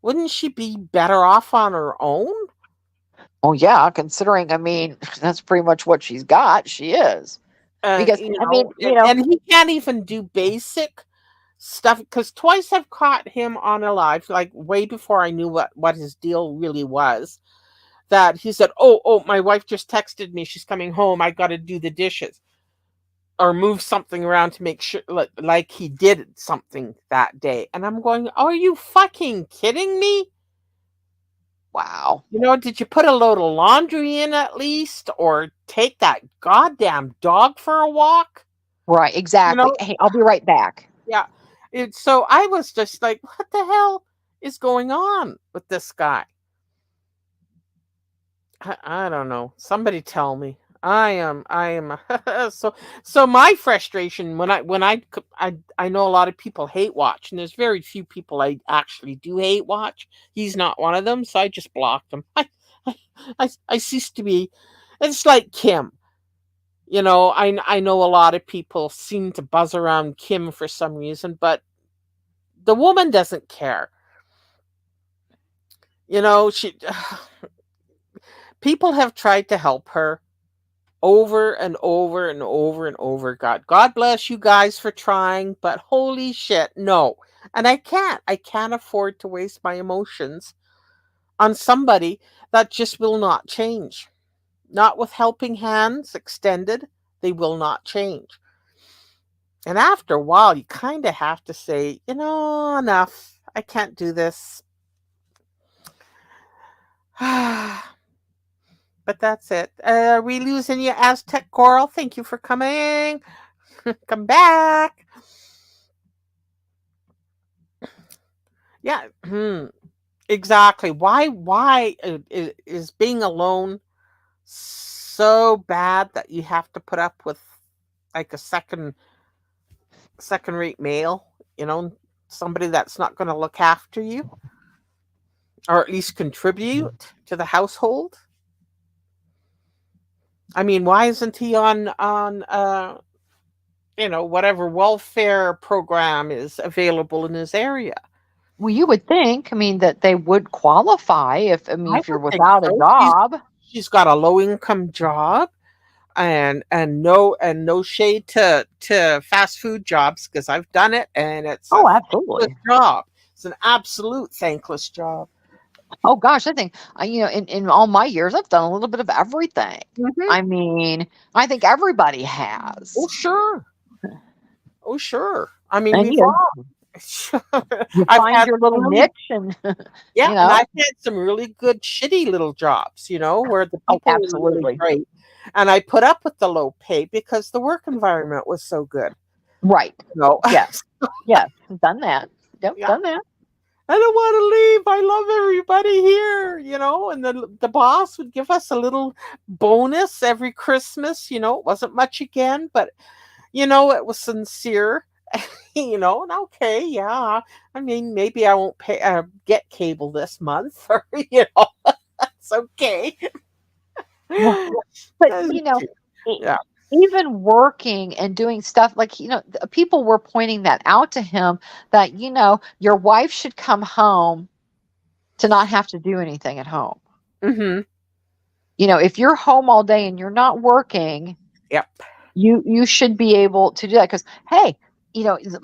Wouldn't she be better off on her own? Oh yeah, considering, I mean, that's pretty much what she's got. She is. Because You I mean, know, and he can't even do basic stuff because twice I've caught him on a live, like way before I knew what his deal really was. That he said, "Oh, my wife just texted me. She's coming home. I got to do the dishes or move something around to make sure." Like he did something that day, and I'm going, "Are you fucking kidding me? wow. You know, did you put a load of laundry in at least, or take that goddamn dog for a walk?" Right, You exactly. know, Hey, I'll be right back. yeah. So I was just like, "What the hell is going on with this guy?" I don't know. Somebody tell me. I am so so my frustration I know a lot of people hate watch, and there's very few people I actually do hate watch. He's not one of them, so I just blocked him. I ceased to be. It's like Kim. You know, I know a lot of people seem to buzz around Kim for some reason, but the woman doesn't care. You know, she people have tried to help her over and over and over and over. God bless you guys for trying, but holy shit, no. And I can't afford to waste my emotions on somebody that just will not change. Not with helping hands extended, they will not change. And after a while, you kind of have to say, enough. I can't do this. But that's it. Are we losing you, Aztec Coral? Thank you for coming. Come back. Yeah, exactly. Why is being alone so bad that you have to put up with like a second rate male, somebody that's not going to look after you or at least contribute to the household? I mean, why isn't he on whatever welfare program is available in his area? Well, you would think, I mean, that they would qualify if, I mean, I if you're would think without a so. job. She's got a low income job, and no shade to fast food jobs because I've done it and it's a Oh, thankless absolutely. job. It's an absolute thankless job. Oh gosh, I think in all my years, I've done a little bit of everything. Hmm. I mean, I think everybody Oh has. sure, oh sure. I mean, And we've all. you I've find had your some little really, niche and yeah, you and know. I've had some really good shitty little jobs, where the Oh, people were really absolutely. great, and I put up with the low pay because the work environment was so good. Right. No, Yes. Yes. Done that. Yep, yeah. done that. I don't want to leave. I love everybody here, and the boss would give us a little bonus every Christmas. It wasn't much again, but it was sincere. And okay, yeah. I mean, maybe I won't get cable this month, or that's okay. Well, but That's e- yeah. even working and doing stuff like, people were pointing that out to him, that, your wife should come home to not have to do anything at home. Mm-hmm. If you're home all day and you're not working, Yep. you should be able to do that. Because, hey,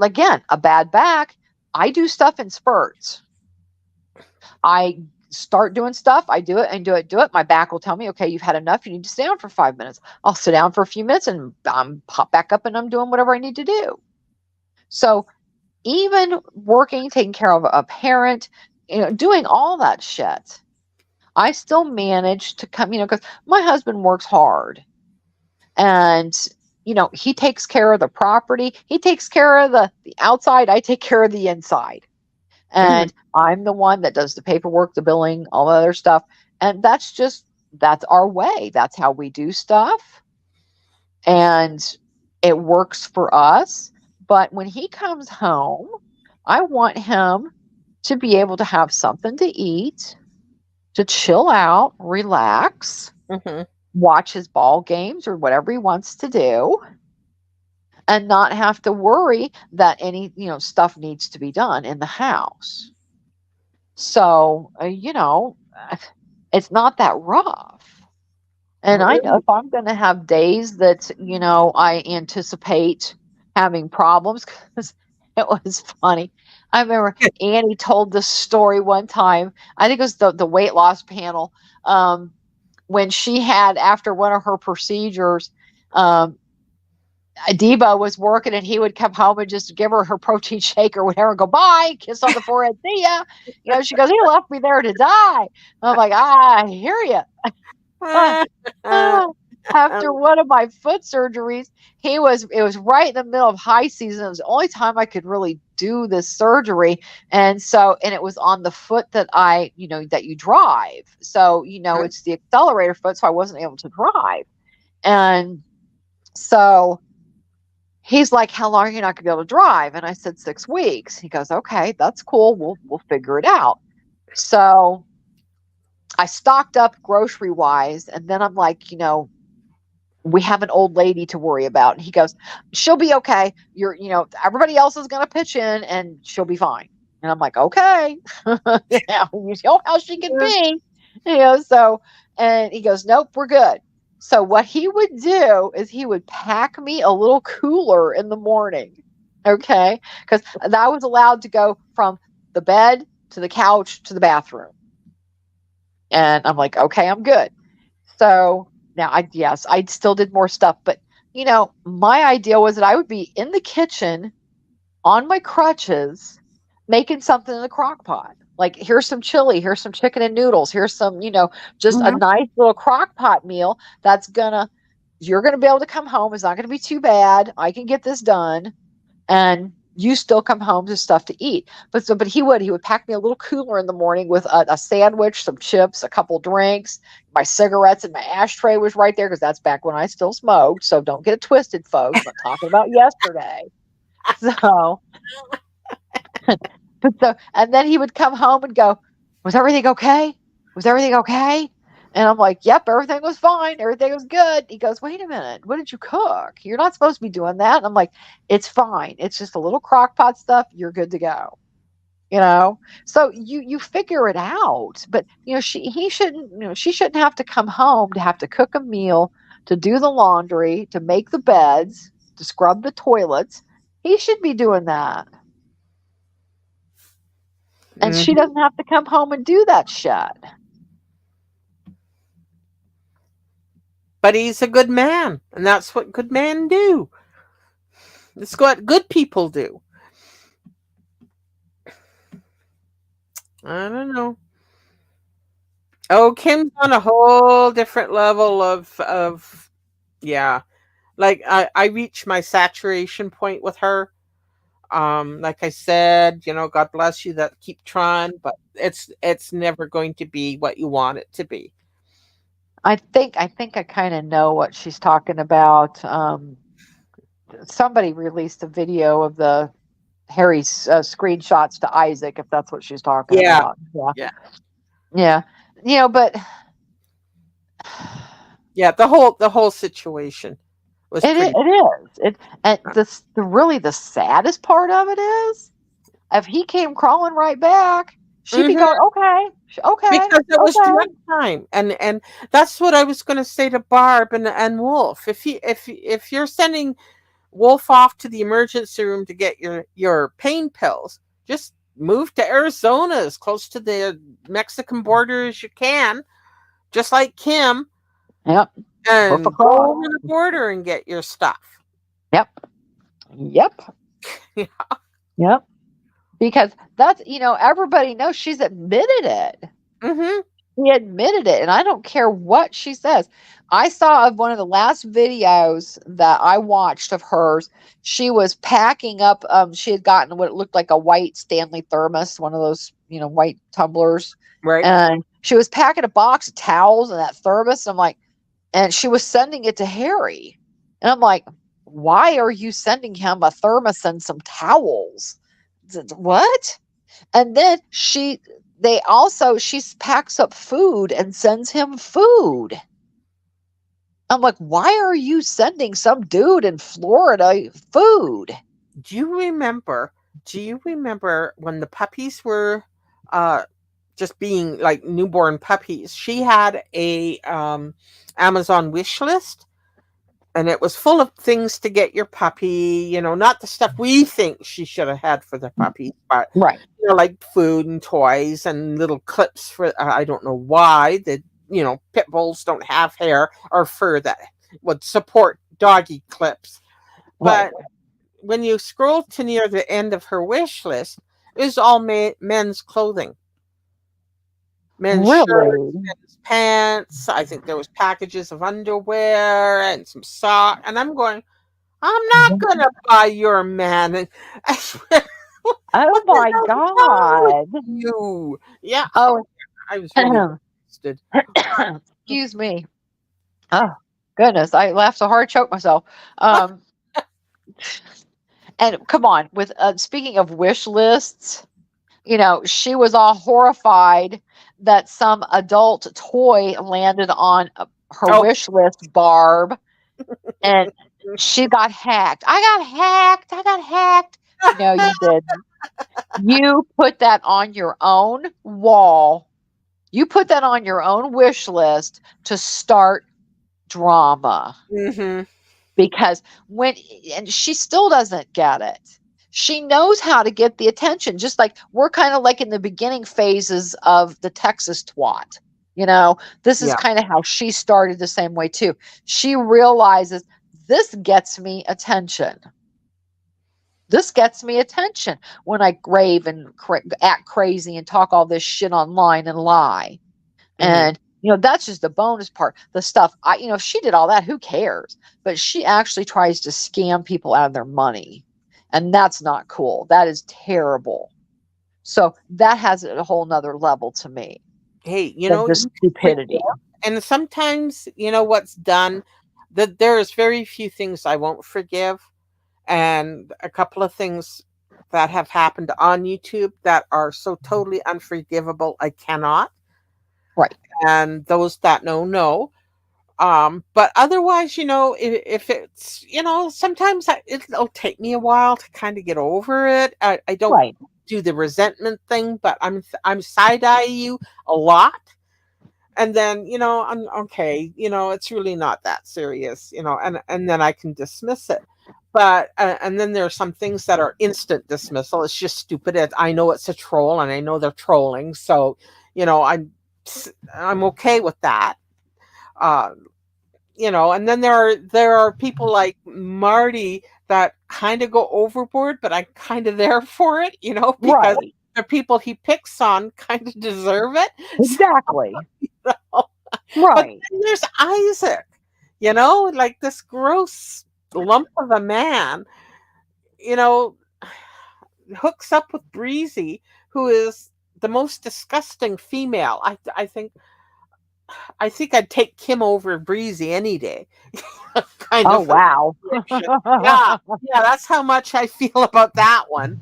again, a bad back, I do stuff in spurts. I start doing stuff, I do it and do it. My back will tell me, okay, you've had enough. You need to stay down for 5 minutes. I'll sit down for a few minutes and pop back up and I'm doing whatever I need to do. So even working, taking care of a parent, doing all that shit, I still manage to come, because my husband works hard, and he takes care of the property, he takes care of the outside, I take care of the inside. Mm-hmm. And I'm the one that does the paperwork, the billing, all the other stuff. And that's our way. That's how we do stuff. And it works for us. But when he comes home, I want him to be able to have something to eat, to chill out, relax, Mhm. watch his ball games or whatever he wants to do, and not have to worry that any, stuff needs to be done in the house. So, it's not that rough. And I know Really? if I'm going to have days that, I anticipate having problems, because it was funny. I remember Annie told this story one time. I think it was the weight loss panel. Um, when she had, after one of her procedures, um, Debo was working and he would come home and just give her protein shake or whatever and go, bye, kiss on the forehead, see ya. She goes, he left me there to die. I'm like, I hear you. Uh, uh, After one of my foot surgeries, it was right in the middle of high season. It was the only time I could really do this surgery. And it was on the foot that that you drive. So, it's the accelerator foot. So I wasn't able to drive. And so he's like, how long are you not gonna be able to drive? And I said, 6 weeks. He goes, okay, that's cool. We'll figure it out. So I stocked up grocery wise, and then I'm like, we have an old lady to worry about. And he goes, she'll be okay. Everybody else is gonna pitch in and she'll be fine. And I'm like, okay. You know how she can be. So and he goes, nope, we're good. So what he would do is he would pack me a little cooler in the morning. Okay. Because I was allowed to go from the bed to the couch to the bathroom. And I'm like, okay, I'm good. So now I still did more stuff, but my idea was that I would be in the kitchen on my crutches making something in the crock pot. Like, here's some chili, here's some chicken and noodles, here's some, just a Mhm. nice little crock pot meal you're gonna be able to come home. It's not gonna be too bad. I can get this done, and you still come home to stuff to eat. But he would pack me a little cooler in the morning with a sandwich, some chips, a couple drinks, my cigarettes, and my ashtray was right there because that's back when I still smoked. So don't get it twisted, folks. I'm not talking about yesterday. So, and then he would come home and go, "Was everything okay? Was everything okay?" And I'm like, "Yep, everything was fine. Everything was good." He goes, "Wait a minute. What did you cook? You're not supposed to be doing that." And I'm like, "It's fine. It's just a little crock pot stuff. You're good to go." So you figure it out. But she shouldn't have to come home to have to cook a meal, to do the laundry, to make the beds, to scrub the toilets. He should be doing that. And she Mhm. doesn't have to come home and do that shit. But he's a good man, and that's what good men do. It's what good people do. I don't know. Oh, Kim's on a whole different level of yeah. Like I reached my saturation point with her. Like I said, God bless you that keep trying, but it's never going to be what you want it to be. I think I kind of know what she's talking about. Somebody released a video of the Harry's screenshots to Isaac, if that's what she's talking Yeah. about. Yeah, Yeah. yeah, but Yeah, the whole situation was pretty. it is. And the saddest part of it is, if he came crawling right back, she'd be Mhm. going, okay, okay, Because it was okay. direct time, and that's what I was going to say to Barb and Wolf. If you're sending Wolf off to the emergency room to get your pain pills, just move to Arizona as close to the Mexican border as you can, just like Kim, Yep, hoof and go across. over the border and get your stuff. Yep, yep, Yeah. yep. Because that's, everybody knows she's admitted it. Mhm. She admitted it, and I don't care what she says. I saw of one of the last videos that I watched of hers. She was packing up. She had gotten what looked like a white Stanley thermos, one of those, white tumblers, Right. and she was packing a box of towels and that thermos. And I'm like, and she was sending it to Harry, and I'm like, why are you sending him a thermos and some towels? What? And then she packs up food and sends him food. I'm like, why are you sending some dude in Florida food? Do you remember? Do you remember when the puppies were uh, just being like newborn puppies? She had a Amazon wish list, and it was full of things to get your puppy. Not the stuff we think she should have had for the puppies, but Right. like food and toys and little clips for. I don't know why the pit bulls don't have hair or fur that would support doggy clips, Right. but when you scroll to near the end of her wish list, it was all men's clothing, men's shirts, Really? men's pants. I think there was packages of underwear and some socks. And I'm going, I'm not gonna buy your man. And I swear, Oh what the my hell's wrong with God. you? Yeah, Oh, I was really disgusted. excuse me. Oh, goodness. I laughed so hard, choked myself. Um, and come on, with speaking of wish lists, she was all horrified that some adult toy landed on her Oh, wish list, Barb, and she got hacked. I got hacked. I got hacked. No, you didn't. You put that on your own wall. You put that on your own wish list to start drama. mm-hmm. Because and she still doesn't get it. She knows how to get the attention, just like we're kind of like in the beginning phases of the Texas twat. This is Yeah. kind of how she started the same way too. She realizes this gets me attention. This gets me attention when I grave and act crazy and talk all this shit online and lie. Mm-hmm. And that's just the bonus part. The stuff if she did all that, who cares? But she actually tries to scam people out of their money. And that's not cool. That is terrible. So that has a whole nother level to me Hey, than just you forgive, stupidity. and sometimes what's done. That there is very few things I won't forgive, and a couple of things that have happened on YouTube that are so totally unforgivable, I cannot. Right. And those that know. But otherwise, if it's, sometimes it'll take me a while to kind of get over it. I don't Right. do the resentment thing, but I'm side eye you a lot. And then, I'm okay, it's really not that serious, and then I can dismiss it. But and then there are some things that are instant dismissal. It's just stupid. I know it's a troll, and I know they're trolling, so you know i'm I'm okay with that. uh and then there are people like Marty that kind of go overboard, but I'm kind of there for it, because Right. the people he picks on kind of deserve it. Exactly. So, but Right. then there's Isaac, like this gross lump of a man, you know, hooks up with Breezy, who is the most disgusting female. I think I'd take Kim over Breezy any day. Kind Oh of a wow. situation. Yeah, yeah, that's how much I feel about that one.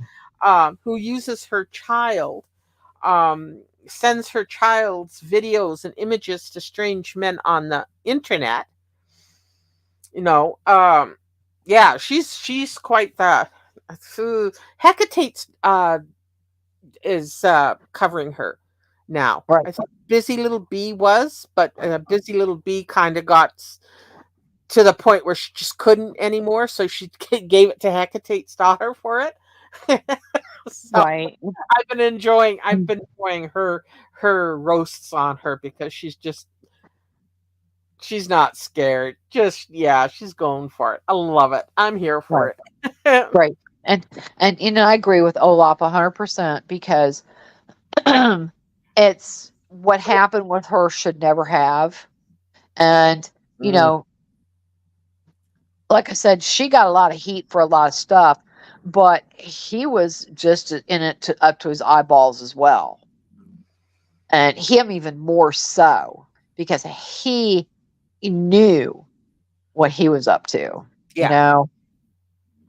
Who uses her child, sends her child's videos and images to strange men on the internet. You know, yeah, she's quite the. Hecate is covering her now. Right. I think Busy Little Bee was, but Busy Little Bee kind of got to the point where she just couldn't anymore, so she gave it to Hecate's daughter for it. So Right. I've been enjoying her roasts on her because she's not scared. Just yeah, she's going for it. I love it. I'm here Right. for it. Right. And I agree with Olaf 100% because it's what happened with her should never have. And, you Mm, know, like I said, she got a lot of heat for a lot of stuff, but he was just in it up to his eyeballs as well. And him even more so because he knew what he was up to, you yeah. know?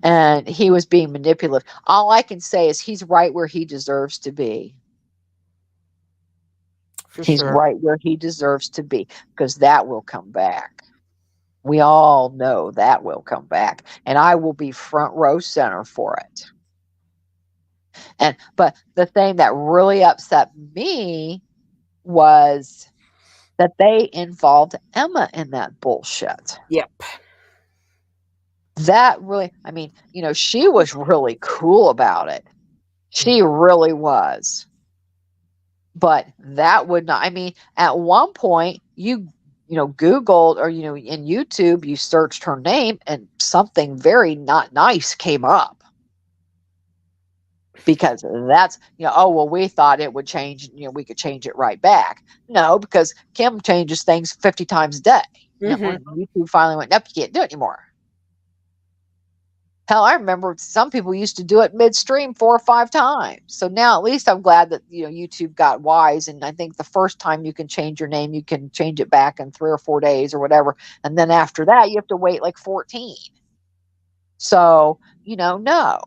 and he was being manipulative. All I can say is he's right where he deserves to be. For He's sure. right where he deserves to be, because that will come back. We all know that will come back, and I will be front row center for it. And but the thing that really upset me was that they involved Emma in that bullshit. Yep. That really, I mean, she was really cool about it. She Mhm. really was. But that would not, I mean, at one point Googled, or in YouTube, you searched her name and something very not nice came up, because that's, oh, well, we thought it would change, we could change it right back. No, because Kim changes things 50 times a day. And Mhm. when YouTube finally went, nope, you can't do it anymore. Hell, I remember some people used to do it midstream 4 or 5 times. So now at least I'm glad that YouTube got wise, and I think the first time you can change your name, you can change it back in 3 or 4 days or whatever, and then after that you have to wait like 14. So no,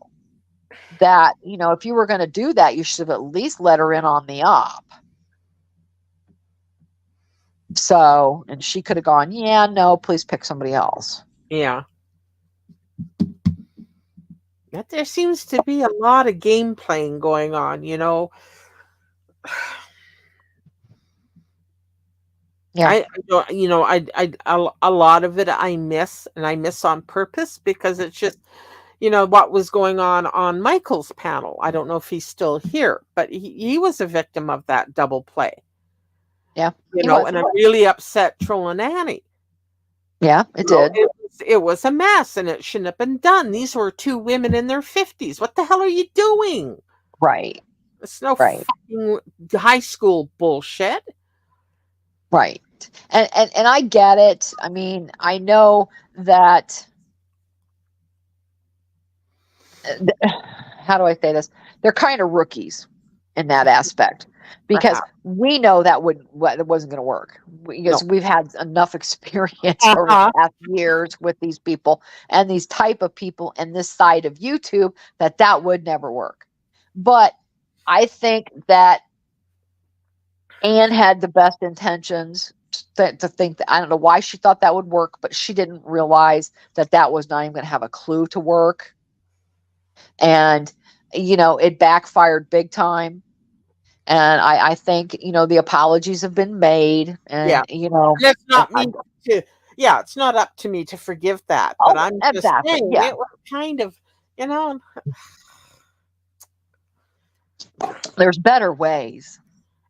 that if you were going to do that, you should have at least let her in on the op. So, and she could have gone, yeah, no, please pick somebody else. Yeah. But there seems to be a lot of game playing going on, you know. Yeah, I don't, a lot of it I miss, and I miss on purpose because it's just, what was going on Michael's panel. I don't know if he's still here, but he was a victim of that double play, yeah, he was. and I'm really upset trolling Annie. Yeah, it did. It was a mess, and it shouldn't have been done. These were two women in their 50s. What the hell are you doing? Right, It's no right. fucking high school bullshit. Right. And I get it. I mean, I know that how do I say this? They're kind of rookies in that aspect, because Perhaps. we know that wasn't going to work, because No. we've had enough experience over the Uh-huh. past years with these people and these type of people and this side of YouTube, that would never work. But I think that Anne had the best intentions, to think that, I don't know why she thought that would work, but she didn't realize that was not even going to have a clue to work. And, it backfired big time. And I think, the apologies have been made. Yeah. And, And it's and not me to yeah, it's not up to me to forgive that, but oh, I'm just exactly. saying Yeah. it was kind of, you know There's better ways.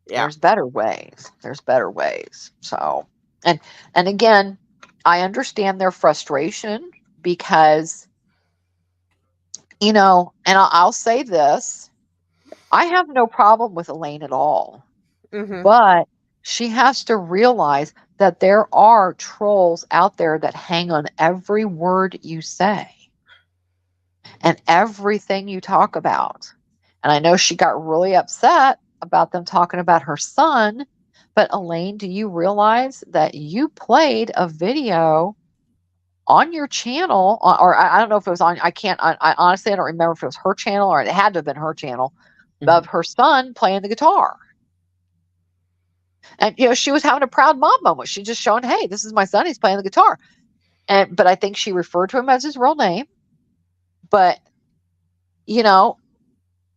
yeah. There's better ways. There's better ways. So, and, and again, I understand their frustration, because and I'll say this, I have no problem with Elaine at all, Mhm. but she has to realize that there are trolls out there that hang on every word you say and everything you talk about. And I know she got really upset about them talking about her son, but Elaine, do you realize that you played a video on your channel, or I don't know if it was on, I can't, I honestly, I don't remember if it was her channel, or it had to have been her channel, of Mhm. her son playing the guitar. And she was having a proud mom moment. She just showing, hey, this is my son, he's playing the guitar. But I think she referred to him as his real name. But you know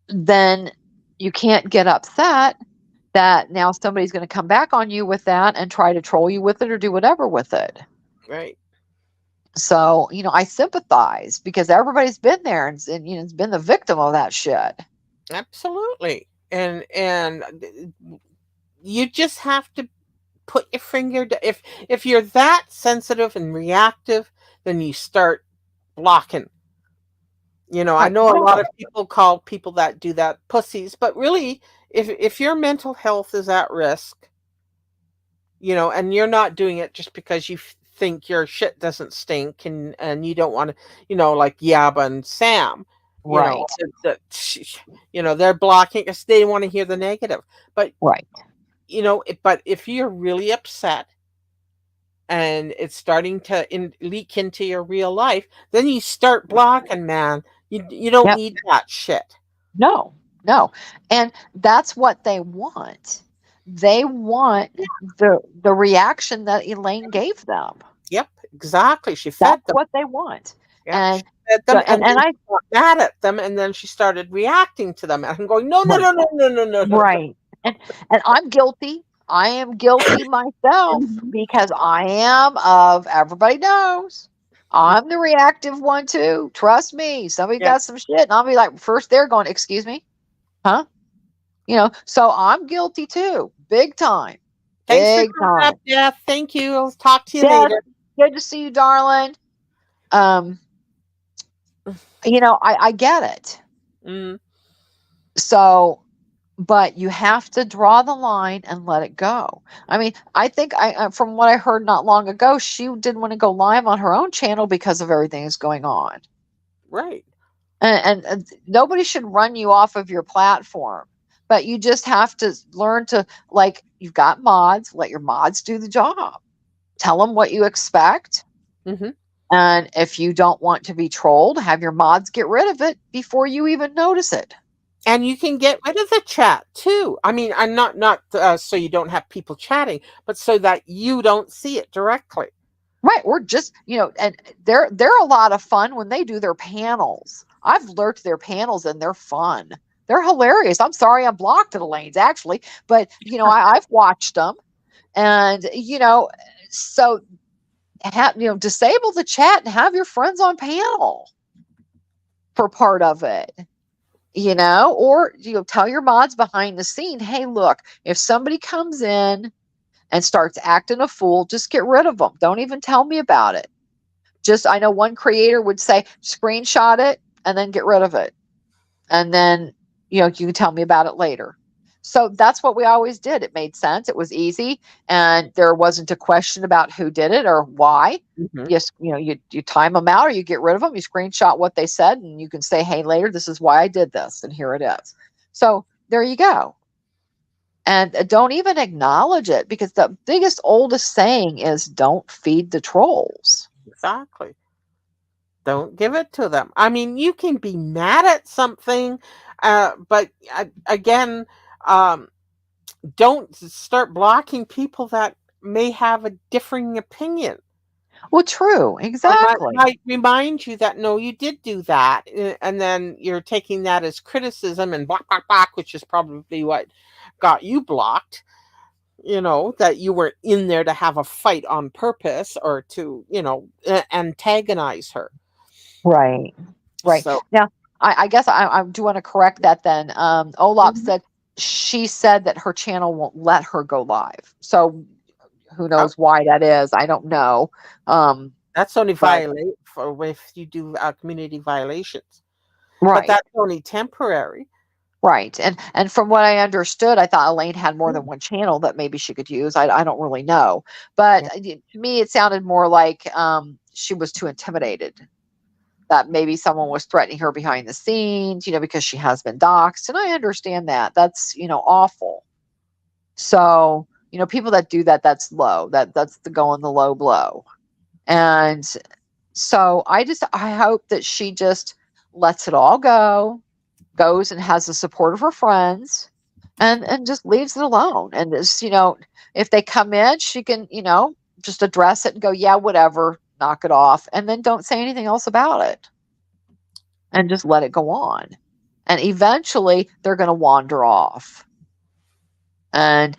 then you can't get upset that now somebody's going to come back on you with that and try to troll you with it or do whatever with it. Right. So, I sympathize, because everybody's been there, and it's been the victim of that shit. Absolutely. And you just have to put your finger if you're that sensitive and reactive, then you start blocking. I Right, know a lot exactly. of people call people that do that pussies, but really, if your mental health is at risk, and you're not doing it just because you think your shit doesn't stink, and you don't want to, like Yaba and Sam, Right, they're blocking us. They want to hear the negative, but right. but if you're really upset and it's starting to leak into your real life, then you start blocking, man. You don't Yep. need that shit. No, no. And that's what they want. They want Yeah. the reaction that Elaine gave them. Yep, exactly. She fed That's them. what they want. Yep, she And fed so them, and and then I she got mad at them, and then she started reacting to them. And I'm going, no, no, right, no, no, no, no, no, no, no. right. And I'm guilty. I am guilty myself Mhm. because I am of everybody knows. I'm the reactive one too. Trust me. Somebody Yep. got some shit and I'll be like, first they're going, excuse me, huh? So I'm guilty too. Big time. Thanks for Big coming up, time. Jeff. Thank you. I'll talk to you Yes, later. good to see you, darling. Um, I get it. Mm, So, but you have to draw the line and let it go. I mean, I think from what I heard not long ago, she didn't want to go live on her own channel because of everything that's going on. right. And nobody should run you off of your platform, but you just have to learn to, like, you've got mods, let your mods do the job. Tell them what you expect. Hmm. And if you don't want to be trolled, have your mods get rid of it before you even notice it. And you can get rid of the chat too. I mean, I'm not so you don't have people chatting, but so that you don't see it directly. Right. Or just, and they're a lot of fun when they do their panels. I've lurked their panels and they're fun. They're hilarious. I'm sorry I'm blocked at Elaine's actually, but I've watched them and so disable the chat and have your friends on panel for part of it. Or tell your mods behind the scene, hey, look, if somebody comes in and starts acting a fool, just get rid of them. Don't even tell me about it. Just, I know one creator would say, screenshot it and then get rid of it. And then, you can tell me about it later. So that's what we always did. It made sense. It was easy. And there wasn't a question about who did it or why. Hmm. Yes, you time them out or you get rid of them. You screenshot what they said and you can say, hey, later, this is why I did this. And here it is. So there you go. And don't even acknowledge it because the biggest, oldest saying is don't feed the trolls. Exactly. Don't give it to them. I mean, you can be mad at something, but again, um, don't start blocking people that may have a differing opinion. Well, true. Or Exactly. might remind you that no, you did do that, and then you're taking that as criticism and block, block, block, which is probably what got you blocked. That you were in there to have a fight on purpose or to antagonize her. Right. Right. So. Now, I guess I do want to correct that then. Olap Mhm. said she said that her channel won't let her go live. So who Oh, knows why that is? I don't know. Um, that's only but violate for if you do community violations, but right. that's only temporary. Right. And from what I understood, I thought Elaine had more Mm. than one channel that maybe she could use. I don't really know. But Yeah. to me, it sounded more like she was too intimidated. That maybe someone was threatening her behind the scenes, because she has been doxxed. And I understand that. That's, awful. So, people that do that, that's low. That's the going the low blow. And so I hope that she just lets it all go, goes and has the support of her friends and just leaves it alone. And just, if they come in, she can, just address it and go, yeah, whatever, knock it off. And then don't say anything else about it and just let it go on. And eventually they're going to wander off. And,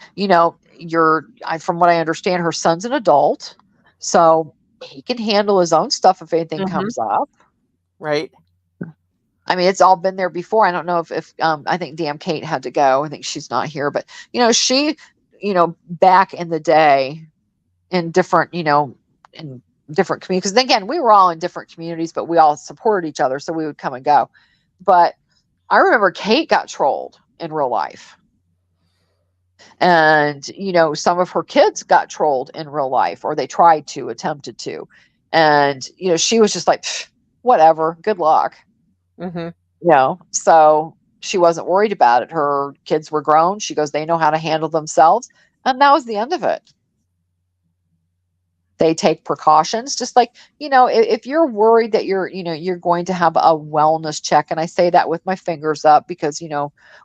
from what I understand, her son's an adult. So he can handle his own stuff if anything Hmm. comes up. Right. I mean, it's all been there before. I don't know if I think damn Kate had to go. I think she's not here, but she, back in the day in different, in different communities. Because again, we were all in different communities, but we all supported each other, so we would come and go. But I remember Kate got trolled in real life. And, some of her kids got trolled in real life, or they tried to, attempted to. And, she was just like, whatever, good luck. Hmm. So she wasn't worried about it. Her kids were grown. She goes, they know how to handle themselves. And that was the end of it. They take precautions, just like, if you're worried that you're going to have a wellness check, and I say that with my fingers up because,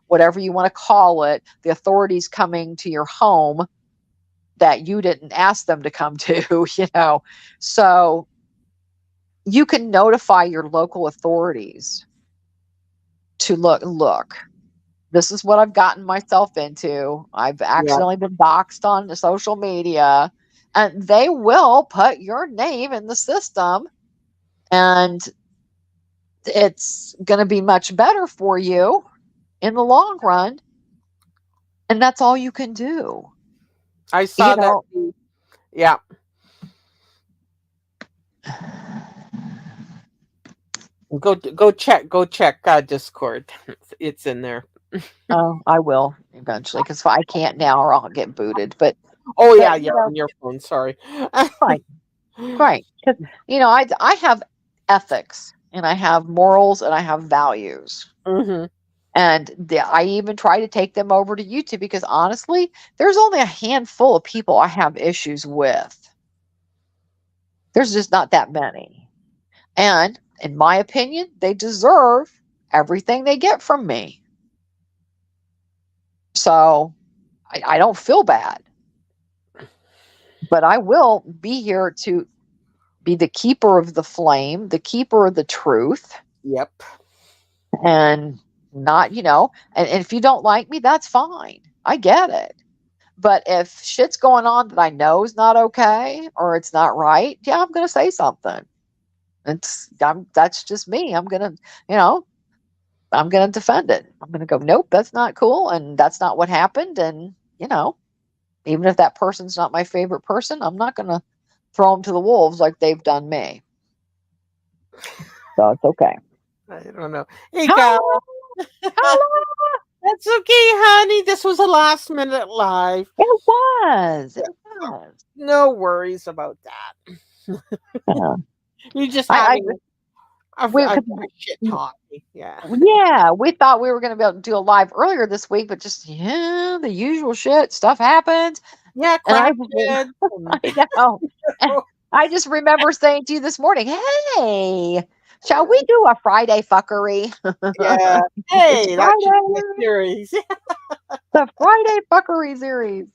whatever you want to call it, the authorities coming to your home that you didn't ask them to come to, so you can notify your local authorities to look, this is what I've gotten myself into. I've Yeah. accidentally been doxxed on the social media, and they will put your name in the system, and it's going to be much better for you in the long run. And that's all you can do. I You saw that know, too. Yeah. Go check Discord. It's in there. oh, I will eventually because I can't now or I'll get booted. But, Oh but yeah, you yeah, know, on your phone. Sorry. right, right. Because, I have ethics and I have morals and I have values. Hmm. And I even try to take them over to YouTube because honestly, there's only a handful of people I have issues with. There's just not that many. And in my opinion, they deserve everything they get from me. So I don't feel bad, but I will be here to be the keeper of the flame, the keeper of the truth, Yep. and not, and if you don't like me, that's fine. I get it. But if shit's going on that I know is not okay or it's not right, yeah, I'm going to say something. That's just me. You know, I'm going to defend it. I'm going to go, nope, that's not cool. And that's not what happened. And, even if that person's not my favorite person, I'm not going to throw them to the wolves like they've done me. So it's okay. I don't know. Hey, gal. Hello, hello. That's okay, honey. This was a last minute live. It was. Yeah. It was. No worries about that. Yeah. You're just I having we, a 'cause shit talk. Yeah. Yeah, we thought we were going to be able to do a live earlier this week, but just the usual shit stuff happens, Yeah, and crap kids. And, I know. I just remember saying to you this morning, "Hey, shall we do a Friday fuckery? yeah. It's Hey, that should be a Friday, series. the Friday fuckery series."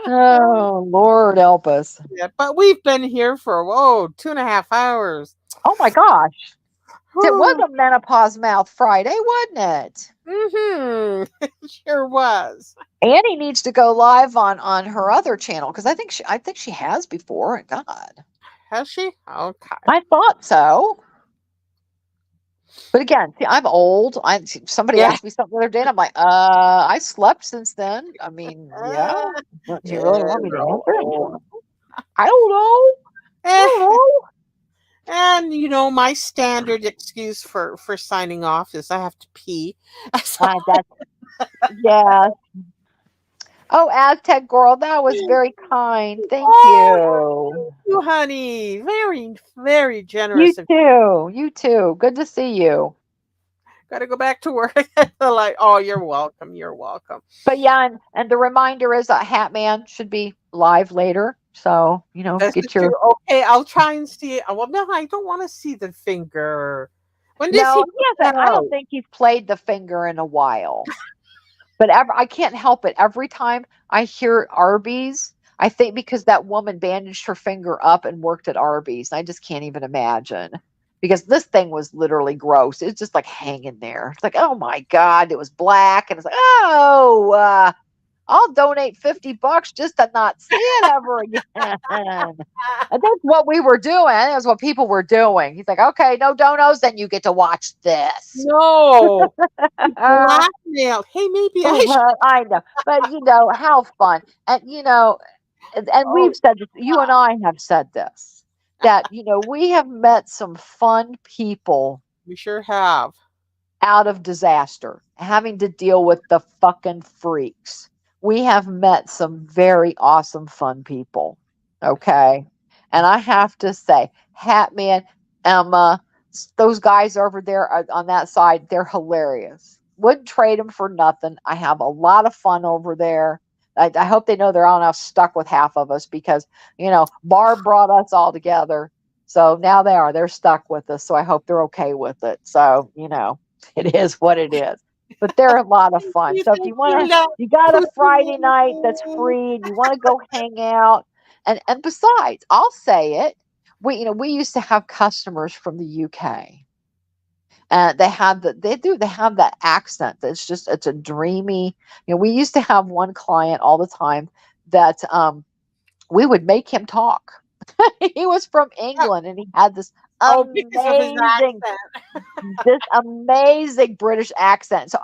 Oh Lord, help us! Yeah, but we've been here for, whoa, 2.5 hours. Oh my gosh, it was Whew. a menopause mouth Friday, wasn't it? Mm-hmm. It sure was. Annie needs to go live on her other channel because I think she has before. God, Has she? Okay. I thought so. But again, see, I'm old. Somebody Yeah. asked me something the other day, and I'm like, I slept since then. I mean, yeah. Do you really Yeah, want me to answer? no. I don't know. I Eh, don't know. and my standard excuse for signing off is I have to pee. So, That's yeah. Oh, Aztec girl, that was very kind. Thank oh, you. thank you, honey. Very, very You generous of you. too. You too. Good to see you. Got to go back to work. Like, oh, you're welcome. You're welcome. But yeah, and the reminder is that Hat Man should be live later. So, This is get true. your Okay, I'll try and see it. Well, no, I don't want to see the finger. When does no, he he put that hasn't. I don't out? think he's played the finger in a while. But I can't help it. Every time I hear Arby's, I think because that woman bandaged her finger up and worked at Arby's. I just can't even imagine because this thing was literally gross. It's just like hanging there. It's like, oh my God, it was black. And it's like, oh, I'll donate $50 just to not see it ever again. And that's what we were doing. That's what people were doing. He's like, okay, no donos, then you get to watch this. No. He blackmailed. Hey, maybe I should. Well, I know, but how fun, and and Oh, we've said this, you and I have said this, that we have met some fun people we sure have. out of disaster, having to deal with the fucking freaks. We have met some very awesome, fun people. Okay. And I have to say, Hatman, Emma, those guys over there on that side, they're hilarious. Wouldn't trade them for nothing. I have a lot of fun over there. I hope they know they're all now stuck with half of us because, Barb brought us all together. So now they're stuck with us. So I hope they're okay with it. So, it is what it is. But they're a lot of fun. So if Thank you want you, to, love. you got a Friday night that's Putin. free and you want to go hang out. And besides, I'll say it. We used to have customers from the UK. They have that accent that's just, it's a dreamy, we used to have one client all the time that we would make him talk. He was from Uh, England and he had Oh, because of his amazing accent. this amazing British accent. So,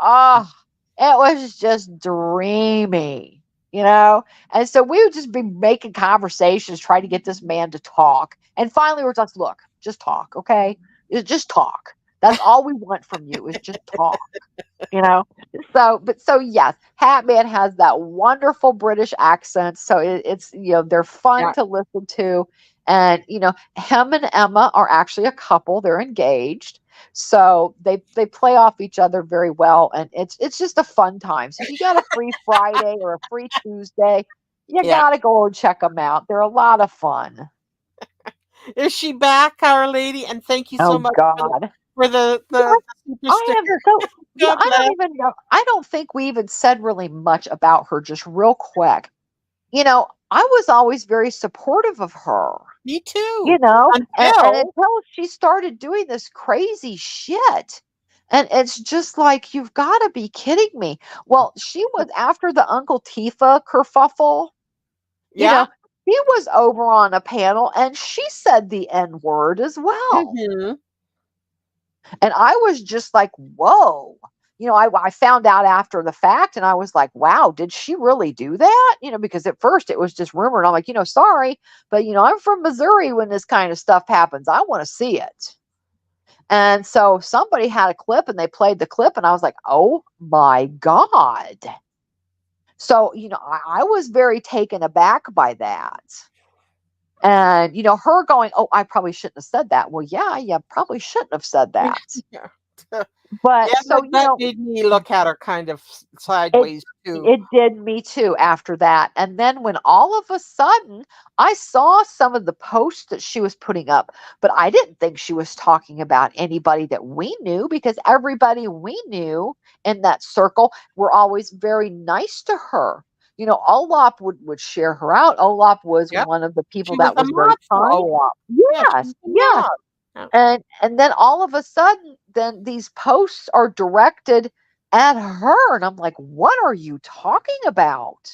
it was just dreamy, you know? And so we would just be making conversations, trying to get this man to talk. And finally, we're just, look, just talk, okay? Just talk. That's all we want from you is just talk, you know? So yes, Hatman has that wonderful British accent. So it's, they're fun Yeah, to listen to. And, him and Emma are actually a couple. They're engaged. So they play off each other very well. And it's just a fun time. So if you got a free Friday or a free Tuesday, you yeah. got to go and check them out. They're a lot of fun. Is she back, Our Lady? And thank you so Oh, much God. for the super I sticker. am so, God I don't bless. even know. I don't think we even said really much about her, just real quick. I was always very supportive of her, Me too. and Until until she started doing this crazy shit. And it's just like, you've got to be kidding me. Well, she was after the Uncle Tifa kerfuffle, you yeah. know, she was over on a panel and she said the N word as well. Hmm. And I was just like, whoa. I found out after the fact and I was like, wow, did she really do that? Because at first it was just rumor. And I'm like, sorry, but I'm from Missouri when this kind of stuff happens. I want to see it. And so somebody had a clip and they played the clip and I was like, oh my God. So, I was very taken aback by that. And, her going, oh, I probably shouldn't have said that. Well, yeah, you probably shouldn't have said that. Yeah. But Yeah, so, that made me look at her kind of It sideways too. it did me too after that. And then when all of a sudden I saw some of the posts that she was putting up, but I didn't think she was talking about anybody that we knew because everybody we knew in that circle were always very nice to her. Olaf would share her out. Olaf was Yep. one of the people She was that a was very mod for kind. Olaf. Yeah, she Yes, was a yes. mod. Yeah. And then all of a sudden, then these posts are directed at her. And I'm like, what are you talking about?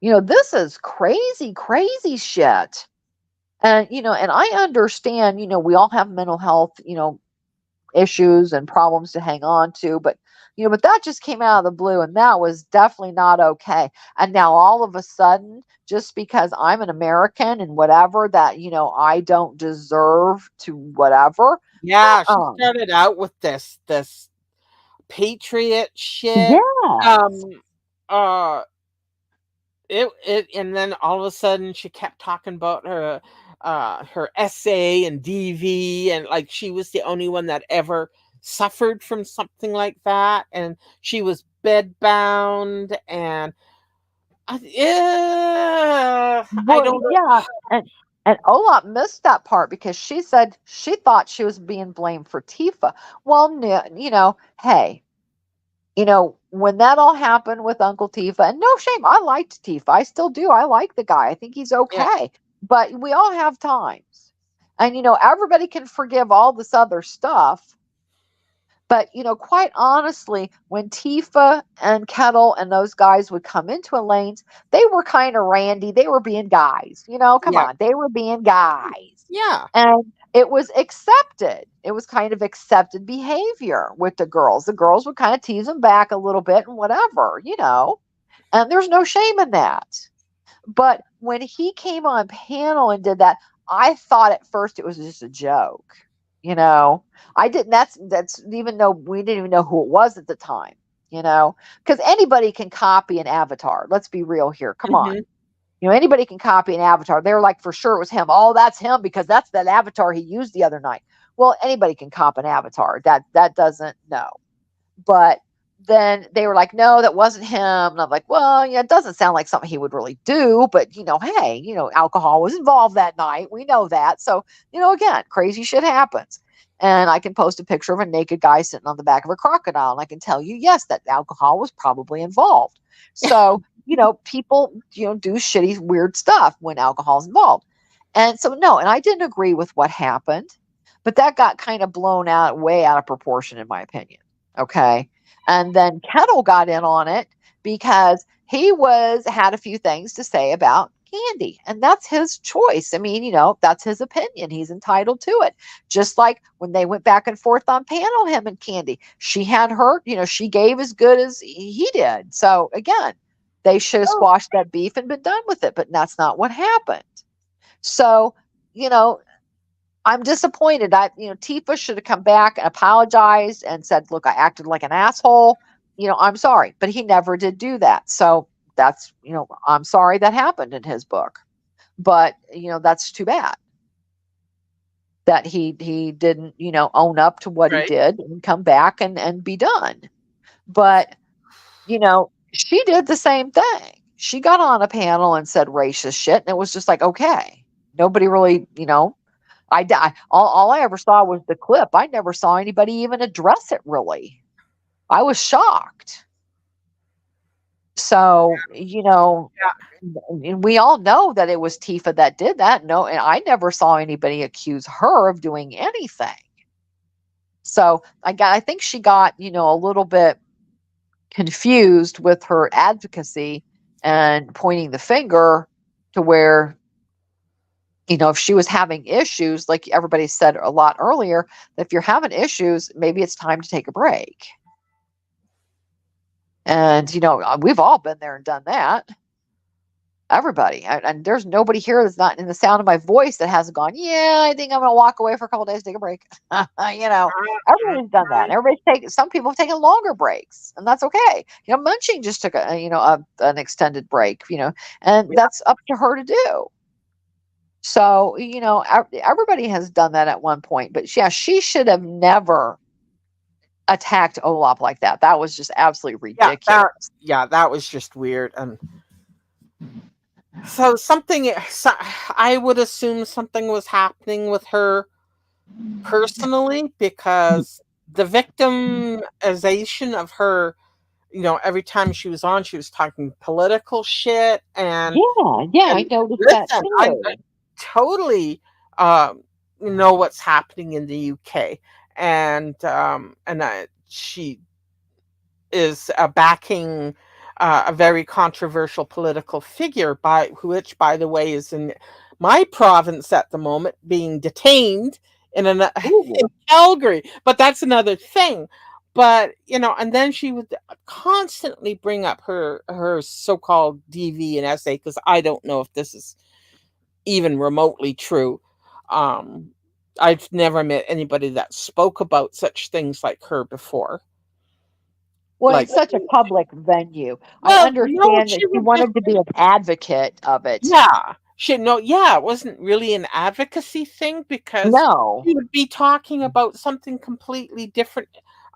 This is crazy, crazy shit. And I understand, we all have mental health, issues and problems to hang on to, but that just came out of the blue and that was definitely not okay. And now all of a sudden, just because I'm an American and whatever, that, I don't deserve to whatever. Yeah, she Uh-uh. started out with this patriot shit. Yes. Um uh it and then all of a sudden she kept talking about her essay and DV, and like she was the only one that ever suffered from something like that, and she was bedbound, and yeah, I Well, don't know. yeah, and Olaf missed that part because she said she thought she was being blamed for Tifa. Well, no, hey, when that all happened with Uncle Tifa, and no shame, I liked Tifa. I still do. I like the guy. I think he's Yeah, okay. But we all have times. And everybody can forgive all this other stuff. But, quite honestly, when Tifa and Kettle and those guys would come into Elaine's, they were kind of randy. They were being guys. Come yeah, on. They were being guys. yeah, And it was accepted. It was kind of accepted behavior with the girls. The girls would kind of tease them back a little bit and whatever. And there's no shame in that. But when he came on panel and did that, I thought at first it was just a joke. You know, I didn't. That's even though we didn't even know who it was at the time. Because anybody can copy an avatar. Let's be real here. Come on. hmm, Anybody can copy an avatar. They're like, for sure it was him. Oh, that's him because that's that avatar he used the other night. Well, anybody can copy an avatar. That doesn't no. But then they were like, no, that wasn't him. And I'm like, well, yeah, it doesn't sound like something he would really do, but hey, alcohol was involved that night. We know that. So, again, crazy shit happens. And I can post a picture of a naked guy sitting on the back of a crocodile. And I can tell you, yes, that alcohol was probably involved. So, people, do shitty, weird stuff when alcohol is involved. And so, no, and I didn't agree with what happened, but that got kind of blown out, way out of proportion, in my opinion. Okay. And then Kettle got in on it because he had a few things to say about Candy, and that's his choice. I mean, that's his opinion. He's entitled to it. Just like when they went back and forth on panel, him and Candy, she had her, she gave as good as he did. So again, they should have squashed that beef and been done with it, but that's not what happened. So, you know, I'm disappointed. Tifa should have come back and apologized and said, look, I acted like an asshole. I'm sorry. But he never did do that. So that's, I'm sorry that happened in his book. But, that's too bad that he didn't, own up to what he Right. did and come back and be done. But, she did the same thing. She got on a panel and said racist shit. And it was just like, okay, nobody really, all I ever saw was the clip. I never saw anybody even address it really. I was shocked. So, Yeah. and we all know that it was Tifa that did that. No, and I never saw anybody accuse her of doing anything. So I think she got, a little bit confused with her advocacy and pointing the finger to where, if she was having issues, like everybody said a lot earlier, that if you're having issues, maybe it's time to take a break. And, we've all been there and done that. Everybody. And there's nobody here that's not in the sound of my voice that hasn't gone, yeah, I think I'm going to walk away for a couple of days, take a break. Everybody's done that. Some people have taken longer breaks, and that's okay. Munching just took an extended break, and that's up to her to do. So, everybody has done that at one point, but yeah, she should have never attacked Olaf like that. That was just absolutely ridiculous. That was just weird. And so I would assume something was happening with her personally, because the victimization of her, every time she was on, she was talking political shit. And Yeah, I noticed that listen, I too. totally know what's happening in the UK. And she is backing a very controversial political figure, which, by the way, is in my province at the moment, being detained in Calgary. But that's another thing. But and then she would constantly bring up her so-called DV and SA, because I don't know if this is even remotely true. Um, I've never met anybody that spoke about such things like her before. Well, Like, it's such a public venue. I well, no, understand that she she would just, wanted to be an advocate of it. yeah, it wasn't really an advocacy thing, because No. she would be talking about something completely different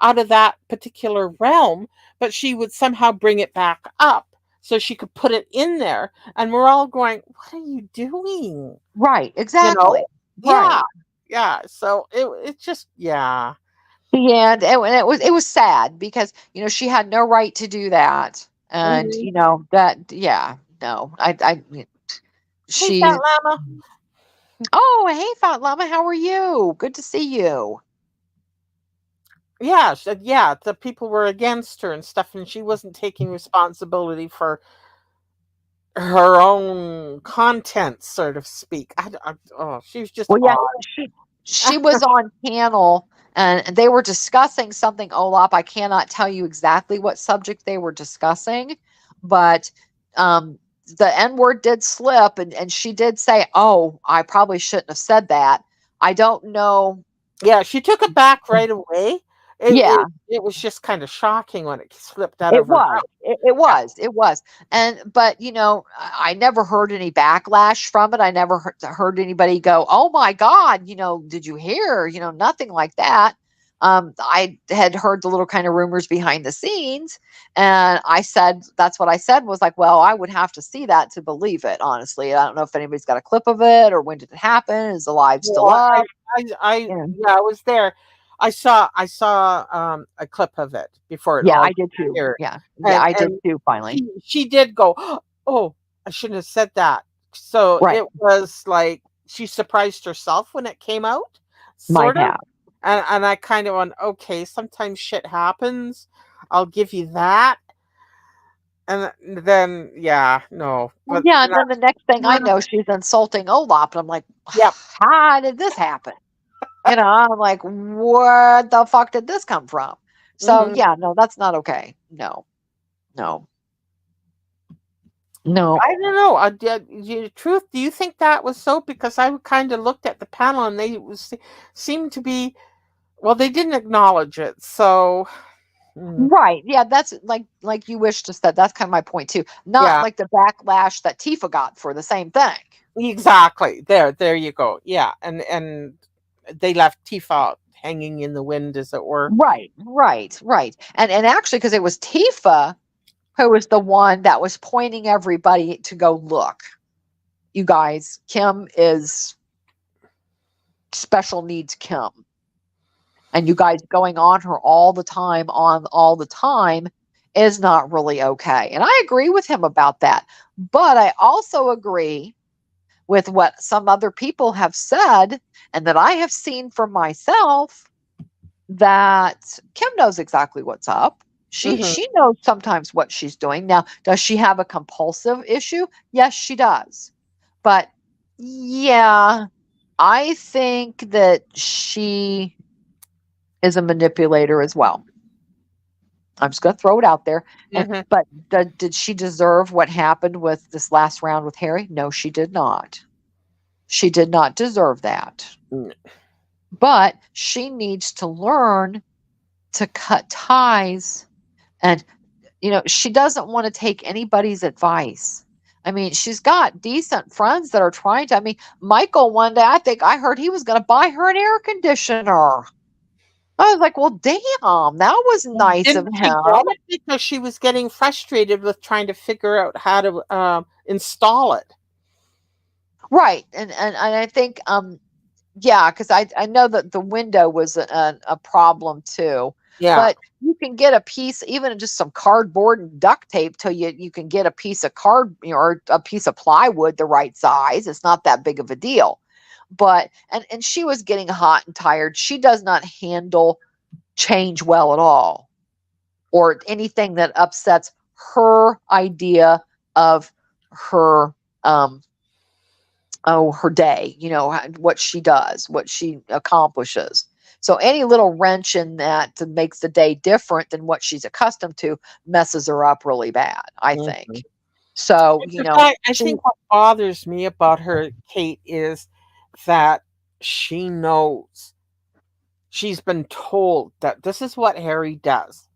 out of that particular realm, but she would somehow bring it back up so she could put it in there, and we're all going, "What are you doing?" Right, You know? exactly. Yeah, Right. yeah. So it just, yeah. Yeah, and it was sad because, she had no right to do that. And, Mhm. that yeah, no. Hey, Fat She Llama. Oh, hey Fatlama, how are you? Good to see you. Yeah, yeah, the people were against her and stuff, and she wasn't taking responsibility for her own content, so to speak. Oh, she was just Well, yeah, odd. she was on panel and they were discussing something, Olaf. I cannot tell you exactly what subject they were discussing, but um the N word did slip, and she did say, oh, I probably shouldn't have said that. I don't know. Yeah, she took it back right away. Yeah, It was just kind of shocking when it slipped out it of her was. mouth. It Yeah, was. It was. And but I never heard any backlash from it. I never heard anybody go, "Oh my God, did you hear?" Nothing like that. I had heard the little kind of rumors behind the scenes, and I said that's what I said was like, well, I would have to see that to believe it. Honestly, I don't know if anybody's got a clip of it or when did it happen. Is the live Well, still up? Yeah, yeah, I was there. I saw a clip of it before it yeah, all I did too. disappeared, Yeah, yeah, and I did too. Finally, she did go, "Oh, I shouldn't have said that." So right? it was like she surprised herself when it came out, Might sort of, have. and I kind of went, "Okay, sometimes shit happens. I'll give you that." And then, yeah, no, Well, but yeah, and then the next thing I know, she's insulting Olaf, and I'm like, yep. how did this happen? I'm like, where the fuck did this come from? So Mhm. yeah, no, that's not okay. No, no, no. I don't know. Truth, do you think that was so? Because I kind of looked at the panel and they seemed to be, well, they didn't acknowledge it. So, mm, Right. Yeah, that's like you wish to said. That's kind of my point too. Not yeah, like the backlash that Tifa got for the same thing. exactly. There you go. Yeah, and they left Tifa hanging in the wind, as it were. Right, right, right. And actually, because it was Tifa who was the one that was pointing everybody to go look. You guys, Kim is special needs Kim. And you guys going on her all the time is not really okay. And I agree with him about that. But I also agree with what some other people have said and that I have seen for myself that Kim knows exactly what's up. She Hmm. she knows sometimes what she's doing. Now, does she have a compulsive issue? Yes, she does. But yeah, I think that she is a manipulator as well. I'm just going to throw it out there. And Hmm. but did she deserve what happened with this last round with Harry? No, she did not. She did not deserve that. But she needs to learn to cut ties, and she doesn't want to take anybody's advice. I mean, she's got decent friends that are trying to. I mean, Michael one day, I think I heard he was going to buy her an air conditioner. I was like, well, damn, that was nice of Didn't she him. get it because she was getting frustrated with trying to figure out how to install it? Right. And I think yeah, because I know that the window was a problem too. Yeah. But you can get a piece, even just some cardboard and duct tape, till you can get a piece of card, or a piece of plywood the right size. It's not that big of a deal. But and she was getting hot and tired. She does not handle change well at all, or anything that upsets her idea of her um her day, what she does, what she accomplishes. So any little wrench in that that makes the day different than what she's accustomed to messes her up really bad, I Mhm. think. So, In fact, I she think what bothers me about her, Kate, is that she knows. She's been told that this is what Harry does,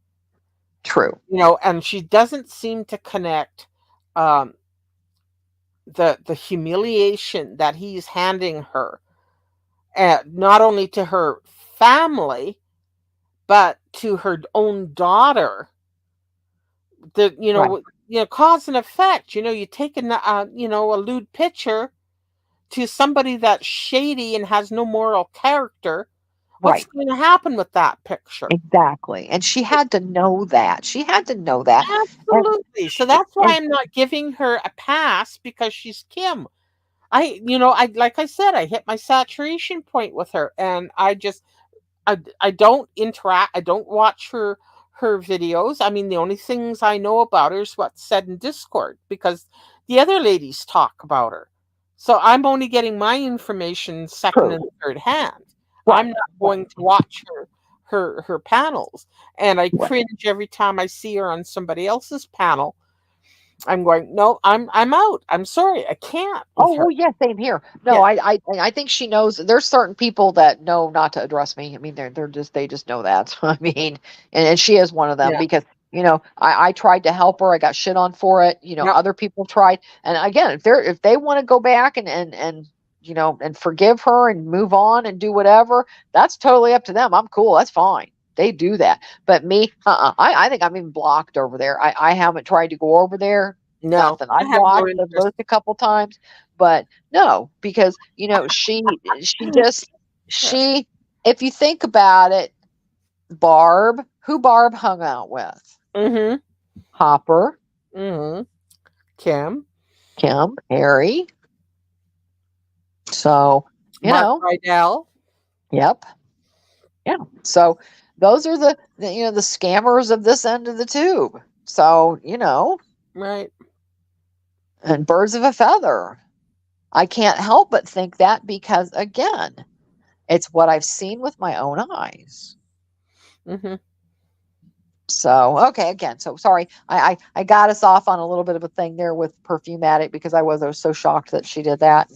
true. and she doesn't seem to connect um, the humiliation that he's handing her, not only to her family but to her own daughter. The Right. cause and effect. You take a lewd picture to somebody that's shady and has no moral character. What's Right. going to happen with that picture? Exactly. And she had to know that. She had to know that. And, Absolutely. So that's why and I'm not giving her a pass because she's Kim. I like I said, I hit my saturation point with her, and I don't interact. I don't watch her videos. I mean, the only things I know about her is what's said in Discord because the other ladies talk about her. So I'm only getting my information second true. and third hand. I'm Right. not Right. going to watch her panels, and I Right. cringe every time I see her on somebody else's panel. I'm going, no, I'm out. I'm sorry, I can't with Oh, her. well, yeah, same here. No, Yeah, I think she knows there's certain people that know not to address me. I mean, they just know that. I mean, and she is one of them yeah, because, I tried to help her. I got shit on for it. yep. Other people tried. And again, if they want to go back and and forgive her and move on and do whatever, that's totally up to them. I'm cool. That's fine. They do that. But me, I think I'm even blocked over there. I haven't tried to go over there. No, Nothing. I I've have no watched them interest. both a couple times, but no, because she just she if you think about it, who Barb hung out with? Mm-hmm. Hopper, Mm-hmm. Kim, Kim, Harry. So, you Mark know, Rydell. yep. Yeah. So those are the scammers of this end of the tube. So, Right. and birds of a feather. I can't help but think that because again, it's what I've seen with my own eyes. Mm-hmm. So, okay, again, so sorry. I got us off on a little bit of a thing there with Perfume Addict because I was so shocked that she did that.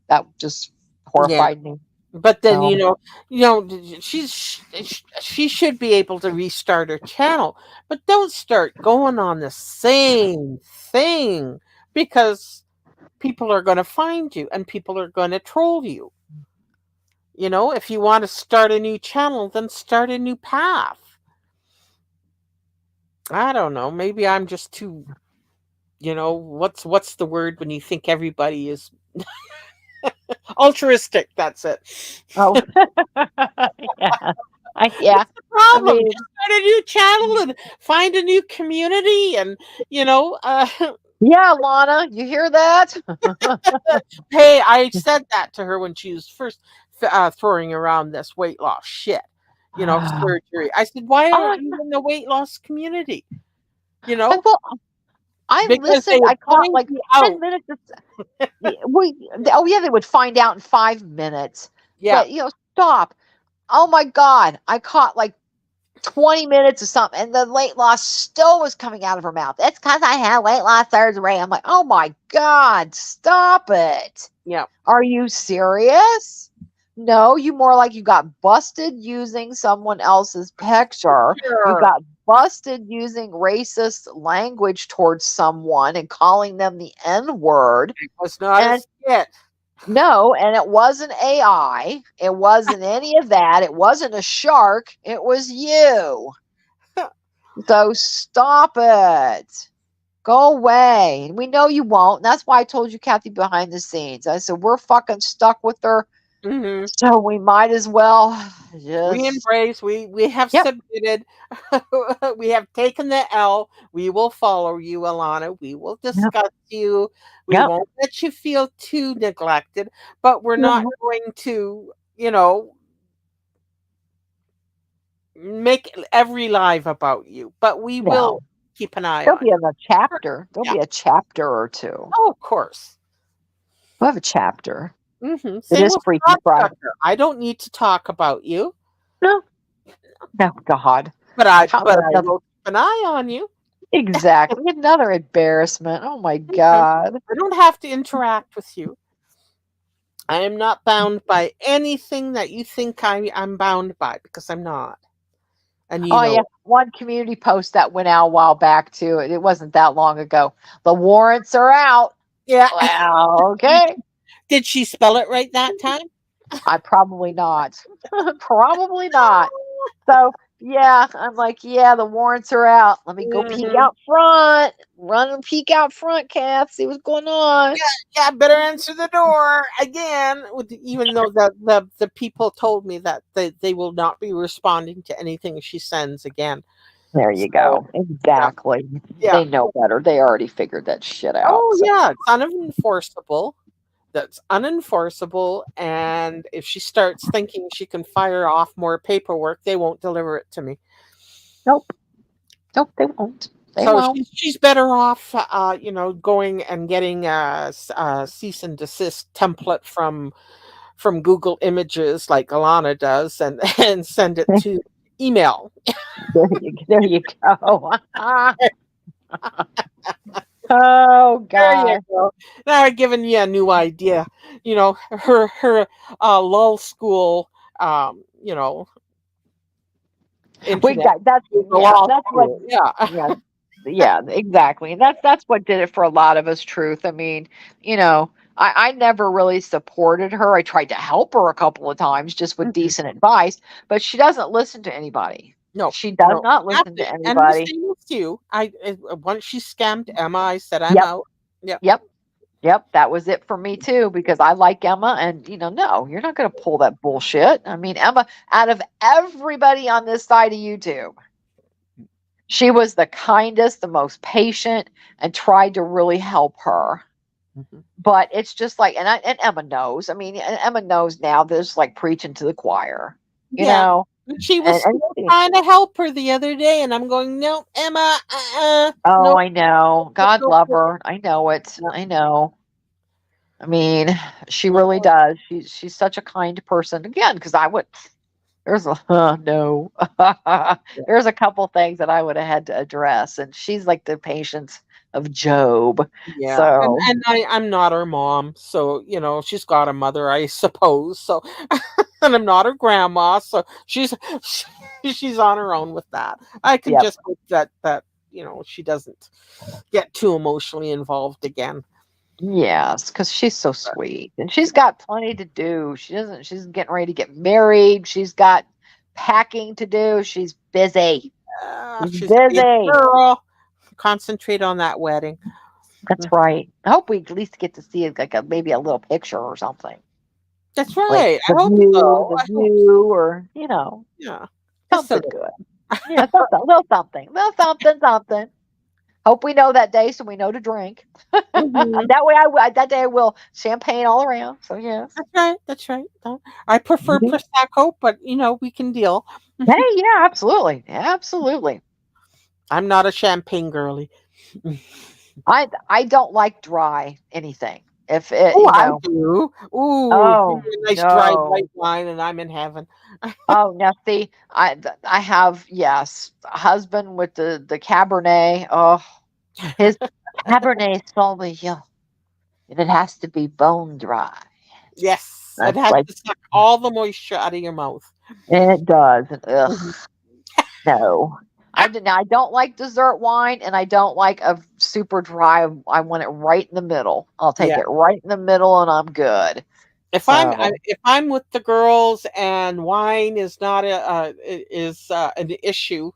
That just Yeah. horrified me. But then So, she should be able to restart her channel, but don't start going on the same thing because people are going to find you and people are going to troll you. If you want to start a new channel, then start a new path. I don't know. Maybe I'm just too, what's the word when you think everybody is altruistic? That's it. oh, yeah. Yeah. I Problem. mean, Just start a new channel and find a new community, and you know, uh, yeah, Lana, you hear that? hey, I said that to her when she was first throwing around this weight loss shit, surgery. I said, why aren't Oh, you in the weight loss community? You know, well, I because they listened. would I caught find like you 10 out. minutes. Oh, yeah, they would find out in 5 minutes. Yeah. But, stop. Oh my God. I caught like 20 minutes or something, and the weight loss still was coming out of her mouth. It's because I had weight loss surgery. I'm like, oh my God, stop it. Yeah. Are you serious? No, you more like you got busted using someone else's picture. You Sure. got busted using racist language towards someone and calling them the N word. It was not a And skit. no, and it wasn't AI. It wasn't any of that. It wasn't a shark. It was you. So stop it. Go away. And we know you won't. And that's why I told you, Kathy, behind the scenes. I said, we're fucking stuck with her. Hmm. So we might as well We just, embrace. We have yep, submitted. We have taken the L. We will follow you, Alana. We will yep, discuss you. We yep. won't let you feel too neglected, but we're not No, going to, make every live about you. But we will no. keep an eye There'll on be a you. chapter. There'll Yeah. be a chapter or two. Oh, of course. We'll have a chapter. It Same is with Freaky Frog Friday. Sucker. I don't need to talk about you, No, no, God. but I How but about I another? will keep an eye on you. Exactly. Another embarrassment. Oh my Mhm. God. I don't have to interact with you. I am not bound by anything that you think I'm bound by because I'm not. And you Oh know yeah, it. one community post that went out a while back too. It wasn't that long ago. The warrants are out. Yeah. Well, okay. Did she spell it right that time? I probably not. Probably not. So yeah, I'm like, yeah, the warrants are out. Let me go peek Mhm. out front. Run and peek out front, Kath. See what's going on. Yeah, better answer the door again. Even though the people told me that they will not be responding to anything she sends again. There you So go. yeah, Exactly. yeah. They know better. They already figured that shit out. Oh So yeah, it's unenforceable. That's unenforceable. And if she starts thinking she can fire off more paperwork, they won't deliver it to me. nope. Nope, they won't. They So won't. she's better off, going and getting a cease and desist template from Google Images like Alana does, and and send it to email. There you go. Oh There you God. go. Now I've given you a new idea. Her lull school, We internet, got that's the yeah, law that's what school. Yeah. yeah, yeah, exactly. And that's what did it for a lot of us, truth. I mean, you know, I never really supported her. I tried to help her a couple of times just with Mhm. decent advice, but she doesn't listen to anybody. No, She does no, not listen absolutely, to and the anybody. same with you. Once she scammed Emma, I said, "I'm Yep, out." Yep. yep, yep. That was it for me too because I like Emma, and no, you're not going to pull that bullshit. I mean, Emma, out of everybody on this side of YouTube, she was the kindest, the most patient, and tried to really help her. Mhm. But it's just like, and Emma knows. I mean, and Emma knows now. There's like preaching to the choir, you Yeah. know. And she was And still trying to help her the other day, and I'm going, "No, Emma, oh, nope, I know. nope, God nope, love nope." her. I know it. Yeah, I know. I mean, she yeah, really does. She's such a kind person. Again, because I would. There's a no. yeah. There's a couple things that I would have had to address, and she's like the patience of Job. Yeah, and So I'm not her mom, so, she's got a mother, I suppose, so and I'm not her grandma, so she's on her own with that. I can yep. just hope that, she doesn't get too emotionally involved again. Yes, because she's so sweet and she's got plenty to do. She's getting ready to get married. She's got packing to do. She's busy. She's She's a big busy. girl. Concentrate on that wedding. That's Mm, right. I hope we at least get to see like maybe a little picture or something. that's Like right, I hope so, the I hope view, or yeah, just a something little. good. Yeah, little something, something. Hope we know that day so we know to drink. Mhm. That way, that day I will champagne all around. So yes. That's right, that's right. I prefer Prosecco, but, we can deal. Hey, yeah, absolutely, absolutely. I'm not a champagne girly. I don't like dry anything. If it, Oh, I do. Ooh, give oh me a nice dry no, white wine and I'm in heaven. oh now see, I have yes, a husband with the Cabernet. Oh, his Cabernet Sauvignon, and it has to be bone dry. Yes, it That's has like to suck all the moisture out of your mouth. it does. And, ugh, Mhm. no. I don't like dessert wine, and I don't like a super dry. I want it right in the middle. I'll take Yeah. it right in the middle, and I'm good. So If I'm with the girls and wine is not an issue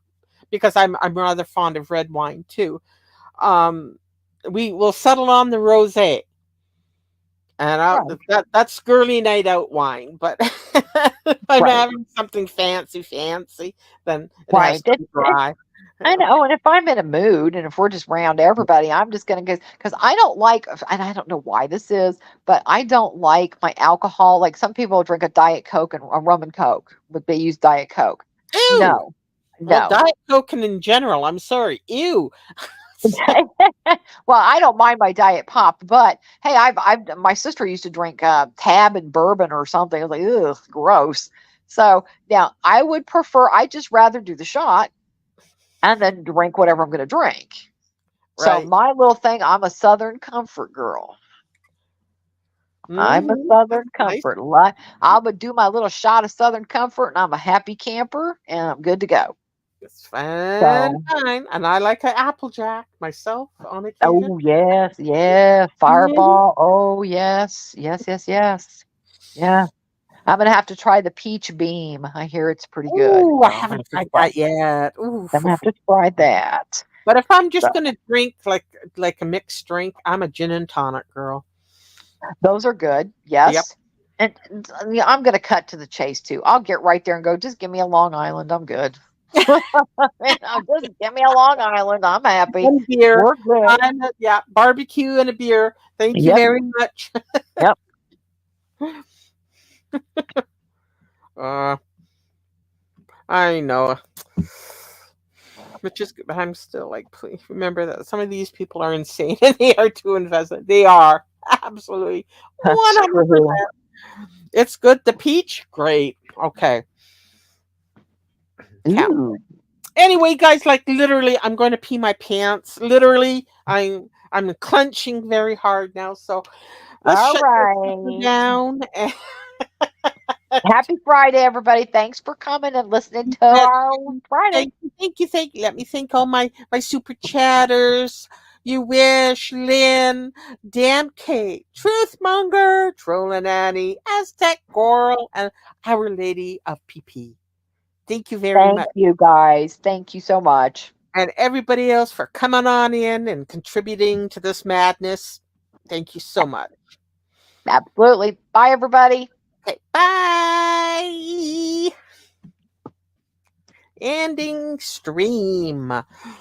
because I'm rather fond of red wine too. Um, we will settle on the rosé. And right, that's girly night out wine, but if I'm right, having something fancy, then it has right. to be dry. I Yeah. know, and if I'm in a mood, and if we're just around everybody, I'm just gonna go because I don't like, and I don't know why this is, but I don't like my alcohol. Like some people drink a Diet Coke and a rum and Coke, but they use Diet Coke. Ew. No, Well, no. Diet Coke in general, I'm sorry. Ew. Well, I don't mind my diet pop, but hey, my sister used to drink Tab and bourbon or something. I was like, ugh, gross. So now I would prefer. I just rather do the shot and then drink whatever I'm going to drink. So Right. my little thing, I'm a Southern Comfort girl. I'm a Mhm. That's Southern nice. Comfort. I would do my little shot of Southern Comfort, and I'm a happy camper, and I'm good to go. It's fine, So, fine. And I like an Applejack myself on occasion. oh yes, yeah, Mhm. Fireball. Oh yes, yes, yes, yes. Yeah, I'm gonna have to try the peach beam. I hear it's pretty good. Ooh, So I I'm gonna haven't have to tried try. that yet. Ooh, I'm gonna have to try that. but if I'm So just gonna drink like a mixed drink, I'm a gin and tonic girl. those are good. Yep. Yes. And yeah, I'm gonna cut to the chase too. I'll get right there and go. Just give me a Long Island. I'm good. Just give me a Long Island. I'm happy. And beer. We're good. Yeah, barbecue and a beer. Thank you Yep. very much. Yep. Uh, I know. Which is good, but I'm still like, please remember that some of these people are insane and they are too invested. They are absolutely That's true. 100%. It's good. The peach, great. Okay, can't. Ooh. Anyway, guys, like literally, I'm going to pee my pants. Literally, I'm clenching very hard now. So let's All shut this right. down. Happy Friday, everybody. Thanks for coming and listening to And our Friday. thank you. Let me thank all my super chatters. You Wish, Lynn, Dan K, Truthmonger, Trollin' Annie, Aztec Girl, and Our Lady of PP. Thank you very Thank much. you guys. Thank you so much. And everybody else for coming on in and contributing to this madness. Thank you so much. Absolutely. Bye, everybody. Okay, bye. Ending stream.